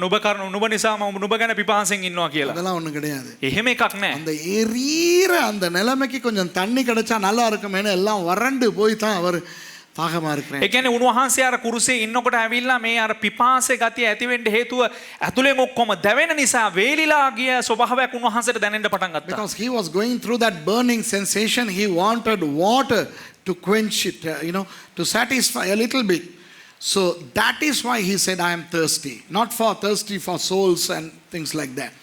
නුඹ නිසා මම නුඹ ගැන පිපාසයෙන් ඉන්නවා කියලා. அதெல்லாம் ஒண்ணும் கிடையாது. එහෙම එකක් නැහැ. அந்த எரியிற அந்த நிலைமைக்கு கொஞ்சம் தண்ணி கிடைச்சா நல்லா இருக்குமேன்னு எல்லாம் வறண்டு போய் தான் அவர் தாகமா இருக்கிறேன். ඒ කියන්නේ උන්වහන්සේ අර කුරුසියේ ඉන්නකොට ඇවිල්ලා මේ අර පිපාසයේ ගතිය ඇති වෙන්න හේතුව ඇතුලෙන් ඔක්කොම දැවෙන නිසා වේලිලා ගිය ස්වභාවයක් උන්වහන්සේට දැනෙන්න පටන් ගත්තා. Because he was going through that burning sensation, he wanted water to quench it, to satisfy a little bit. So that is why he said, I am thirsty. Not for thirsty for souls and things like that.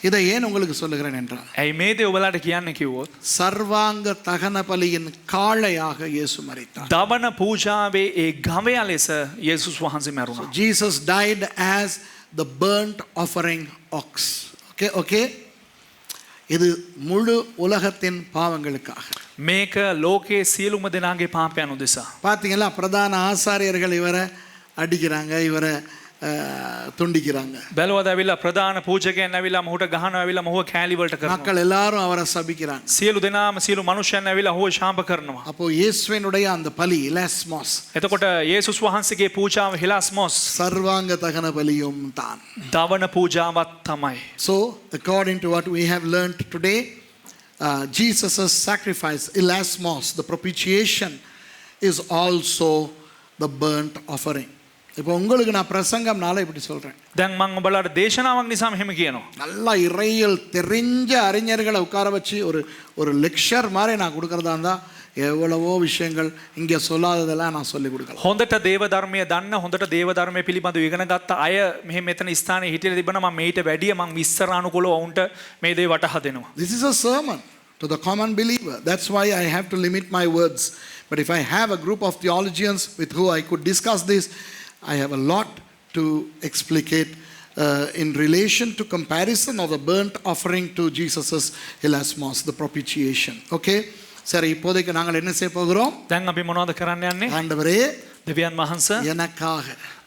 இதை ஏன் உங்களுக்கு சொல்லுகிறேன் என்றால், ඇයි මේ දේ ඔයාලට කියන්න කිව්වොත් சர்வாங்க தகன பலியின் காளையாக இயேசு மரித்தார். දවන පූජාවේ ඒ ගවයා ලෙස යේසුස් වහන්සේ මැරුණා. Jesus died as the burnt offering ox. Okay? இது முழு உலகத்தின் பாவங்களுக்காக. මේක ලෝකයේ සියලුම දෙනාගේ පාපයන් උදෙසා. பாத்தீங்களா, பிரதான ஆசாரியர்கள் இவரை அடிக்கிறாங்க, இவரை துண்டிக்கிறாங்க. බැලුවද ඇවිල්ලා ප්‍රධාන පූජකයන් ඇවිල්ලා මොහුට ගහනවා, ඇවිල්ලා මොහුව කෑලි වලට කරනවා. மக்கள் எல்லாரும் அவரை சபிக்கிறாங்க. සියලු දෙනාම සියලු මනුෂ්‍යයන් ඇවිල්ලා ඔහුව ශාප කරනවා. அப்போ இயேசுவினுடைய அந்த பலி இலாஸ்மோஸ், එතකොට යේසුස් වහන්සේගේ පූජාව හිලාස්මොස් சர்வாங்க தகன பலியும் தான். දවන පූජාවක් තමයි. So according to what we have learned today, Jesus' sacrifice, ilasmos, the propitiation, is also the burnt offering. இப்போ உங்களுக்கு நான் பிரசங்கம்னால இப்படி சொல்றேன். දැන් මම ඔයාලට දේශනාවක් නිසා මෙහෙම කියනවා. நல்ல இறையியல் தெரிஞ்ச அறிஞர்களை உட்கார வச்சு ஒரு லெக்சர் மாதிரி நான் கொடுக்கறதா இருந்தா எவ்வளவோ விஷயங்கள் இங்கே சொல்லாததெல்லாம் நான் சொல்லி கொடுக்கலாம். හොඳට දේව ධර්මය දන්න, හොඳට දේව ධර්මය පිළිබඳව ඉගෙන ගත්ත අය මෙතන ස්ථානයේ හිටියලා තිබුණා. මම මේට වැඩිය මම විස්තරානුකූලව වුන්ට මේ දේ වටහා දෙනවා. This is a sermon to the common believer. That's why I have to limit my words. But if I have a group of theologians with who I could discuss this, I have a lot to explicate in relation to comparison of the burnt offering to Jesus's hilasmos, the propitiation. Okay? சரி, இப்போதைக்கு நாங்கள் என்ன செய்ய போகிறோம்? දැන් අපි මොනවද කරන්න යන්නේ? ஆண்டவரே, දෙවියන් වහන්සේ எனக்காக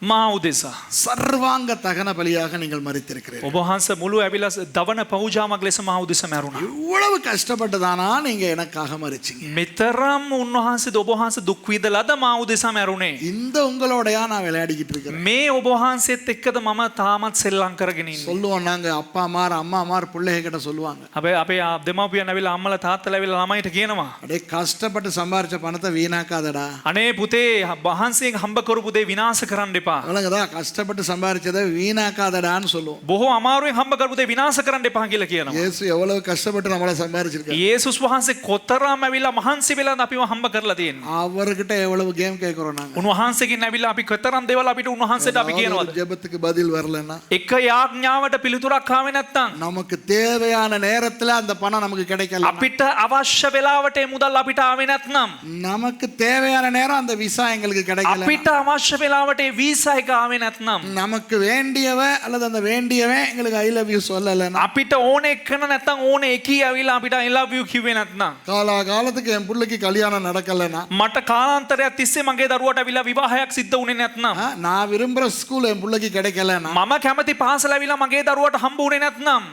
මා උදෙසා சர்வாங்க தகன பலியாக நீங்கள் மரித்திருக்கிறீர்கள். ඔබ වහන්සේ මුළු ඇවිල්ලා දවන පූජාවක් ලෙස මා උදෙසා මැරුණා. இவ்வளவு கஷ்டப்பட்டதானா நீங்க எனக்காக மரிச்சீங்க? මෙතරම් උන්වහන්සේ ඔබ වහන්සේ දුක් විඳලාද මා උදෙසා මැරුණේ? இந்த உங்களோடயா நான் விளையாடிக்கிட்டு இருக்கிறேன். මේ ඔබ වහන්සේත් එක්කද මම තාමත් සෙල්ලම් කරගෙන ඉන්නේ. சொல்லுவோம் நாங்க, அப்பா அம்மார் அம்மா அம்மார் பிள்ளைங்க கிட்ட சொல்லுவாங்க, අපේ දෙමාපියන් ඇවිල්ලා අම්මලා තාත්තලා ඇවිල්ලා ළමයිට කියනවා, அடே கஷ்டப்பட்டு சம்பாரிச்ச பணத்தை வீணாக்காதடா. අනේ පුතේ වහන්සේගෙන් හම්බ කරපු දේ විනාශ කරන්න එපා. அவ்வளவுதா, கஷ்டப்பட்டு சம்பாரிச்சதை வீணாக்காதடான்னு சொல்லுவோம். බොහෝ අමාරුවෙන් හම්බ කරපු දේ විනාශ කරන්න එපා කියලා කියනවා. இயேசு எவ்வளவு கஷ்டப்பட்டு நம்மள சம்பாரிச்சிருக்காரு. යේසුස් වහන්සේ කොතරම් ඇවිල්ලා මහන්සි වෙලාද අපිව හම්බ කරලා තියෙන්නේ. அவர்கிட்ட எவ்வளவு கேம் கேக்குறோம் நாங்க. උන්වහන්සේගෙන් ඇවිල්ලා අපි කොතරම් දේවල් අපිට උන්වහන්සේට අපි කියනවාද? ஜெபத்துக்கு பதில் வரலன்னா, එක යාඥාවට පිළිතුරක් ආවේ නැත්නම්, நமக்கு தேவையான நேரத்துல அந்த பணம் நமக்கு கிடைக்கல, අපිට අවශ්‍ය වෙලාවට ඒ මුදල් අපිට ආවේ නැත්නම්, நமக்கு தேவையான நேரம் அந்த விசா எங்களுக்கு கிடைக்கல, கிடைக்கல අපිට අවශ්‍ය වෙලාවට ඒ වීසා එක ආවේ නැත්නම් நமக்கு வேண்டியவ அல்லது அந்த வேண்டியவன் எங்களுக்கு ஐ லவ் யூ சொல்லலைன்னா අපිට ඕන එක්කන නැත්නම් ඕන එකී ඇවිල්ලා අපිට I love you කිව්වේ නැත්නම් காலத்துக்கு என் பிள்ளைக்கு கல்யாணம் நடக்கலைன்னா මට කාලාන්තරයක් තිස්සේ මගේ දරුවට ඇවිල්ලා විවාහයක් සිද්ධ වුණේ නැත්නම් நான் விரும்புற ஸ்கூல் என் பிள்ளைக்கு கிடைக்கலன்னா මම කැමති පාසල ඇවිල්ලා මගේ දරුවට හම්බ වුණේ නැත්නම්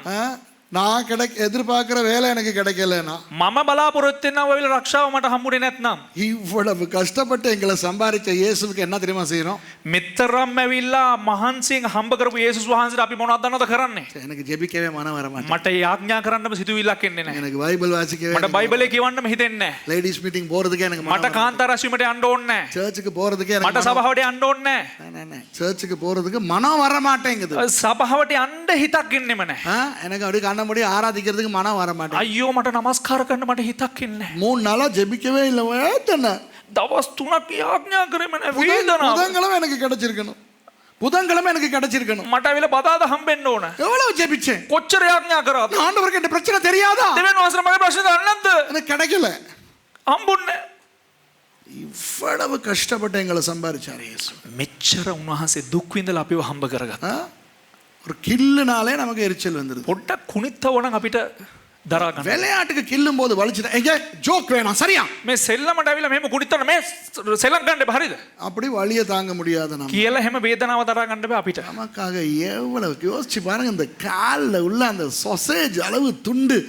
நான் எதிர்பார்க்கிற வேலை எனக்கு கிடைக்கலன்னா මම බලාපොරොත්තු වෙනා වෙලාව රක්ෂාව මට හම්බුනේ නැත්නම් இவ்வளவு கஷ்டப்பட்டு எங்களை சம்பாதிச்ச இயேசுவுக்கு என்ன தெரியுமா செய்யறோம் මෙතරම් ඇවිල්ලා මහන්සියෙන් හම්බ කරපු යේසුස් වහන්සේට අපි මොනවද දන්නවද කරන්නේ எனக்கு ஜெபிக்கவே மனம் வர மாட்டேன் මට යාඥා කරන්නම සිතුවිල්ලක් එන්නේ නැහැ எனக்கு பைபிள் வாசிக்கவே මට බයිබලේ කියවන්නම හිතෙන්නේ නැහැ லேடிஸ் மீட்டிங் போறதுக்கே எனக்கு මට කාන්තා රැස්වීමට යන්න ඕනේ නැහැ சர்ச்சுக்கு போறதுக்கே මට எனக்கு සභාවට යන්න ඕනේ නැහැ சர்ச்சுக்கு போறதுக்கு மனம் வர மாட்டேங்குது සභාවට යන්න හිතක් එන්නෙම නැහැ எனக்கு அப்படி கண்ணபடி ஆராதிக்கிறதுக்கு மனம் வர மாட்டேங்குது අයියෝ මට නමස්කාර කරන්න මට හිතක් එන්නේ නැහැ 3 நாளா ஜெபிக்கவே இல்ல வேதனை දවස් 3ක් යාඥා කරෙම නැහැ වේදනාව புதன்கிழமை எனக்கு கிடைச்சிருக்கணும் புதன்கிழமை எனக்கு கிடைச்சிருக்கணும் මට ඇවිල්ලා බදාද හම්බෙන්න ඕන எவ்வளவு ஜெபிச்சேன் කොච්චර යාඥා කරාද ஆண்டவருக்கு இந்த பிரச்சனை தெரியாதா දෙවියන් වහන්සේ මගේ ප්‍රශ්නේ දන්නේ නැද්ද எனக்கு கிடைக்கல හම්බුන්නේ இவ்வளவு கஷ்டப்பட்டு எங்களை சம்பாதிச்சார் இயேசு මෙච්චර උන්වහන්සේ දුක් විඳලා අපිව හම්බ කරගත්තා ஒரு கில்லுனாலே நமக்கு எரிச்சல் வந்துருது පොඩ්ඩක් කුණිත්තව නම් අපිට දරා ගන්න விளையாட்டுக்கு கில்லும் போது வலிச்சுட்டா எங்க ஜோக் வேணாம் சரியா මේ සෙල්ලමට ඇවිල්ලා මෙහෙම කුණිත්තන මේ සෙල්ලම් ගන්න එපා හරිද அப்படி வலிய தாங்க முடியாது நம்ம කියලා හැම වේදනාව දරා ගන්න බෑ අපිට நமக்காக எவ்வளவு யோசிச்சு பாருங்க இந்த கால்ல உள்ள அந்த சொசேஜ் அளவு துண்டு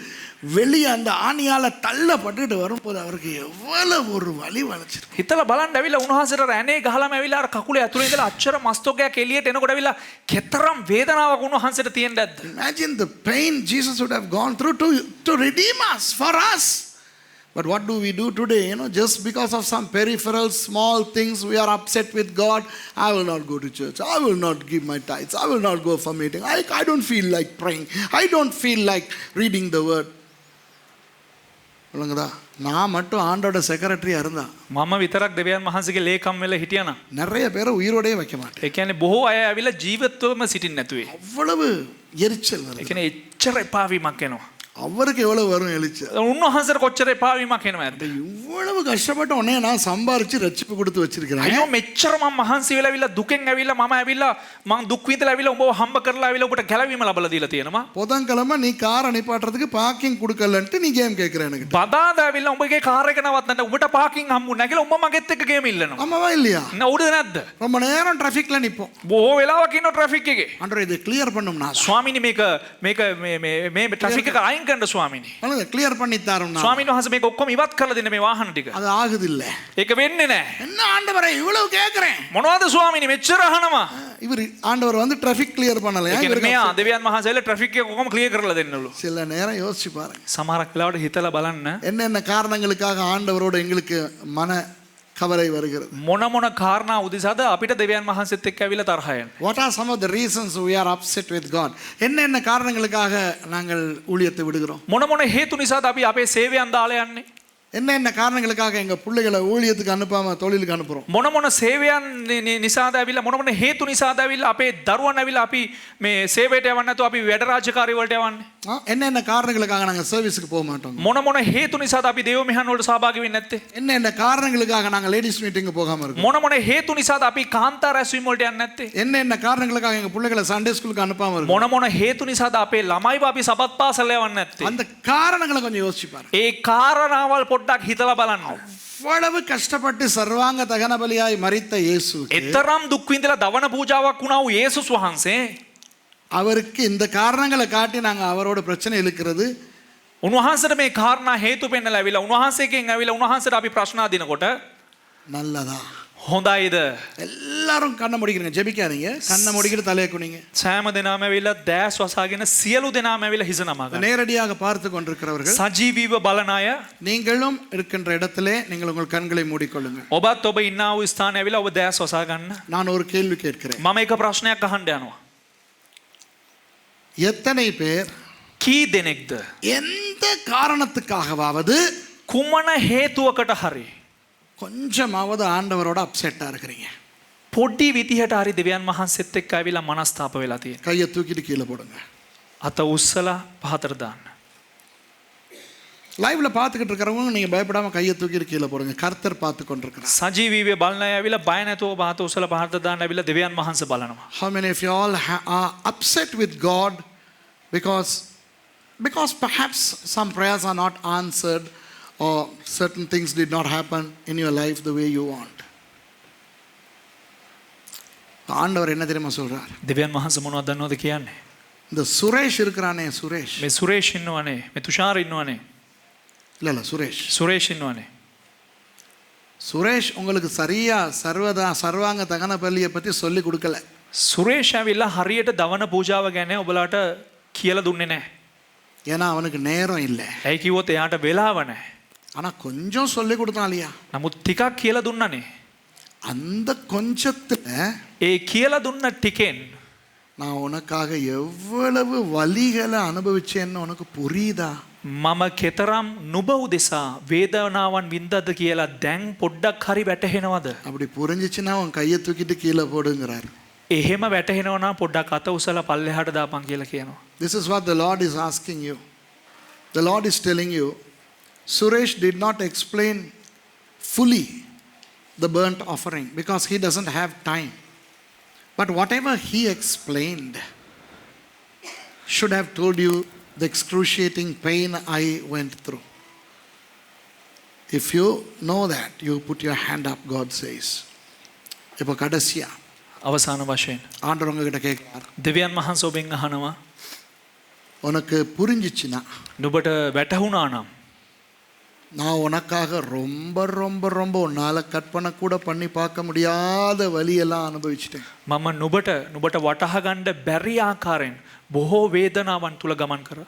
வெளியே அந்த ஆணியால தள்ளப்பட்டுட்டு வரும்போது அவருக்கு எவ்வளவு ஒரு வலி வளைச்சிருக்கு හිතලා බලන්න ඇවිල්ලා උන්වහන්සේට රැනේ ගහලාම ඇවිල්ලා අර කකුලේ ඇතුලේ ඉඳලා අච්චර මස්තෝගයක් එළියට එනකොට ඇවිල්ලා කෙතරම් වේදනාවක් උන්වහන්සේට තියෙන්න ඇද්ද imagine the pain Jesus would have gone through to redeem us for us. But what do we do today? Just because of some peripheral small things, we are upset with God. I will not go to church. I will not give my tithes. I will not go for meeting. I don't feel like praying. I don't feel like reading the word. நான் மட்டும் ஆண்டோட செக்ரட்டரியா இருந்தா මම විතරක් දෙවියන් වහන්සේගේ ලේකම් වෙලා හිටියනම් நிறைய பேரை உயிரோடே வைக்க மாட்டேன் ඒ කියන්නේ බොහෝ අය ඇවිල්ලා ජීවිතවම සිටින්න නැතුවේ அவ்வளவு எரிச்சல் ඒ வருது කියන්නේ එච්චර එපාවීමක් එනවා அவருக்கு எவ்வளவு வரும் எரிச்சல் උන්වහන්සේට කොච්චර එපාවීමක් එනවා ඇද්ද இவ்வளவு கஷ்டப்பட்ட உடனே நான் சம்பாரிச்சு ரட்சிப்பு கொடுத்து வச்சிருக்கிறேன் අයියෝ මෙච්චර මම මහන්සි වෙලා ඇවිල්ලා දුකෙන් ඇවිල්ලා මම ඇවිල්ලා මං දුක් විඳලා ඇවිල්ලා උඹව හම්බ කරලා ඇවිල්ලා ඔබට ගැලවීම ලබලා දීලා තියෙනවා புதன்கிழமை நீ காரை நிப்பாட்டுறதுக்கு பார்க்கிங் கொடுக்கலன்ட்டு நீ கேம் கேட்கிற எனக்கு බදාද ඇවිල්ලා උඹගේ කාර් එක නවත්තන්න උඹට පාකින් හම්බුනේ නැහැ කියලා උඹ මගෙත් එක්ක ගේම ඉල්ලනවා ஆமாவா இல்லையா නවුද නැද්ද ரொம்ப நேரம் டிராஃபிக்ல நிப்போம் බොහෝ වෙලාවක් ඉන්න ට්‍රැෆික් එකේ ஆண்டவரே இதை கிளியர் பண்ணும்னா ස්වාමීනි මේක මේ ට්‍රැෆික් එක අයින් කරන්න ස්වාමීනි அல்லது கிளியர் பண்ணி தரோம்னா ස්වාමීන් වහන්සේ මේක ඔක්කොම ඉවත් කරලා දෙන්න මේ වාහන ටික அது ஆகுது இல்ல ඒක වෙන්නේ නැහැ என்ன ஆண்டவரே இவ்வளவு கேக்குறேன் මොනවද ස්වාමීනි මෙච්චර අහනවා இவர் ஆண்டவர் வந்து டிராஃபிக் கிளியர் பண்ணலையா ඒ කියන්නේ இவருக்கு මෙයා දෙවියන් වහන්සේලා ට්‍රැෆික් එක ඔක්කොම ක්ලියර් කරලා දෙන්නලු சில நேரம் யோசிச்சு பாருங்க සමහරක් වෙලාවට හිතලා බලන්න என்னென்ன காரணங்களுக்காக ஆண்டவரோட எங்களுக்கு மன கவலை வருகிறது මොන කාරණා උදෙසාද අපිට දෙවියන් වහන්සේත් එක්ක ඇවිල්ලා තරහ යන්නේ what are some of the reasons we are upset with God என்னென்ன காரணங்களுக்காக நாங்கள் ஊழியத்தை விடுகிறோம் මොන හේතු නිසාද අපි අපේ සේවයන් දාලා යන්නේ என்னென்ன காரணங்களுக்காக எங்க பிள்ளைகளை ஊழியத்துக்கு அனுப்பாம தொழிலுக்கு அனுப்புறோம் මොන සේවයන් නිසාද ඇවිල්ලා මොන හේතු නිසාද ඇවිල්ලා අපේ දරුවන් ඇවිල්ලා අපි මේ සේවයට යවන්නේ නැතුව අපි වැඩ රාජකාරී වලට යවන්නේ என்னென்ன காரணங்களுக்காக நாங்க சர்வீஸ்க்கு போக மாட்டோம் මොන හේතු නිසාද අපි දේව මිහන් වලට සහභාගී වෙන්නේ නැත්තේ என்னென்ன காரணங்களுக்காக நாங்க லேடிஸ் மீட்டிங் போகாம இருக்கோம் මොන හේතු නිසාද අපි කාන්තා රැස්වීම වලට යන්නේ නැත්තේ என்னென்ன காரணங்களுக்காக எங்க பிள்ளைகளை சண்டே ஸ்கூலுக்கு அனுப்பாம இருக்கோம் මොන හේතු නිසාද අපේ ළමයිව අපි සබත් පාසල යවන්නේ නැත්තේ அந்த காரணங்களை கொஞ்சம் யோசிச்சு பாருங்க ඒ කාරණාවල් පොඩ්ඩක් හිතලා බලන්න அவ்வளவு கஷ்டப்பட்டு சர்வாங்க தகன பலியாய் மரித்த இயேசு එතරම් දුක් විඳලා දවන පූජාවක් වුණා වූ යේසුස් වහන්සේ அவருக்கு இந்த காரணங்களை காட்டி நாங்க அவரோட பிரச்சனை இழுக்கிறது උන්වහන්සේට මේ කාරණා හේතු පෙන්නලා ඇවිල්ලා උන්වහන්සේගෙන් ඇවිල්ලා උන්වහන්සේට අපි ප්‍රශ්න අදිනකොට நல்லதா හොඳයිද எல்லாரும் கண்ணை முடிக்கிறீங்க ஜெபிக்காதீங்க கண்ணை முடிக்கிட்டு தலையை குனிங்க සෑම දෙනාම ඇවිල්ලා දැස් වසාගෙන සියලු දෙනාම ඇවිල්ලා හිස නමා ගන්න நேரடியாக பார்த்து கொண்டிருக்கிறவர்கள் සජීවීව බලන අය நீங்களும் இருக்கின்ற இடத்திலே நீங்கள் உங்கள் கண்களை மூடிக்கொள்ளுங்கள் ඔබත් ඔබ ඉන්නා වූ ස්ථානයේ ඇවිල්ලා ඔබ දැස් වසා ගන්න நான் ஒரு கேள்வி கேட்கிறேன் මම එක ප්‍රශ්නයක් අහන්න යනවා எத்தனை பேர் කී දෙනෙක්ද எந்த காரணத்துக்காகவாவது කුමන හේතුවකට හරි கொஞ்சமாவது ஆண்டவரோட அப்செட்டா இருக்கிறீங்க පොඩි විදිහට හරි දෙවියන් වහන්සේත් එක්ක ඇවිල්ලා මනස්තාප වෙලා තියෙනවා கையை தூக்கிட்டு கீழே போடுங்க අත උස්සලා පහතට දාන්න லைவ்ல பார்த்துக்கிட்டு இருக்கிறவங்க நீங்கள் பயப்படாமல் கையை தூக்கி கீழே போடுங்க. கர்த்தர் பார்த்து கொண்டிருக்கிறார். සජීවීව බලන අය ඇවිල්ලා බය නැතුව පහත උසලා පහත දාන්න ඇවිල්ලා දෙවියන් වහන්සේ බලනවා. How many of you all are upset with God because perhaps some prayers are not answered or certain things did not happen in your life the way you want? ஆண்டவர் என்ன தெரியுமா சொல்றார்? දෙවියන් වහන්සේ මොනවද දන්නවද කියන්නේ? இந்த சுரேஷ் இருக்கிறானே, சுரேஷ் මේ සුරේෂ් ඉන්නවනේ, මේ තුෂාර ඉන්නවනේ, இல்ல சுரேஷ் සුරේෂ් ඉන්නවනේ. சுரேஷ் உங்களுக்கு சரியா சர்வாங்க தகன பலியை பற்றி சொல்லி கொடுக்கல. සුරේෂ් ඇවිල්ලා හරියට දවන පූජාව ගැන ඔබලාට කියලා දුන්නේ නැහැ. ஏன்னா அவனுக்கு நேரம் இல்லை. ඇයි කිව්වොත් එයාට වෙලාව නැහැ. ஆனா கொஞ்சம் சொல்லி கொடுத்தான் இல்லையா? නමුත් ටිකක් කියලා දුන්නනේ. அந்த கொஞ்சத்துல ඒ කියලා දුන්න ටිකෙන් நான் உனக்காக எவ்வளவு வலிகளை அனுபவிச்சேன்னு உனக்கு புரியுதா? මම කෙතරම් නුඹ උදෙසා වේදනාවන් වින්දද කියලා දැන් පොඩ්ඩක් හරි වැටහෙනවද? அப்படி புரிஞ்சிச்சுன்னா உன் கையை தூக்கிட்டு கீழே போடுங்கிறார். එහෙම වැටහෙනවා නම් පොඩ්ඩක් අත උසලා පල්ලෙහාට දාපන් කියලා කියනවා. This is what the Lord is asking you. The Lord is telling you, Suresh did not explain fully the burnt offering because he doesn't have time. But whatever he explained should have told you the excruciating pain I went through. If you know that, you put your hand up, God says. இப்போ கடைசியா අවසාන වශයෙන් ஆண்டவர் உங்ககிட்ட கேட்கிறார், දෙවියන් වහන්සේ ඔබෙන් අහනවා உனக்கு புரிஞ்சிச்சுன்னா නුඹට වැටහුණා නම් நான் உனக்காக ரொம்ப ரொம்ப ரொம்ப உன்னால கற்பனை கூட பண்ணி பார்க்க முடியாத வலியெல்லாம் அனுபவிச்சிட்டேன். මම නුඹට වටහා ගන්න බැරි ආකාරයෙන් බොහෝ වේදනාවන් තුල ගමන් කරා.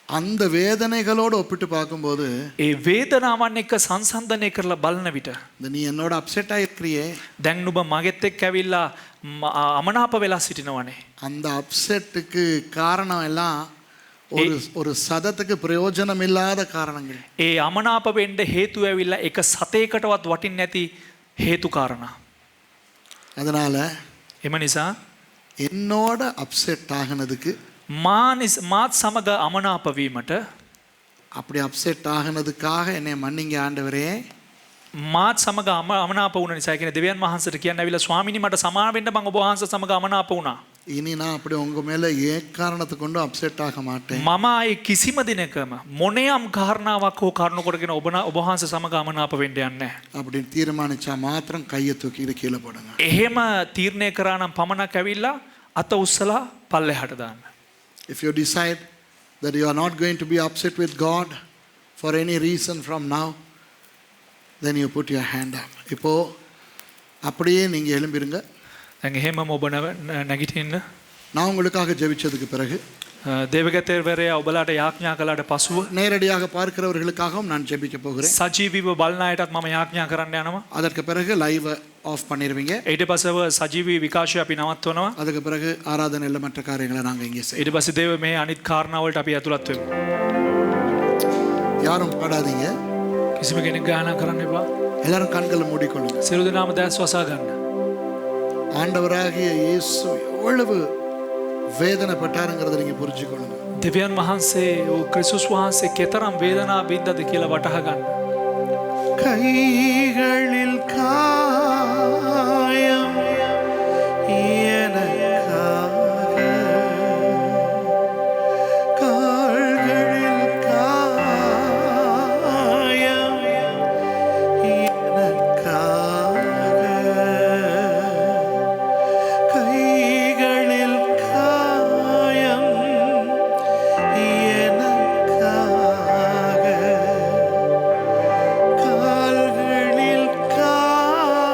அந்த வேதனைகளோடு ஒப்பிட்டு பார்க்கும்போது ඒ වේදනාවන් එක්ක සංසන්දනය කරලා බලන විට இந்த நீ என்னோட அப்செட் ஆயிருக்கிறியே, දැන් නුඹ මගෙත් එක්ක ඇවිල්ලා අමනාප වෙලා සිටිනවනේ. அந்த அப்செட்டுக்கு காரணம் எல்லாம் ஒரு சதத்துக்கு பிரயோஜனம் இல்லாத காரணங்கள். ඒ අමනාප වෙන්න හේතුව ඇවිල්ලා එක සතේකටවත් වටින්නේ නැති හේතු කාරණා. அதனால එම නිසා என்னோட அப்செட் ஆகினதுக்கு මාත් සමග අමනාප වීමට அப்படி அப்செட் ஆகினதுக்காக என்னை மன்னிங்க ஆண்டவரே. මාත් සමග අමනාප වුණ නිසා කියන දෙවියන් වහන්සේට කියන්න ඇවිල්ලා ස්වාමීනි මට සමාව වෙන්න මම ඔබ වහන්සේ සමග අමනාප වුණා. இனி நான் அப்படி உங்க மேல ஏக்காரணத்தை கொண்டு அப்செட் ஆக மாட்டேன். මම ආයේ කිසිම දිනකම මොනියම් කාරණාවක් හෝ කරුණු කොටගෙන ඔබ වහන්සේ සමග අමනාප වෙන්න යන්නේ නැහැ. அப்படின்னு தீர்மானிச்சா மாத்திரம் கையை தூக்கி கீழே போடுங்க. එහෙම තීරණය කරා නම් පමණක් ඇවිල්ලා අත උස්සලා පල්ලෙහාට දාන්න. If you decide that you are not going to be upset with God for any reason from now, then you put your hand up. இப்போ அப்படியே நீங்க எழும்பிருங்க. දැන් එහෙමම ඔබ නැගිටින්න. நான் உங்களுக்காக ஜெபிச்சதுக்கு பிறகு දේවගතේවරයා ඔබලාට යාඥා කළාට පසුව நேரடியாக பார்க்கிறவர்களுக்காகவும் நான் ஜெபிக்க போகிறேன். සජීවීව බලන අයටත් මම යාඥා කරන්න යනවා. அதற்கு பிறகு லைவ் ஆஃப் பண்ணிடுவீங்க. ඊට පස්සෙව සජීවී විකාශය අපි නවත්වනවා. அதுக்கு பிறகு ஆராதனையில மற்ற காரியங்களை நாங்க இங்கே செய்வோம். ඊට පස්සේ දේව මේ අනිත් කාරණා වලට අපි ඇතුළත් වෙමු. யாரும் பாடாதீங்க. කිසිම කෙනෙක් ගායනා කරන්න එපා. எல்லாரும் கண்களை மூடிக்கொள்ளுங்க. සියලු දෙනාම දැස් වසා ගන්න. ஆண்டவராகிய இயேசு எவ்வளவு வேதனைப்பட்டாருங்கிறத நீங்க புரிஞ்சுக்கொள்ளுங்க. දෙවියන් වහන්සේ ක්‍රිස්තුස් වහන්සේ කෙතරම් වේදනාව වින්දාද කියලා වටහා ගන්න. கைகளில் காயம் எனக்காக, கால்களில் காயம் எனக்காக, கைகளில் காயம் எனக்காக, கால்களில் காயம்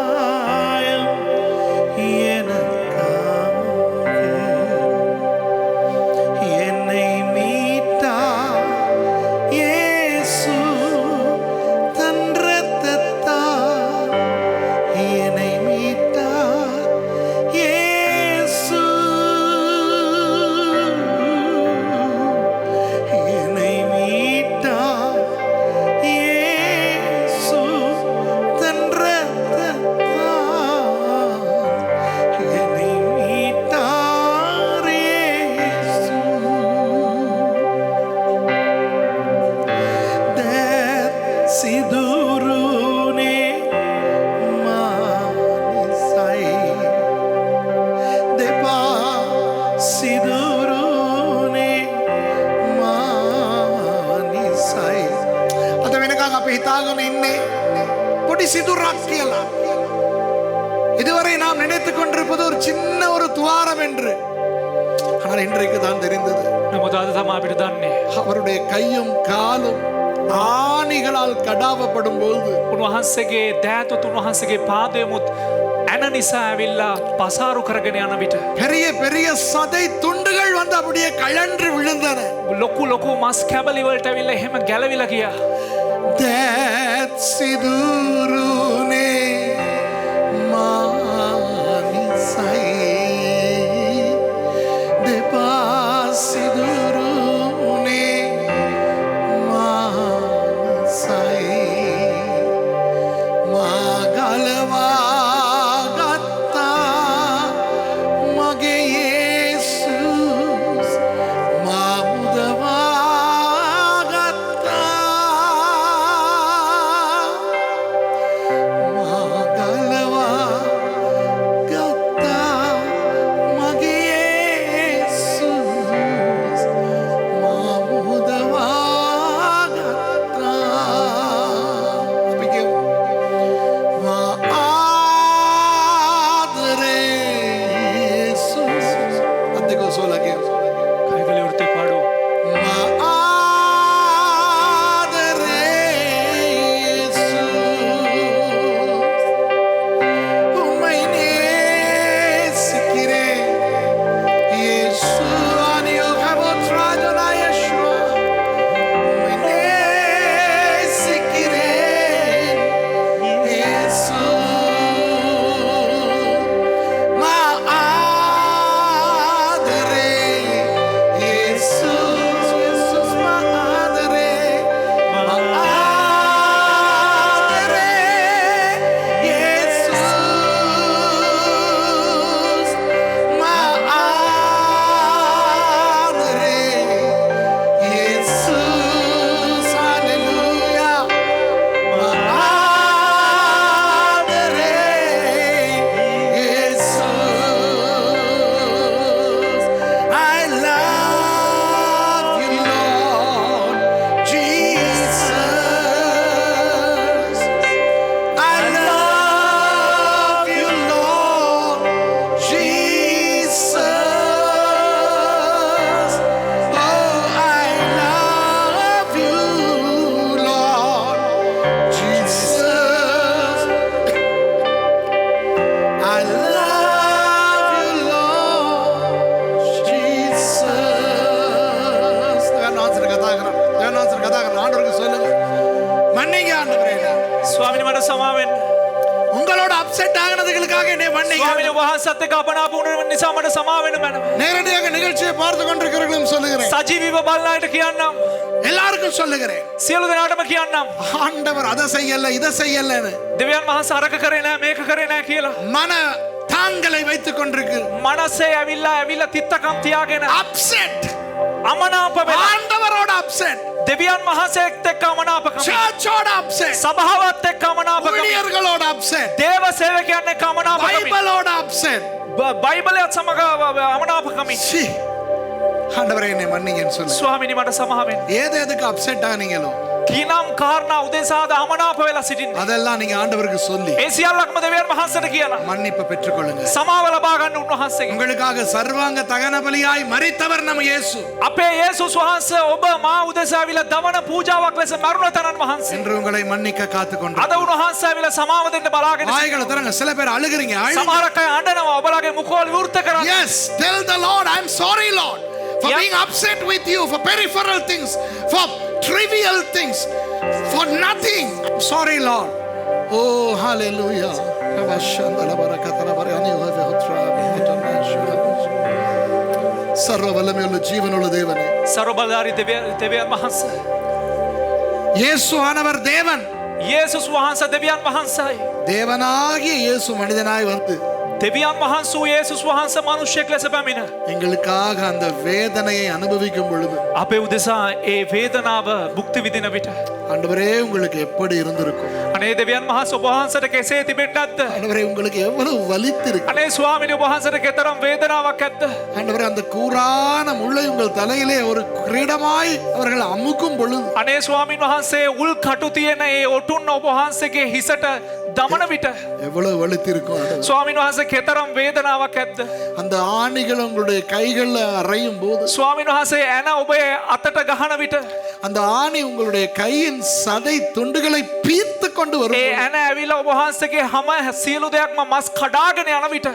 தாகன இன்னே பொடி சிதுராக் කියලා. இதுவரை நாம் நினைத்துக் கொண்டிருப்பது ஒரு சின்ன ஒரு துவாரம் என்று. ஆனால் இன்றைக்கு தான் தெரிந்தது නමුත් අද තමයි අපිට දන්නේ அவருடைய கையும் காலும் ஆணிகளால் கடாவப்படும் போது උන්වහන්සේගේ දෑතොත් උන්වහන්සේගේ පාදයමුත් ඇන නිසා ඇවිල්ලා පසාරු කරගෙන යන විට பெரிய பெரிய சதை துண்டுகள் வந்து அப்படியே கழன்று விழுந்தன. ලොකු ලොකු මස් කැබලි වලට ඇවිල්ලා එහෙම ගැලවිලා ගියා. that sidurune manisai depa sidurune manisai magalwa gatta mage yesus mamudawa gatta magalwa gatta mage yesus mamudawa gatta apike maadre yesus adeko solake කයිගලේ වෘත්තේ පාඩුව maadre yesus umaine sikire yesu anio kavotrajona yeshua umaine sikire yesu maadre yesus yesus maadre maadre yesus maadre yesus hallelujah maadre yesus I love you Lord Jesus I love you Lord Jesus oh I love you Lord Jesus I love you Lord Jesus தேவனாசர் கதாகரன் ஆண்டவருக்கு சொல்லுங்க மன்னிங்க ஆண்டவரே ස්වාමිනේ මට සමාව වෙන්න. உங்களோட upset ஆகினதுகளுக்காக என்னை மன்னிங்க ස්වාමිනේ වහන්සේත් එක්ක අපනාප වුණ නිසා මට සමාව වෙන්න මැනව. நேரடியாக நிகழ்ச்சியை பார்த்து கொண்டிருக்கிறவர்களும் சொல்லுகிறேன் සජීවීව බලන අයට කියන්නම්. எல்லாருக்கும் சொல்லுகிறேன் සියලු දෙනාටම කියන්නම්. ஆண்டவர் அதை செய்யல இதை செய்யலன்னு දෙවියන් වහන්සේ අරක කරේ නෑ මේක කරේ නෑ කියලා. மன தாங்களை வைத்துக் கொண்டிருக்கு මනසේ ඇවිල්ලා තිත්තකම් තියාගෙන அப்செட் අමනාප වෙලා ஆண்டவரோட அப்செட் දෙවියන් වහන්සේත් එක්ක අමනාපකම சர்ச்சோட அப்செட் සභාවත් එක්ක අමනාපකම ஊழியர்களோட அப்செட் දේව සේවකයන් එක්ක අමනාපකම பைபிளோட அப்செட் බයිබලයත් සමග අමනාපකම ஆண்டவரே என்னை மன்னிங்கன்னு சொல்லு ස්වාමිනේ මට සමාව වෙන්න. ஏது எதுக்கு அப்செட் ஆனீங்களோ කිනම් කාරණා උදෙසාද අමනාප වෙලා සිටින්නේ. அதெல்லாம் நீங்க ஆண்டவருக்கு சொல்லி ඒ සියල්ලක්ම දෙවියන් වහන්සේට කියලා மன்னிப்பு பெற்றுக்கொள்ளுங்க සමාව ලබා ගන්න උන්වහන්සේගෙන්. உங்களுக்காக சர்வாங்க தகன பலியாய் மரித்தவர் நம்ம இயேசு අපේ යේසුස් වහන්සේ ඔබ මා උදෙසා ඇවිල්ලා දවන පූජාවක් ලෙස මරුණ තනන් වහන්සේ. என்று உங்களை மன்னிக்க காத்து கொண்டு අද උන්වහන්සේ ඇවිල්ලා සමාව දෙන්න බලාගෙන வாய்களை திறங்க சில பேர் அழுகுறீங்க සමහරක් අය අඬනවා ඔබලාගේ මුඛවල විවෘත කරන්න. yes tell the Lord I'm sorry Lord for Yeah. being upset with you for peripheral things for trivial things for nothing I'm sorry Lord oh hallelujah சர்வ வல்லமையுள்ள ஜீவனுள்ள தேவனே ਸਰව බලධාරී දෙවියන් වහන්සේ. இயேசு ஆனவர் தேவன் යේසුස් වහන්සේ දෙවියන් වහන්සේයි. தேவனாகிய இயேசு மனிதனாய் வந்து දෙවියන් වහන්සේ යේසුස් වහන්සේ මිනිසෙක් ලෙස පැමිණ எங்களுக்காக அந்த வேதனையை அனுபவிக்கும் பொழுது අපේ උදෙසා ඒ වේදනාව භුක්ති විඳින විට ஆண்டவரே உங்களுக்கு எப்படி இருந்திருக்கும்? අනේ දෙවියන් වහන්සේ ඔබ වහන්සේට කෙසේ තිබෙන්නත් නැද්ද? ஆண்டவரே உங்களுக்கு எவ்வளவு வலித்திருக்கு? අනේ ස්වාමීනි ඔබ වහන්සේට කෙතරම් වේදනාවක් ඇද්ද? ஆண்டவரே அந்த கூரான முள்ளை உங்கள் தலையிலே ஒரு கிரீடமாய் அவர்கள் அமுக்கும் பொழுது අනේ ස්වාමීන් වහන්සේ උල් කටු තියෙන ඒ ඔටුන්න ඔබ වහන්සේගේ හිසට දමන විට எவ்வளவு வலித்திருக்கும் ஆண்டவரே. ස්වාමීන් වහන්සේ කෙතරම් වේදනාවක් ඇද්ද? அந்த ஆணிகள் உங்களுடைய கைகள்ல அறையும் போது ස්වාමීන් වහන්සේ ඇන ඔබේ අතට ගහන විට அந்த ஆணி உங்களுடைய கையின் சதை துண்டுகளை பீத்து கொண்டு வரும் ඒ ඇන ඇවිල්ලා ඔබ වහන්සේගේ හැම සියලු දෙයක්ම මස් කඩාගෙන යන විට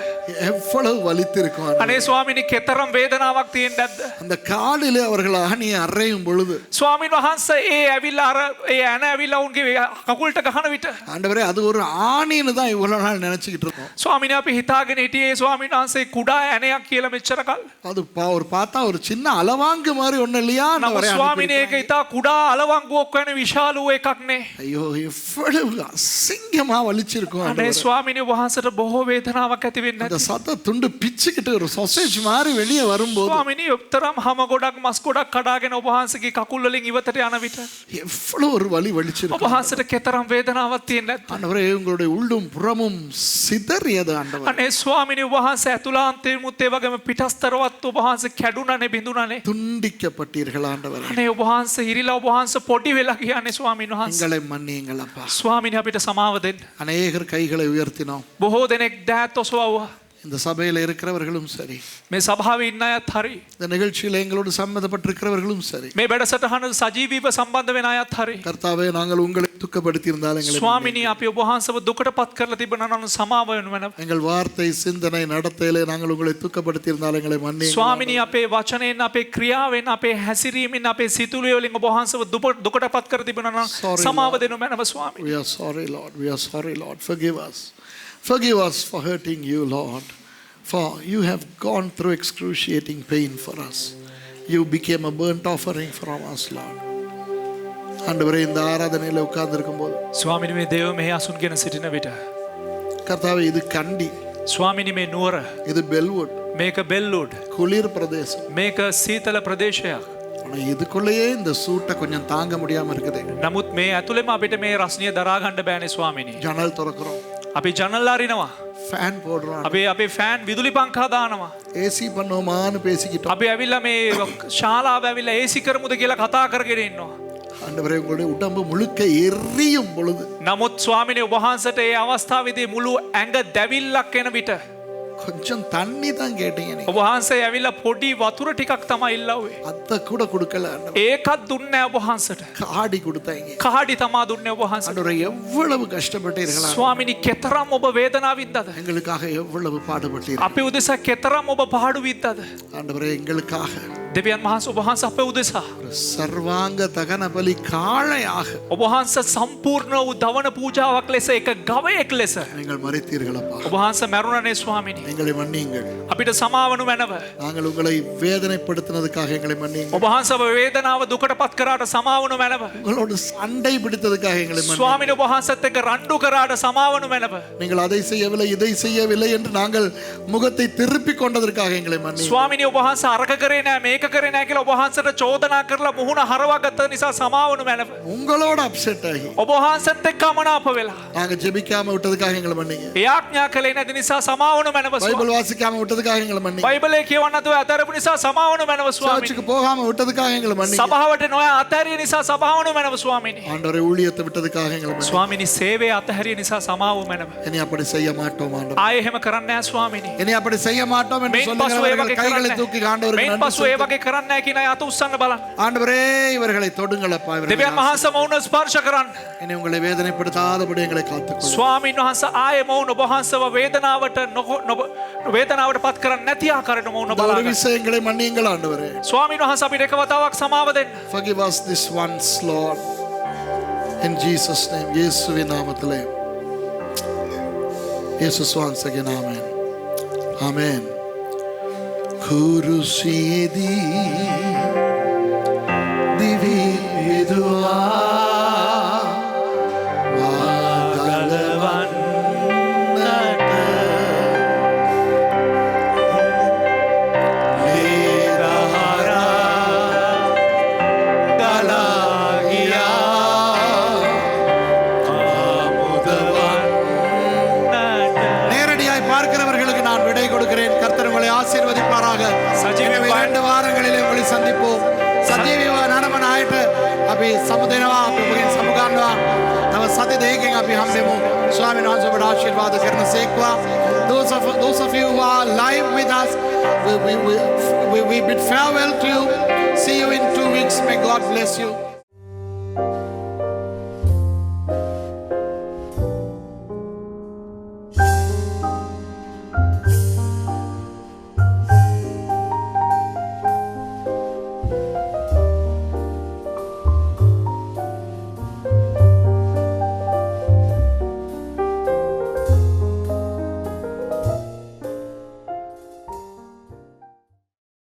எவ்வளவு வலித்திருக்கும் ஆண்டவரே. අනේ ස්වාමීනි කෙතරම් වේදනාවක් තියෙන්නේ නැද්ද? அந்த காலிலே அவர்கள் ஆணியை அறையும் பொழுது ස්වාමීන් වහන්සේ ඒ ඇවිල්ලා අර ඒ ඇන ඇවිල්ලා උන්ගේ කකුල්ට ගහන විට ஆண்டவரே அது ஒரு ஆணின்னு தான் இவ்வளவு நாள் நினைச்சுக்கிட்டு இருக்கோம். ස්වාමීනි අපි හිතාගෙන හිටියේ ස්වාමීන් වහන්සේ කුඩා ඇණයක් කියලා මෙච්චර කල්. அது ஒரு பார்த்தா ஒரு சின்ன அளவாங்கு மாதிரி ஒண்ணு இல்லையா? නමුත් ස්වාමීනි ඒක ඉතා කුඩා අලවංගුවක් වැනි විශාල වූ එකක් නේ. ஐயோ எவ்வளவு அசிங்கமா வலிச்சிருக்கும் අනේ ஆண்டவரே. ස්වාමීනි වහන්සේට බොහෝ වේදනාවක් ඇති වෙන්නේ அந்த නැද්ද? சத துண்டு பிச்சுக்கிட்டு ஒரு சொசேஜ் மாதிரி வெளியே வரும்போது ස්වාමීනි උත්තරම් හැම ගොඩක් මස් ගොඩක් කඩාගෙන ඔබ වහන්සේගේ කකුල් වලින් ඉවතට යන විට எவ்வளவு ஒரு வலி ඔබ வலிச்சிருக்கும். වහන්සේට කෙතරම් වේදනාවක් තියෙන්නේ නැද්ද? ஆண்டவரே உங்களுடைய உள்ளும் புறமும் சிதறியது ஆண்டவரே. අනේ ස්වාමීනි වහන්සේ ඇතුළාන්තයෙමුත් ඒ වගේම පිටස්තරවත් ඔබ වහන්සේ කැඩුනානේ බිඳුනානේ. துண்டிக்கப்பட்டீர்கள் ஆண்டவரே. අනේ ඔබ වහන්සේ හිරිලා ඔබ වහන්සේ පොඩි වෙලා කියන්නේ ස්වාමීන් වහන්සේ. எங்களை மன்னியுங்கள் அப்பா. ස්වාමීනි අපිට සමාව දෙන්න. அநேகர் கைகளை உயர்த்தினோம். බොහෝ දෙනෙක් දෑත් ඔසවුවා. இந்த சபையில இருக்கிறவர்களும் சரி, මේ සභාවේ ඉන්න අයත් හරි. இந்த நிகழ்ச்சியில எங்களோடு சம்மந்தப்பட்டிருக்கிறவர்களும் சரி, මේ වැඩසටහන සජීවීව සම්බන්ධ වෙන අයත් හරි. கர்த்தாவே நாங்கள் உங்களை துக்கப்படுத்தி இருந்தால் எங்களை ස්වාමීනි අපි ඔබ වහන්සේව දුකට පත් කරලා තිබුණා නම් සමාව වෙනවා. எங்கள் வார்த்தை சிந்தனை நடத்தையிலே நாங்கள் உங்களை துக்கப்படுத்தி இருந்தால் எங்களை மன்னியுங்கள். ස්වාමීනි අපේ වචනයෙන් අපේ ක්‍රියාවෙන් අපේ හැසිරීමෙන් අපේ සිතුවිලි වලින් ඔබ වහන්සේව දුකට පත් කර තිබුණා නම් Sorry, සමාව Lord. දෙනු මැනව ස්වාමීනි. We are sorry, Lord. We are sorry, Lord. Forgive us. Forgive us for hurting you, Lord. For you have gone through excruciating pain for us. You became a burnt offering from us, Lord. ஆண்டவரே இந்த ஆராதனையில உட்கார்ந்திருக்கும் போது ස්වාමීනි මේ දේව මෙහි අසුන්ගෙන සිටින විට கர்த்தாவே இது கண்டி, ස්වාමීනි මේ නුවර இது பெல்வுட், මේක බෙල්ලුඩ් குளிர் பிரதேசம். මේක සීතල ප්‍රදේශයක්. ஆனா இதுக்குள்ளேயே இந்த சூட்டை கொஞ்சம் தாங்க முடியாம இருக்குது. නමුත් මේ ඇතුළෙම අපිට මේ රස්නිය දරා ගන්න බෑනේ ස්වාමීනි. ஜன்னல் திறக்கிறோம், අපි ජනල් අරිනවා. ஃபேன் போடுறோம், අපේ ෆෑන් විදුලි පංකා දානවා. ஏசி பண்ணோமான்னு பேசிக்கிட்டோம். අපි ඇවිල්ලා මේ ශාලාව ඇවිල්ලා ඒසි කරමුද කියලා කතා කරගෙන ඉන්නවා. ஆண்டவரே உங்களுடைய உடம்பு முழுக்க எரியும் பொழுது නමුත් ස්වාමීනි ඔබ වහන්සේට ඒ අවස්ථාවේදී මුළු ඇඟ දැවිල්ලක් එන විට கொஞ்சம் தண்ணி தான் கேட்டீங்க நீங்க. ඔබ වහන්සේ ඇවිල්ලා පොඩි වතුර ටිකක් තමයි ඉල්ලුවේ. அத்தை கூட கொடுக்கல ஆண்டவரே. ඒකත් දුන්නේ නැහැ ඔබ වහන්සේට. காடி கொடுத்தாங்க. කහඩි තමා දුන්නේ ඔබ වහන්සේට. ஆண்டவரே எவ்வளவு கஷ்டப்பட்டீர்களா? ස්වාමීනි කෙතරම් ඔබ වේදනාව වින්දාද? எங்களுக்காக எவ்வளவு பாடுபட்டீர்கள்? අපි උදෙසා කෙතරම් ඔබ පහඩු වින්දාද? ஆண்டவரே எங்களுக்காக දෙවියන් වහන්සේ ඔබ වහන්සේ අපේ උදෙසා ஒரு சர்வாங்க தகன பலி காளையாக ඔබ වහන්සේ සම්පූර්ණ වූ දවන පූජාවක් ලෙස එක ගවයෙක් ලෙස நீங்கள் மரித்தீர்கள் அப்பா. ඔබ වහන්සේ මරුණනේ ස්වාමීනි. எங்களை மன்னியுங்கள். අපිට සමාවනු මැනව. நாங்கள் உங்களை வேதனைப்படுத்தினதுக்காக எங்களை மன்னியுங்கள். ඔබ වහන්සේව වේදනාව දුකට පත් කරාට සමාවනු මැනව. உங்களோடு சண்டை பிடித்ததுக்காக எங்களை மன்னியுங்கள். ස්වාමීනි ඔබ වහන්සේත් එක්ක රණ්ඩු කරාට සමාවනු මැනව. நீங்கள் அதை செய்யவில்லை இதை செய்யவில்லை என்று நாங்கள் முகத்தை திருப்பிக் கொண்டதற்காக எங்களை மன்னியுங்கள். ස්වාමීනි ඔබ වහන්සේ අරක කරේ නැහැ මේක කරේ නැහැ කියලා ඔබ වහන්සේට චෝදනා කරලා මුහුණ හරවාගත්ත නිසා සමාවනු මැනව. உங்களோட அப்செட் ஆகி ඔබ වහන්සේත් එක්ක අමනාප වෙලා நாங்க ஜெபிக்காம விட்டதுக்காக எங்களை மன்னிங்க. ඒ ආඥා කළේ නැති නිසා සමාවනු මැනව. பைபிள் வாசிக்காம விட்டதுக்காக எங்களை மன்னிங்க. බයිබලේ කියවන්න නැතුව අතරපු නිසා සමාවනු මැනව ස්වාමීනි. சர்ச்சுக்கு போகாம விட்டதுக்காக எங்களை மன்னிங்க. සභාවට නොයා අතහැරිය නිසා සභාවනු මැනව ස්වාමීනි. ஆண்டவரே ஊழியத்தை விட்டதுக்காக எங்களை மன்னிங்க. ස්වාමීනි சேවේ අතහැරිය නිසා සමාව මැනව. இனி அப்படி செய்ய மாட்டோம் ஆண்டவரே. ආයේ එහෙම කරන්නේ නැහැ ස්වාමීනි. இனி அப்படி செய்ய மாட்டோம் என்று මේන් පසු ඒ சொல்லுகிறவர்கள் වගේ கைகளை කරන්නේ தூக்கி ஆண்டவருக்கு මේන් நன்றி පසු ඒ செலுத்துங்கள். වගේ කරන්නේ නැහැ කියන අය අත උස්සන්න බලන්න. ஆண்டவரே இவர்களை தொடுங்கள் அப்பா. දෙවියන් වහන්සේ මවුන ස්පර්ශ කරන්න. இனி உங்களை வேதனைப்படுத்தாதபடி எங்களை காத்துக்கொள்ளுங்கள். ස්වාමීන් වහන්සේ ආයේ මවුන ඔබ වහන්සේව වේදනාවට පත් කරන්නේ නැති ආකාරයට මවුන இந்த ஒரு බලන්න. விஷயங்களை மன்னியுங்கள் ஆண்டவரே. ස්වාමීන් වහන්සේ අපිට එක වතාවක් සමාව දෙන්න. Forgive us this once, Lord. In Jesus' name. இயேசுவின் நாமத்திலே. இயேசு சுவான்சகன் ஆமென். ஆமென். குருசியதி திவி விதுவா தருவாராக. සජීවී எனவே 2 வாரங்களிலே உங்களை சந்திப்போம். සජීවීව නරඹන අයට අපි සමුදෙනවා, අපි ඔබගෙන් සමුගන්නවා. තව සති දෙකකින් අපි හම්බෙමු. ස්වාමීන් වහන්සේ ඔබට ආශිර්වාද කරන සේක්වා. Those of you who are live with us, we bid farewell to you. See you in 2 weeks. May God bless you.